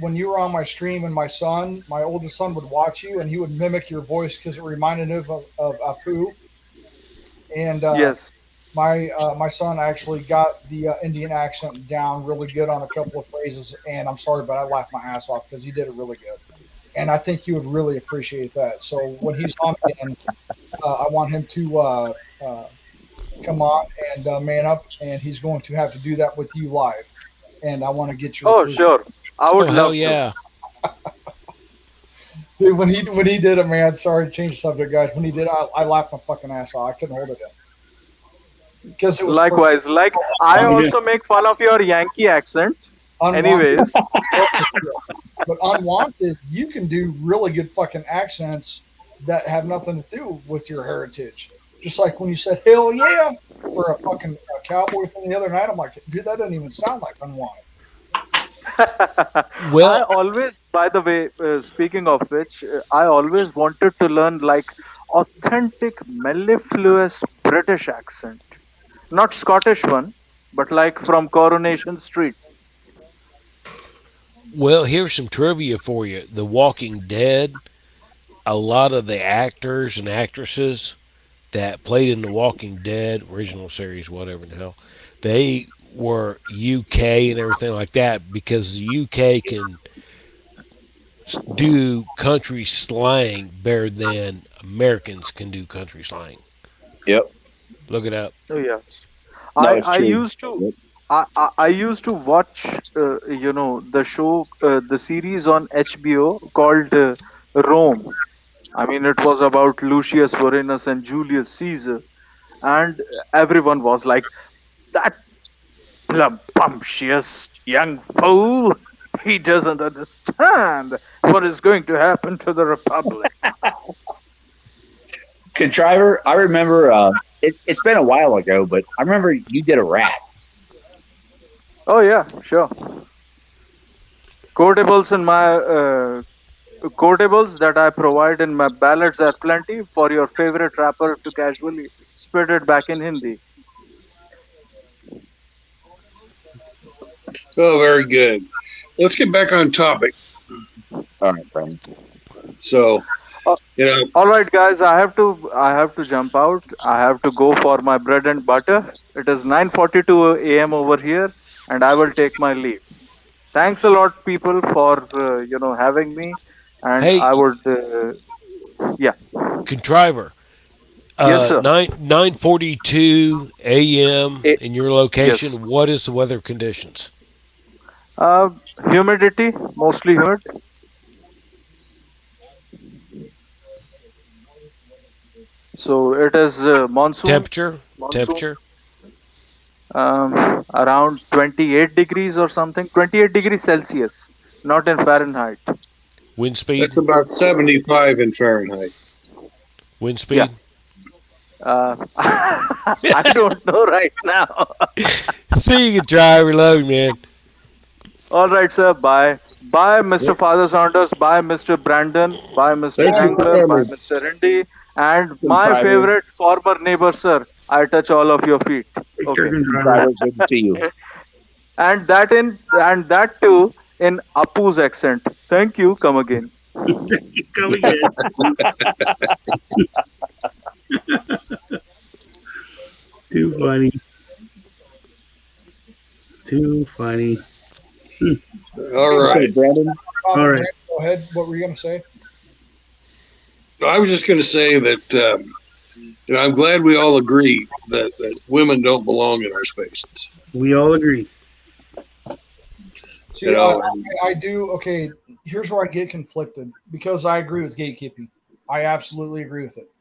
When you were on my stream and my oldest son would watch you and he would mimic your voice because it reminded him of Apu. And yes. My son actually got the Indian accent down really good on a couple of phrases, and I'm sorry, but I laughed my ass off because he did it really good. And I think you would really appreciate that. So when he's on again, I want him to come on and man up, and he's going to have to do that with you live. And I want to get your Oh, sure. I would love yeah. Dude, when he did it, man. Sorry to change the subject, guys. When he did, I laughed my fucking ass off. I couldn't hold it in. Because it was likewise. Like I also make fun of your Yankee accent. Unwanted. Anyways, but unwanted, you can do really good fucking accents that have nothing to do with your heritage. Just like when you said "hell yeah" for a fucking cowboy thing the other night, I'm like, dude, that doesn't even sound like unwanted. Well, I always, by the way, speaking of which, I always wanted to learn like authentic mellifluous British accent, not Scottish one, but like from Coronation Street. Well, here's some trivia for you. The Walking Dead, a lot of the actors and actresses that played in The Walking Dead, original series, whatever the hell, they were UK and everything like that because the UK can do country slang better than Americans can do country slang. Yep. Look it up. Oh yeah. No, I used to I used to watch the show the series on HBO called Rome. I mean, it was about Lucius Vorenus and Julius Caesar, and everyone was like, that bumptious young fool, he doesn't understand what is going to happen to the Republic. Contriver, I remember it's been a while ago, but I remember you did a rap. Oh yeah, sure. Quotables in my quotables that I provide in my ballads are plenty for your favorite rapper to casually spit it back in Hindi. Oh, very good. Let's get back on topic. All right, Brandon. So, all right, guys, I have to jump out. I have to go for my bread and butter. It is 9:42 a.m. over here, and I will take my leave. Thanks a lot, people, for having me. And hey, I would, yeah. Contriver. Yes, sir. 9:42 a.m. in your location. Yes. What is the weather conditions? Humidity, mostly humid. So it is monsoon. Temperature. Around 28 degrees or something. 28 degrees Celsius, not in Fahrenheit. Wind speed? That's about 75 in Fahrenheit. Wind speed? Yeah. I don't know right now. See you, Contriver. Love you, man. All right, sir. Bye. Bye, Mr. Father Saunders. Bye, Mr. Brandon. Bye, Mr. Angler. Bye, Mr. Indy. And my favorite former neighbor, sir. I touch all of your feet. Okay. Good to see you. And that too in Apu's accent. Thank you. Come again. Come again. Too funny. Too funny. All right, Brandon. All right. Go ahead. What were you going to say? I was just going to say that I'm glad we all agree that women don't belong in our spaces. We all agree. See, I do. Okay, here's where I get conflicted because I agree with gatekeeping. I absolutely agree with it.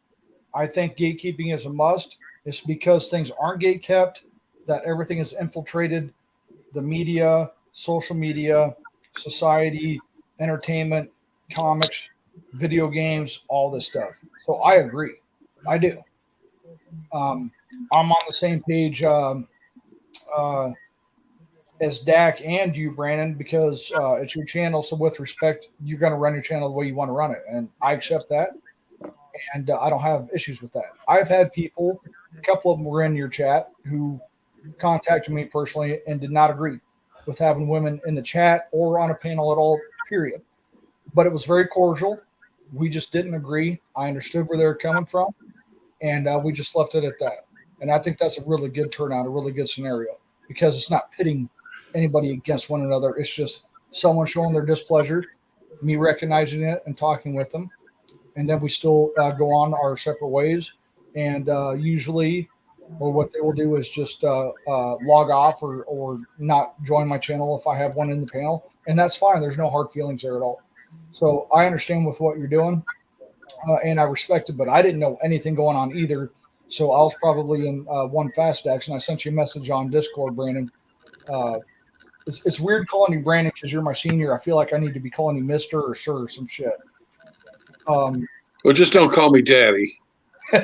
I think gatekeeping is a must. It's because things aren't gate kept, that everything is infiltrated, the media, social media, society, entertainment, comics, video games, all this stuff. So I agree. I do. I'm on the same page as Dak and you, Brandon, because it's your channel. So with respect, you're going to run your channel the way you want to run it. And I accept that. And I don't have issues with that. I've had people, a couple of them were in your chat, who contacted me personally and did not agree with having women in the chat or on a panel at all, period. But it was very cordial. We just didn't agree. I understood where they were coming from. And we just left it at that. And I think that's a really good turnout, a really good scenario, because it's not pitting anybody against one another. It's just someone showing their displeasure me recognizing it and talking with them, and then we still go on our separate ways. And usually, or what they will do is just log off or not join my channel if I have one in the panel, and that's fine. There's no hard feelings there at all. So I understand with what you're doing, and I respect it, but I didn't know anything going on either. So I was probably in one fast action. I sent you a message on Discord, Brandon. It's weird calling you Brandon because you're my senior. I feel like I need to be calling you Mister or Sir or some shit. Well, just don't call me Daddy.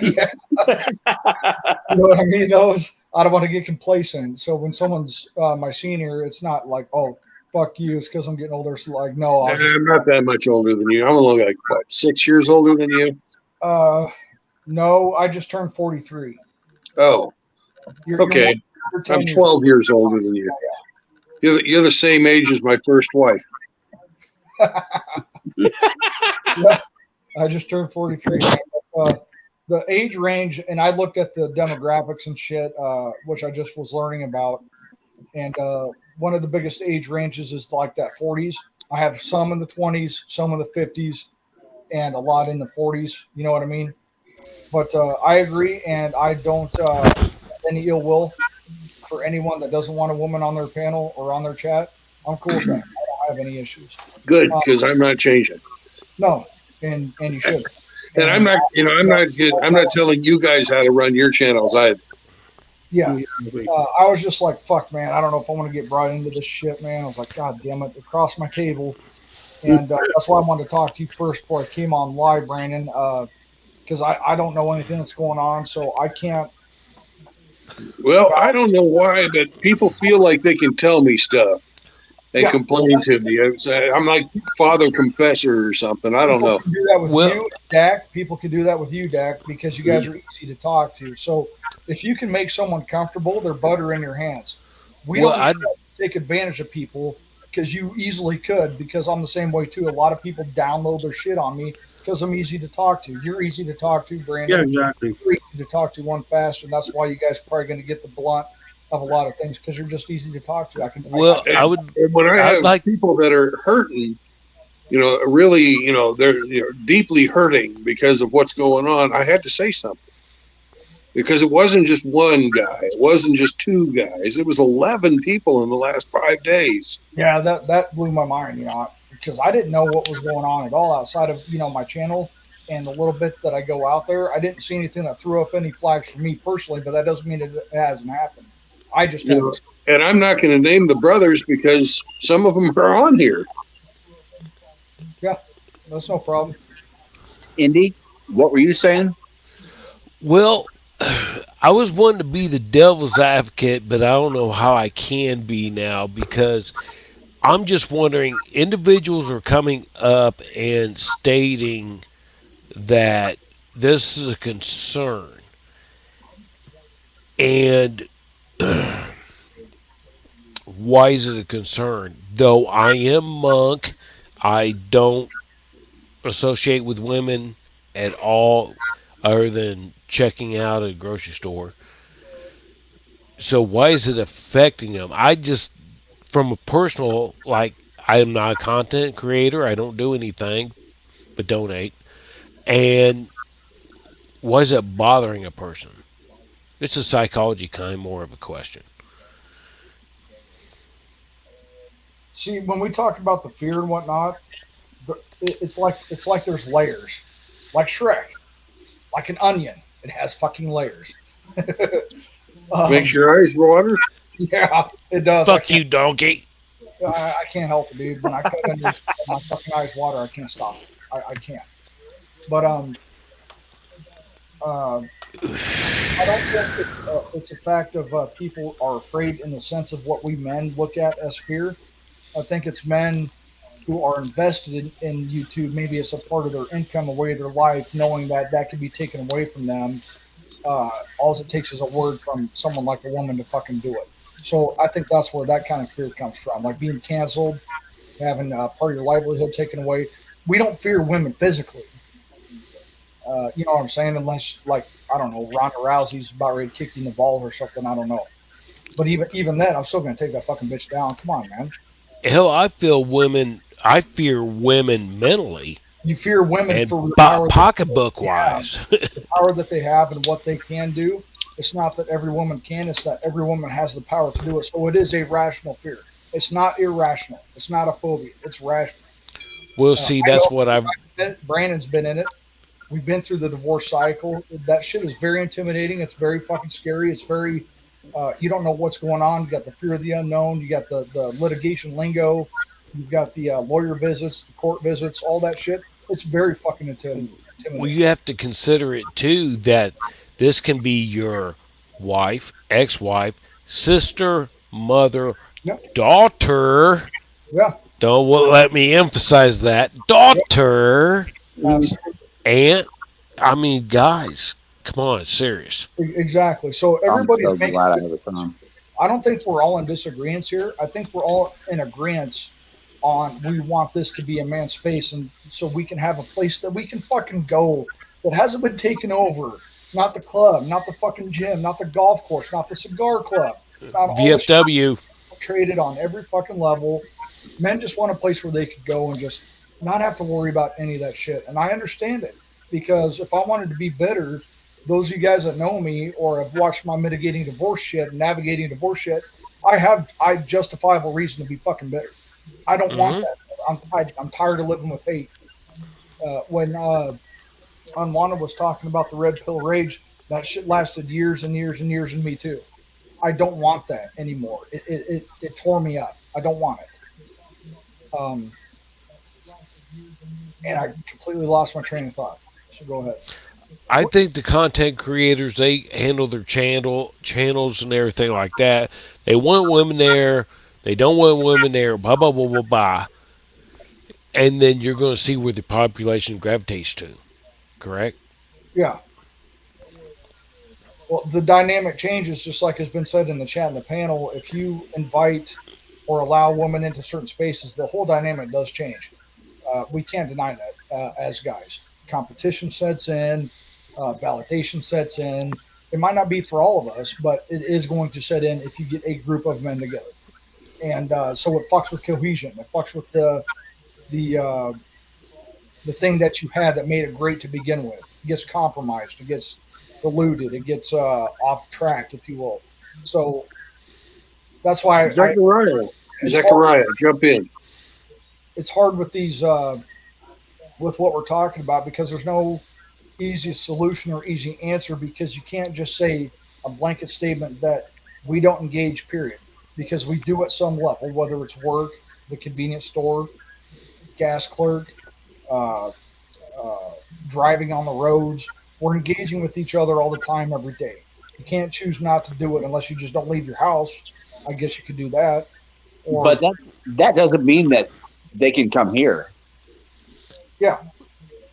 Yeah. You know what I mean? I don't want to get complacent. So when someone's my senior, it's not like, oh, fuck you. It's because I'm getting older. So like, no, I'm not that much older than you. I'm only like, what, 6 years older than you? No, I just turned 43. Oh, okay. I'm 12 years older than you. You're the same age as my first wife. Yeah, I just turned 43. The age range, and I looked at the demographics and shit, which I just was learning about. And one of the biggest age ranges is like that 40s. I have some in the 20s, some in the 50s, and a lot in the 40s. You know what I mean? But I agree, and I don't have any ill will for anyone that doesn't want a woman on their panel or on their chat. I'm cool with that. I don't have any issues. Good, because I'm not changing. No, and you should. And I'm not, I'm not good. I'm not telling you guys how to run your channels either. Yeah. I was just like, fuck, man. I don't know if I want to get brought into this shit, man. I was like, God damn it. It crossed my table. And that's why I wanted to talk to you first before I came on live, Brandon, because I don't know anything that's going on. So I can't. Well, I don't know why, but people feel like they can tell me stuff. They complain to me. I'm like Father Confessor or something. I don't know. People can do that with you, Dak. People can do that with you, Dak, because you guys are easy to talk to. So if you can make someone comfortable, they're butter in your hands. We don't need to take advantage of people because you easily could, because I'm the same way too. A lot of people download their shit on me because I'm easy to talk to. You're easy to talk to, Brandon. Yeah, exactly. You're easy to talk to, one fast, and that's why you guys are probably going to get the blunt of a lot of things because you're just easy to talk to. When I have people that are hurting, really, they're deeply hurting because of what's going on, I had to say something. Because it wasn't just one guy, it wasn't just two guys, it was 11 people in the last 5 days. Yeah, that blew my mind, because I didn't know what was going on at all outside of my channel and the little bit that I go out there. I didn't see anything that threw up any flags for me personally, but that doesn't mean it hasn't happened. I just and I'm not going to name the brothers because some of them are on here. Yeah, that's no problem. Indy, what were you saying? Well, I was wanting to be the devil's advocate, but I don't know how I can be now because I'm just wondering, individuals are coming up and stating that this is a concern. And why is it a concern? Though I am monk, I don't associate with women at all other than checking out at a grocery store. So why is it affecting them? I just, from a personal, I am not a content creator. I don't do anything but donate. And why is it bothering a person? It's a psychology kind more of a question. See, when we talk about the fear and whatnot, it's like there's layers, like Shrek, like an onion. It has fucking layers. Makes your eyes water. Yeah, it does. Fuck you, donkey. I can't help it, dude. When I cut into my fucking eyes water, I can't stop it. I can't. But I don't think it's a fact of people are afraid in the sense of what we men look at as fear. I think it's men who are invested in YouTube. Maybe it's a part of their income, a way of their life, knowing that could be taken away from them. All it takes is a word from someone like a woman to fucking do it. So I think that's where that kind of fear comes from, like being canceled, having part of your livelihood taken away. We don't fear women physically. You know what I'm saying? Unless, like, I don't know, Ronda Rousey's about ready to kick you in the balls or something. I don't know. But even then, I'm still going to take that fucking bitch down. Come on, man. Hell, I feel women I fear women mentally. You fear women and for the power pocketbook wise. the power that they have and what they can do. It's not that every woman can, it's that every woman has the power to do it. So it is a rational fear. It's not irrational. It's not a phobia. It's rational. We'll see. That's what I've. Brandon's been in it. We've been through the divorce cycle. That shit is very intimidating. It's very fucking scary. It's very, you don't know what's going on. You got the fear of the unknown. You got the litigation lingo. You've got the lawyer visits, the court visits, all that shit. It's very fucking intimidating. Well, you have to consider it too that this can be your wife, ex-wife, sister, mother, daughter. Yeah. Don't let me emphasize that. Daughter. Aunt. I mean, guys, come on, it's serious. Exactly. So everybody's I'm so glad I have a son. I don't think we're all in disagreement here. I think we're all in agreement on we want this to be a man's space, and so we can have a place that we can fucking go that hasn't been taken over. Not the club, not the fucking gym, not the golf course, not the cigar club. Not VFW. Traded on every fucking level. Men just want a place where they could go and just not have to worry about any of that shit. And I understand it, because if I wanted to be bitter, those of you guys that know me or have watched my mitigating divorce shit and navigating divorce shit, I have justifiable reason to be fucking bitter. I don't want that. I'm tired of living with hate. When Unwanted was talking about the red pill rage, that shit lasted years and years and years in me too. I don't want that anymore. It tore me up. I don't want it. And I completely lost my train of thought. So go ahead. I think the content creators, they handle their channels and everything like that. They want women there. They don't want women there. Blah, blah, blah, blah, blah. And then you're going to see where the population gravitates to. Correct? Yeah. Well, the dynamic changes, just like has been said in the chat and the panel. If you invite or allow women into certain spaces, the whole dynamic does change. We can't deny that as guys. Competition sets in, validation sets in. It might not be for all of us, but it is going to set in if you get a group of men together. And so it fucks with cohesion. It fucks with the thing that you had that made it great to begin with. It gets compromised. It gets diluted. It gets off track, if you will. So that's why Zechariah, jump in. It's hard with these, with what we're talking about, because there's no easy solution or easy answer, because you can't just say a blanket statement that we don't engage, period. Because we do at some level, whether it's work, the convenience store, gas clerk, driving on the roads. We're engaging with each other all the time, every day. You can't choose not to do it unless you just don't leave your house. I guess you could do that. But that doesn't mean that they can come here. Yeah.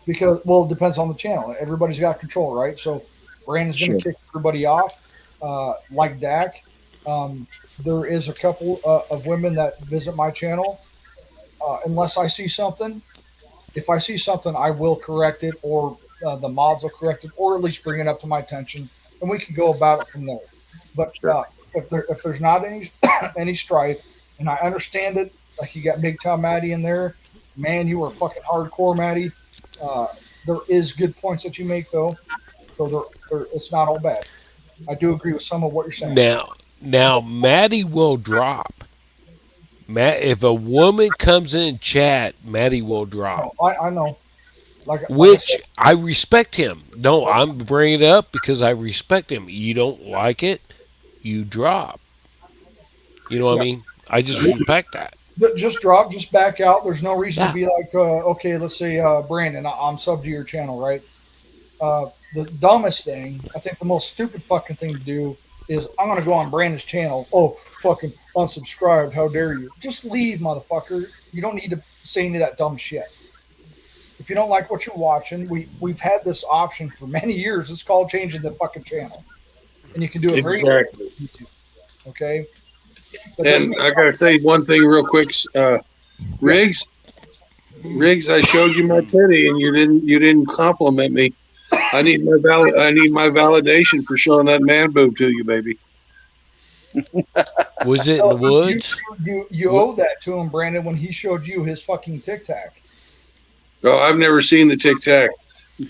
Because, well, it depends on the channel. Everybody's got control, right? So Brandon's going to kick everybody off, like Dak. There is a couple of women that visit my channel. Unless I see something, if I see something, I will correct it, or the mods will correct it, or at least bring it up to my attention, and we can go about it from there. But if there's not any strife, and I understand it, like you got Big Tom Maddie in there, man, you are fucking hardcore, Maddie. There is good points that you make, though, so it's not all bad. I do agree with some of what you're saying. Now, Maddie will drop. If a woman comes in chat, Maddie will drop. No, I know. Which I respect him. No, I'm bringing it up because I respect him. You don't like it, you drop. You know what I mean? I just respect that. Just drop, just back out. There's no reason to be like, okay, let's say, Brandon, I'm sub to your channel, right? The dumbest thing, I think the most stupid fucking thing to do is I'm going to go on Brandon's channel. Oh, fucking unsubscribed. How dare you? Just leave, motherfucker. You don't need to say any of that dumb shit. If you don't like what you're watching, we've had this option for many years. It's called changing the fucking channel. And you can do it very easily. Okay? And I got to say one thing real quick. Riggs, I showed you my titty and you didn't compliment me. I need my validation for showing that man boob to you, baby. Was it in the woods? You owe that to him, Brandon, when he showed you his fucking Tic Tac. Oh, I've never seen the Tic Tac.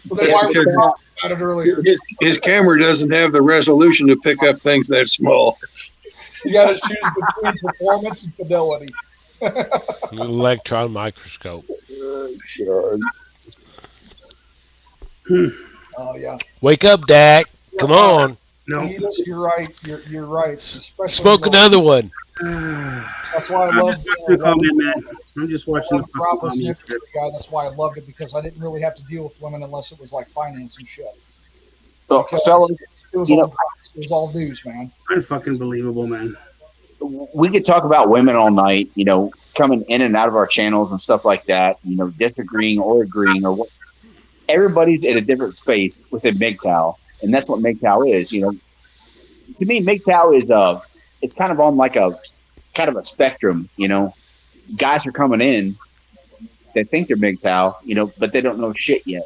Well, then why were we talking about it earlier? His camera doesn't have the resolution to pick up things that small. You got to choose between performance and fidelity. Electron microscope. Oh yeah. Wake up, Dak. Come on. No. You're right. You're right. Especially Smoke another one. That's why I love I'm just watching the comment. guy. That's why I loved it, because I didn't really have to deal with women unless it was like finance and shit. So, fellas, it was all news, man. Unfucking-believable, man. We could talk about women all night, coming in and out of our channels and stuff like that, disagreeing or agreeing or what. Everybody's in a different space within MGTOW, and that's what MGTOW is. To me, MGTOW is it's kind of on like a kind of a spectrum. Guys are coming in, they think they're MGTOW, but they don't know shit yet.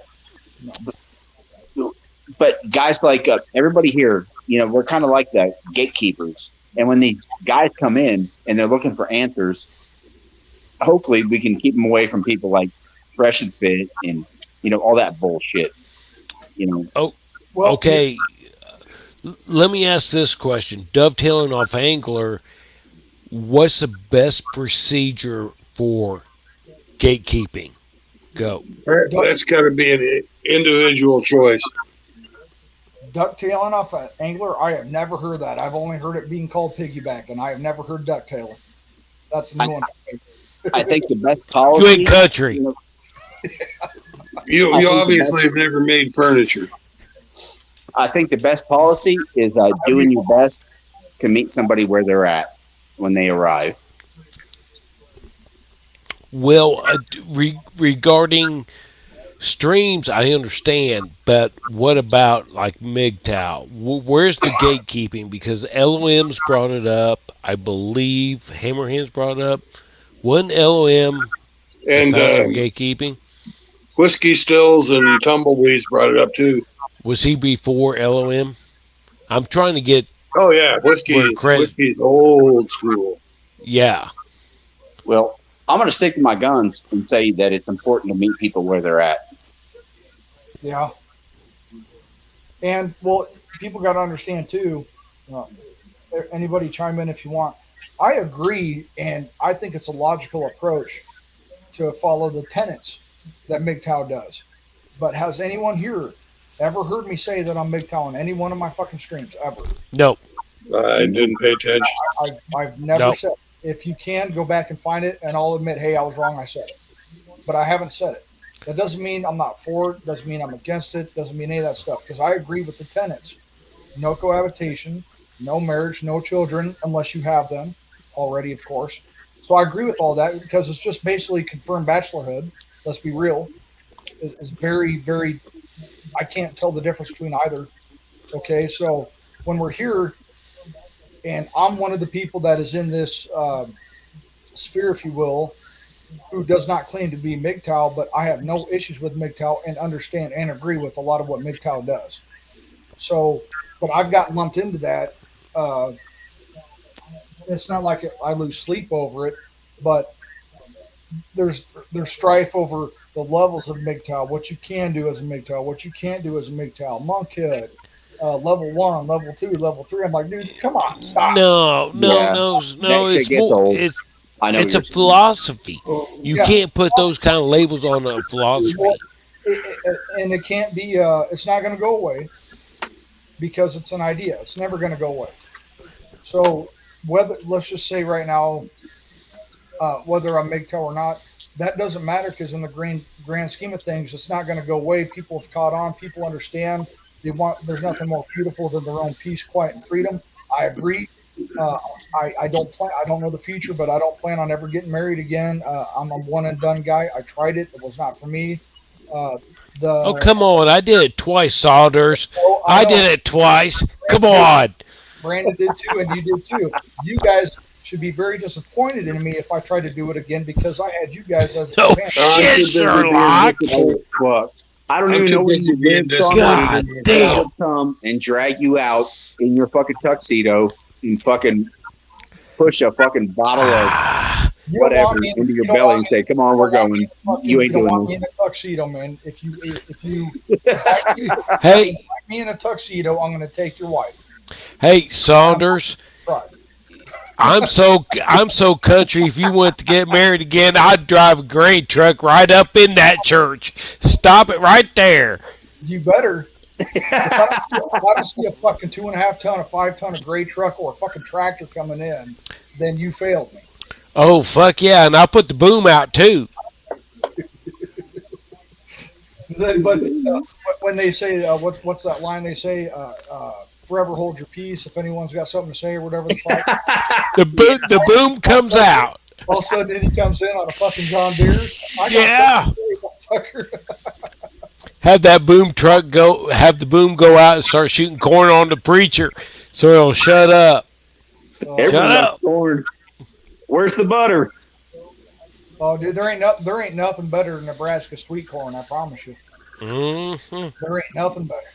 But guys like everybody here, we're kind of like the gatekeepers. And when these guys come in and they're looking for answers, hopefully we can keep them away from people like Fresh and Fit and all that bullshit. Oh, okay. Let me ask this question. Dovetailing off Angler, what's the best procedure for gatekeeping? Go. That's got to be an individual choice. Ducktailing off an angler, I have never heard that. I've only heard it being called piggyback, and I have never heard ducktailing. That's a new one for me. I think the best policy. You ain't country. You obviously have never made furniture. I think the best policy is doing your best to meet somebody where they're at when they arrive. Well, regarding streams, I understand, but what about like MGTOW? Where's the gatekeeping? Because LOM's brought it up. I believe Hammerhand's brought it up. One LOM and gatekeeping. Whiskey Stills and Tumbleweeds brought it up too. Was he before LOM? I'm trying to get. Oh yeah, whiskey's old school. Yeah. Well, I'm going to stick to my guns and say that it's important to meet people where they're at. Yeah. And, well, people got to understand, too, anybody chime in if you want. I agree, and I think it's a logical approach to follow the tenets that MGTOW does. But has anyone here ever heard me say that I'm MGTOW on any one of my fucking streams, ever? Nope. I didn't pay attention. I've never said it. If you can, go back and find it, and I'll admit, hey, I was wrong, I said it. But I haven't said it. That doesn't mean I'm not for it, doesn't mean I'm against it, doesn't mean any of that stuff, because I agree with the tenets. No cohabitation, no marriage, no children, unless you have them already, of course. So I agree with all that, because it's just basically confirmed bachelorhood. Let's be real. It's very, very, I can't tell the difference between either. Okay, so when we're here, and I'm one of the people that is in this sphere, if you will, who does not claim to be MGTOW, but I have no issues with MGTOW and understand and agree with a lot of what MGTOW does. So, but I've gotten lumped into that. It's not like I lose sleep over it, but there's strife over the levels of MGTOW, what you can do as a MGTOW, what you can't do as a MGTOW, monkhood, level 1, level 2, level 3. I'm like, dude, come on, stop. No. That shit gets old. It's a philosophy. You can't put those kind of labels on a philosophy. And it can't be. It's not going to go away because it's an idea. It's never going to go away. So let's just say right now, whether I'm MGTOW or not, that doesn't matter, because in the grand scheme of things, it's not going to go away. People have caught on. People understand. There's nothing more beautiful than their own peace, quiet, and freedom. I agree. I don't know the future, but I don't plan on ever getting married again. I'm a one and done guy. I tried it. It was not for me. Oh, come on. I did it twice, Saunders. I did it twice. Come on. Brandon did too, and you did too. You guys should be very disappointed in me if I try to do it again, because I had you guys as no shit, Sherlock. I don't even know when you did. God damn. Come and drag you out in your fucking tuxedo and fucking push a fucking bottle of whatever into your belly and say, "Come on, we're going." You ain't doing want this. me in a tuxedo, man. If you Hey, invite me in a tuxedo, I'm going to take your wife. Hey, Saunders. Try. I'm so country. If you want to get married again, I'd drive a grain truck right up in that church. Stop it right there. You better. If I see a fucking 2.5 ton, a 5 ton of gray truck, or a fucking tractor coming in, then you failed me. Oh fuck yeah! And I'll put the boom out too. But when they say what's that line they say? Forever hold your peace. If anyone's got something to say or whatever the fuck. The boom comes out. All of a sudden, he comes in on a fucking John Deere. Yeah. Fucker. Have that boom truck go. Have the boom go out and start shooting corn on the preacher, so he'll shut up. Everyone loves corn. Where's the butter? Oh, dude, there ain't nothing better than Nebraska sweet corn. I promise you. Mm-hmm. There ain't nothing better.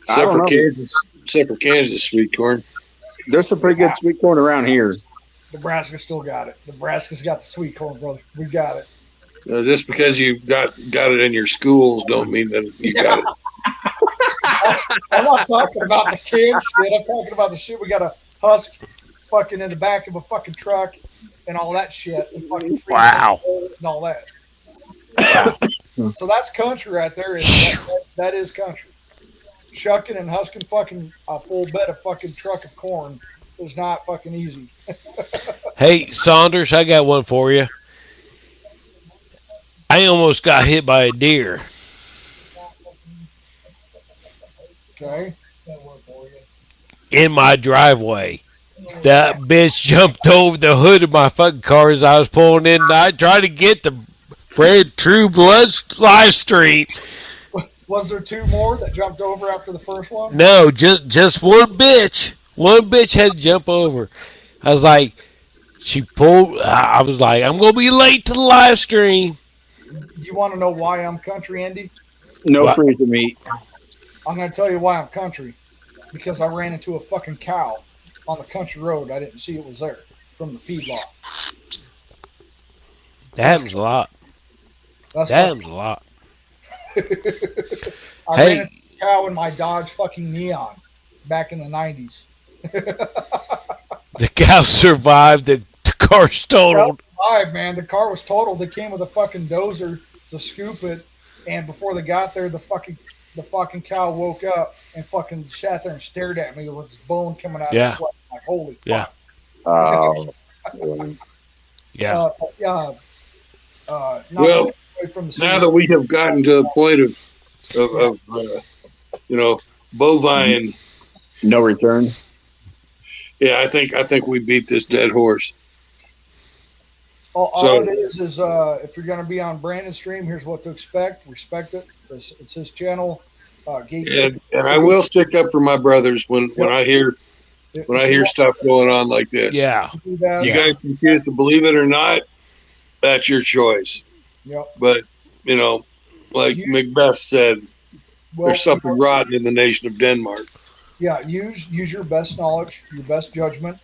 Except for Kansas sweet corn. There's some pretty good sweet corn around here. Nebraska still got it. Nebraska's got the sweet corn, brother. We got it. Just because you got it in your schools don't mean that you got it. I'm not talking about the canned shit. I'm talking about the shit we got a husk fucking in the back of a fucking truck and all that shit. And fucking wow. And all that. So that's country right there. That is country. Shucking and husking fucking a full bed of fucking truck of corn is not fucking easy. Hey, Saunders, I got one for you. I almost got hit by a deer. Okay. In my driveway. That bitch jumped over the hood of my fucking car as I was pulling in. And I tried to get the Fred True Blood live stream. Was there two more that jumped over after the first one? No, just one bitch. One bitch had to jump over. I was like, I was like, I'm going to be late to the live stream. Do you want to know why I'm country, Andy? No freezer meat. I'm going to tell you why I'm country. Because I ran into a fucking cow on the country road. I didn't see it was there from the feedlot. That happens a lot. That happens a lot. I ran into a cow in my Dodge fucking Neon back in the 90s. The cow survived. The car's totaled. Man, the car was totaled. They came with a fucking dozer to scoop it, and before they got there, the fucking cow woke up and fucking sat there and stared at me with his bone coming out of his leg. Like, holy fuck. Oh. Well, now that we have gotten to the point of bovine, no return. Yeah, I think we beat this dead horse. All it is if you're going to be on Brandon's stream, here's what to expect. Respect it. It's his channel. And I will stick up for my brothers when I hear stuff going on like this. Yeah. You guys can choose to believe it or not. That's your choice. Yep. But like Macbeth said, there's something rotten in the nation of Denmark. Yeah, use your best knowledge, your best judgment,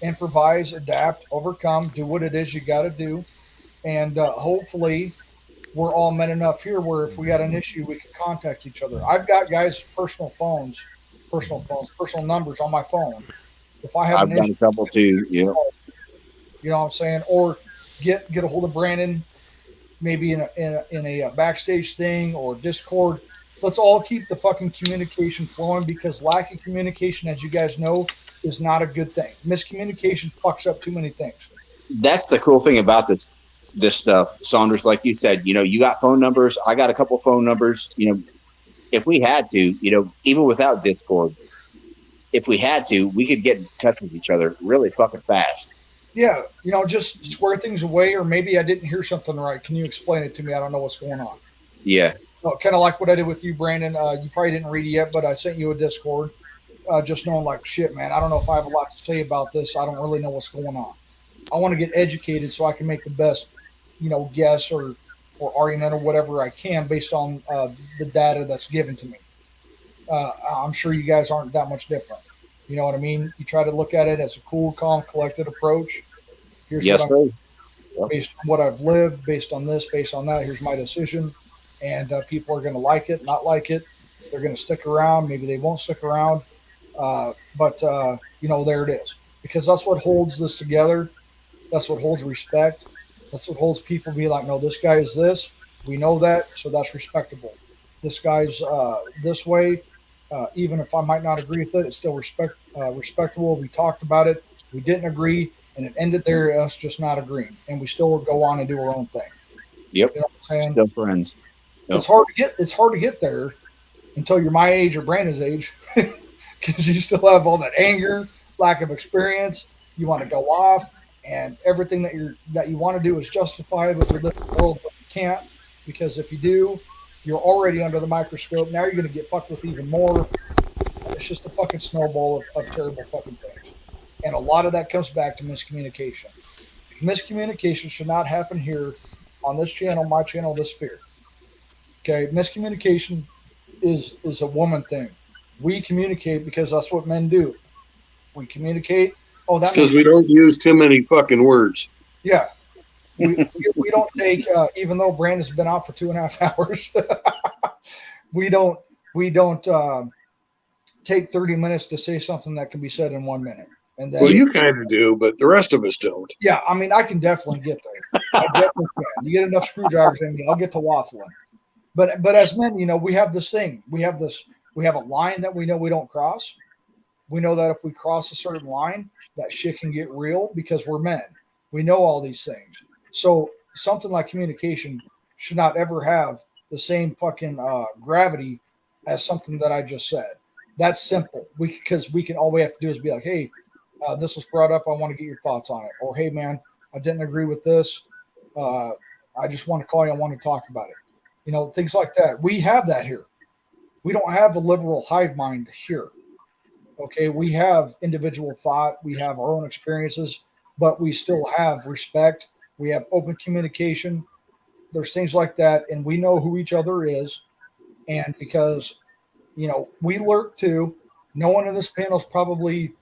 improvise, adapt, overcome, do what it is you got to do, and hopefully we're all men enough here where if we got an issue, we can contact each other. I've got guys' personal numbers on my phone. If I have I've done a couple too. Yeah. You know what I'm saying? Or get a hold of Brandon, maybe in a backstage thing or Discord. Let's all keep the fucking communication flowing, because lack of communication, as you guys know, is not a good thing. Miscommunication fucks up too many things. That's the cool thing about this stuff, Saunders. Like you said, you got phone numbers. I got a couple phone numbers. If we had to, even without Discord, if we had to, we could get in touch with each other really fucking fast. Yeah, just square things away, or maybe I didn't hear something right. Can you explain it to me? I don't know what's going on. Yeah. Well, kind of like what I did with you, Brandon. You probably didn't read it yet, but I sent you a Discord. Just knowing, like, shit, man, I don't know if I have a lot to say about this. I don't really know what's going on. I want to get educated so I can make the best, guess or argument or whatever I can based on the data that's given to me. I'm sure you guys aren't that much different. You know what I mean? You try to look at it as a cool, calm, collected approach. Here's Yes, what I'm, sir. based on what I've lived, based on this, based on that. Here's my decision, and people are going to like it, not like it. They're going to stick around. Maybe they won't stick around, but you know, there it is. Because that's what holds this together. That's what holds respect. That's what holds people be like, no, this guy is this. We know that, so that's respectable. This guy's this way. Even if I might not agree with it, it's still respectable. We talked about it. We didn't agree, and it ended there, us just not agreeing. And we still go on and do our own thing. Yep. You know what I'm saying? Still friends. Yep. It's hard to get there until you're my age or Brandon's age, because you still have all that anger, lack of experience. You want to go off, and everything that you want to do is justified, but we live in a world where you can't, because if you do, you're already under the microscope. Now you're going to get fucked with even more. It's just a fucking snowball of terrible fucking things. And a lot of that comes back to miscommunication. Miscommunication should not happen here on this channel, my channel, this sphere. Okay, miscommunication is a woman thing. We communicate because that's what men do. We communicate. Oh, that's because we don't use too many fucking words. Yeah. We don't take, even though Brandon's been out for 2.5 hours, we don't take 30 minutes to say something that can be said in 1 minute. And then, well, you kind of do, but the rest of us don't. Yeah, I mean, I can definitely get there. I definitely can. You get enough screwdrivers in me, I'll get to waffling. But as men, you know, we have this thing. We have a line that we know we don't cross. We know that if we cross a certain line, that shit can get real because we're men. We know all these things. So something like communication should not ever have the same fucking gravity as something that I just said. That's simple. Because all we have to do is be like, hey, this was brought up. I want to get your thoughts on it. Or, hey, man, I didn't agree with this. I just want to call you. I want to talk about it. You know, things like that. We have that here. We don't have a liberal hive mind here. Okay, we have individual thought. We have our own experiences, but we still have respect. We have open communication. There's things like that, and we know who each other is. And because, you know, we lurk too. No one in this panel is probably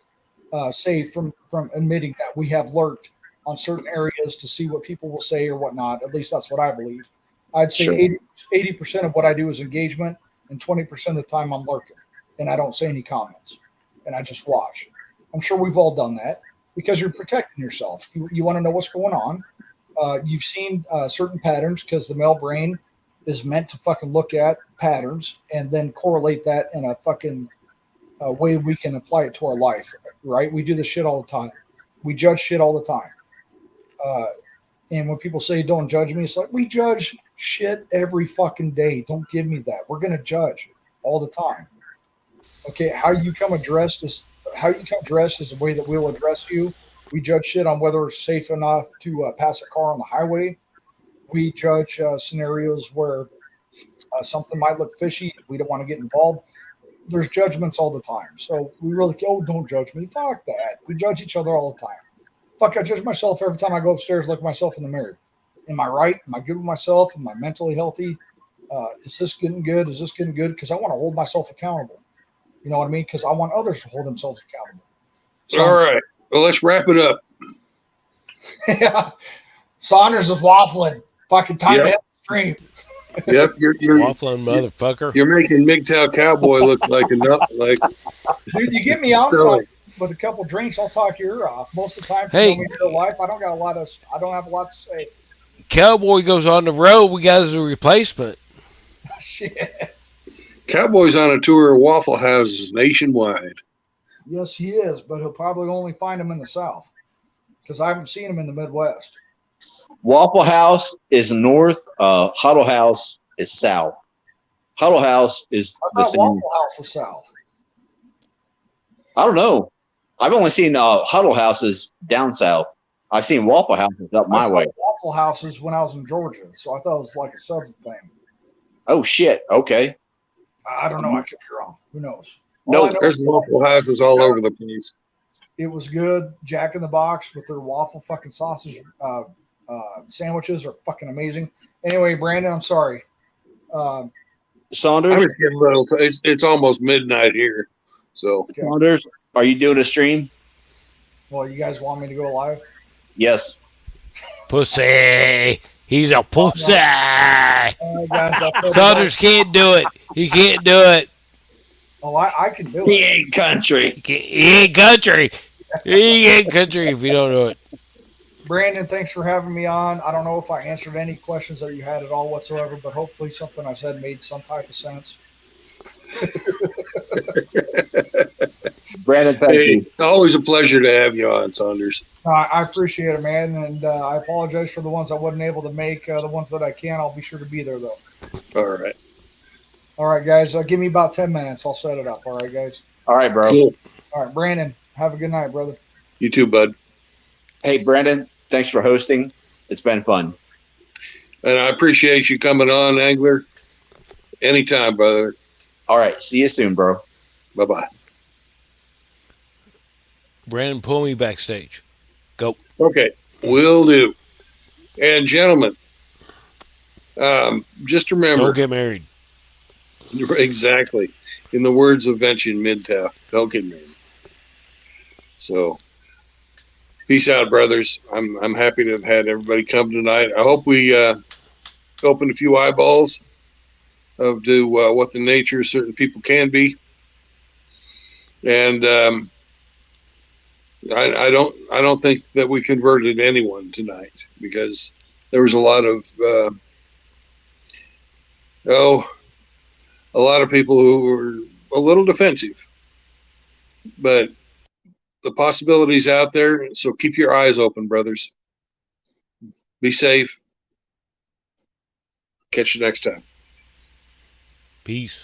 safe from admitting that we have lurked on certain areas to see what people will say or whatnot. At least that's what I believe. I'd say Sure. 80% of what I do is engagement, and 20% of the time I'm lurking, and I don't say any comments, and I just watch. I'm sure we've all done that because you're protecting yourself. You want to know what's going on. You've seen certain patterns because the male brain is meant to fucking look at patterns and then correlate that in a fucking way we can apply it to our life, right? We do this shit all the time. We judge shit all the time. And when people say don't judge me, it's like we judge shit every fucking day. Don't give me that. We're gonna judge all the time. Okay, how you come dressed is the way that we'll address you. We judge shit on whether it's safe enough to pass a car on the highway. We judge scenarios where something might look fishy. We don't want to get involved. There's judgments all the time. So we really don't judge me. Fuck that. We judge each other all the time. Fuck, I judge myself every time I go upstairs, look at myself in the mirror. Am I right? Am I good with myself? Am I mentally healthy? Is this getting good? Is this getting good? Because I want to hold myself accountable. You know what I mean? Because I want others to hold themselves accountable. So, all right. Well, let's wrap it up. Yeah. Saunders is waffling. Fucking time to hit the stream. Yep, you're waffling, motherfucker. You're making MGTOW Cowboy look like Dude, you get me outside with a couple drinks, I'll talk your ear off. Most of the time, hey, in real life, I don't have a lot to say. Cowboy goes on the road. We got as a replacement. Shit. Cowboy's on a tour of Waffle Houses nationwide. Yes, he is, but he'll probably only find them in the South because I haven't seen him in the Midwest. Waffle House is north. Huddle House is south. Huddle House is I the thought same. Waffle House was south. I don't know. I've only seen Huddle Houses down south. I've seen Waffle Houses up my way. Waffle Houses when I was in Georgia, so I thought it was like a southern thing. Oh shit! Okay. I don't know. I could be wrong. Who knows? No, there's Waffle Houses all over the place. It was good. Jack in the Box with their waffle fucking sausage sandwiches are fucking amazing. Anyway, Brandon, I'm sorry. Saunders. I'm just getting a little. It's almost midnight here, so Saunders. Are you doing a stream? Well, you guys want me to go live? Yes. Pussy. He's a pussy. Guys, Saunders can't do it. He can't do it. Oh, I can do it. He ain't country. He ain't country. He ain't country if you don't do it. Brandon, thanks for having me on. I don't know if I answered any questions that you had at all whatsoever, but hopefully something I said made some type of sense. Brandon, thank you. Always a pleasure to have you on, Saunders. I appreciate it, man, and I apologize for the ones I wasn't able to make. The ones that I can, I'll be sure to be there, though. All right, guys. Give me about 10 minutes. I'll set it up. All right, guys. All right, bro. Cool. All right, Brandon, have a good night, brother. You too, bud. Hey, Brandon, thanks for hosting. It's been fun. And I appreciate you coming on, Angler. Anytime, brother. All right. See you soon, bro. Bye-bye. Brandon, pull me backstage. Go. Okay, will do. And gentlemen, just remember. Don't get married. Exactly. In the words of Vention MGTOW, don't get married. So, peace out, brothers. I'm happy to have had everybody come tonight. I hope we opened a few eyeballs to what the nature of certain people can be. And I don't think that we converted anyone tonight, because there was a lot of a lot of people who were a little defensive, but the possibilities out there. So keep your eyes open, brothers. Be safe. Catch you next time. Peace.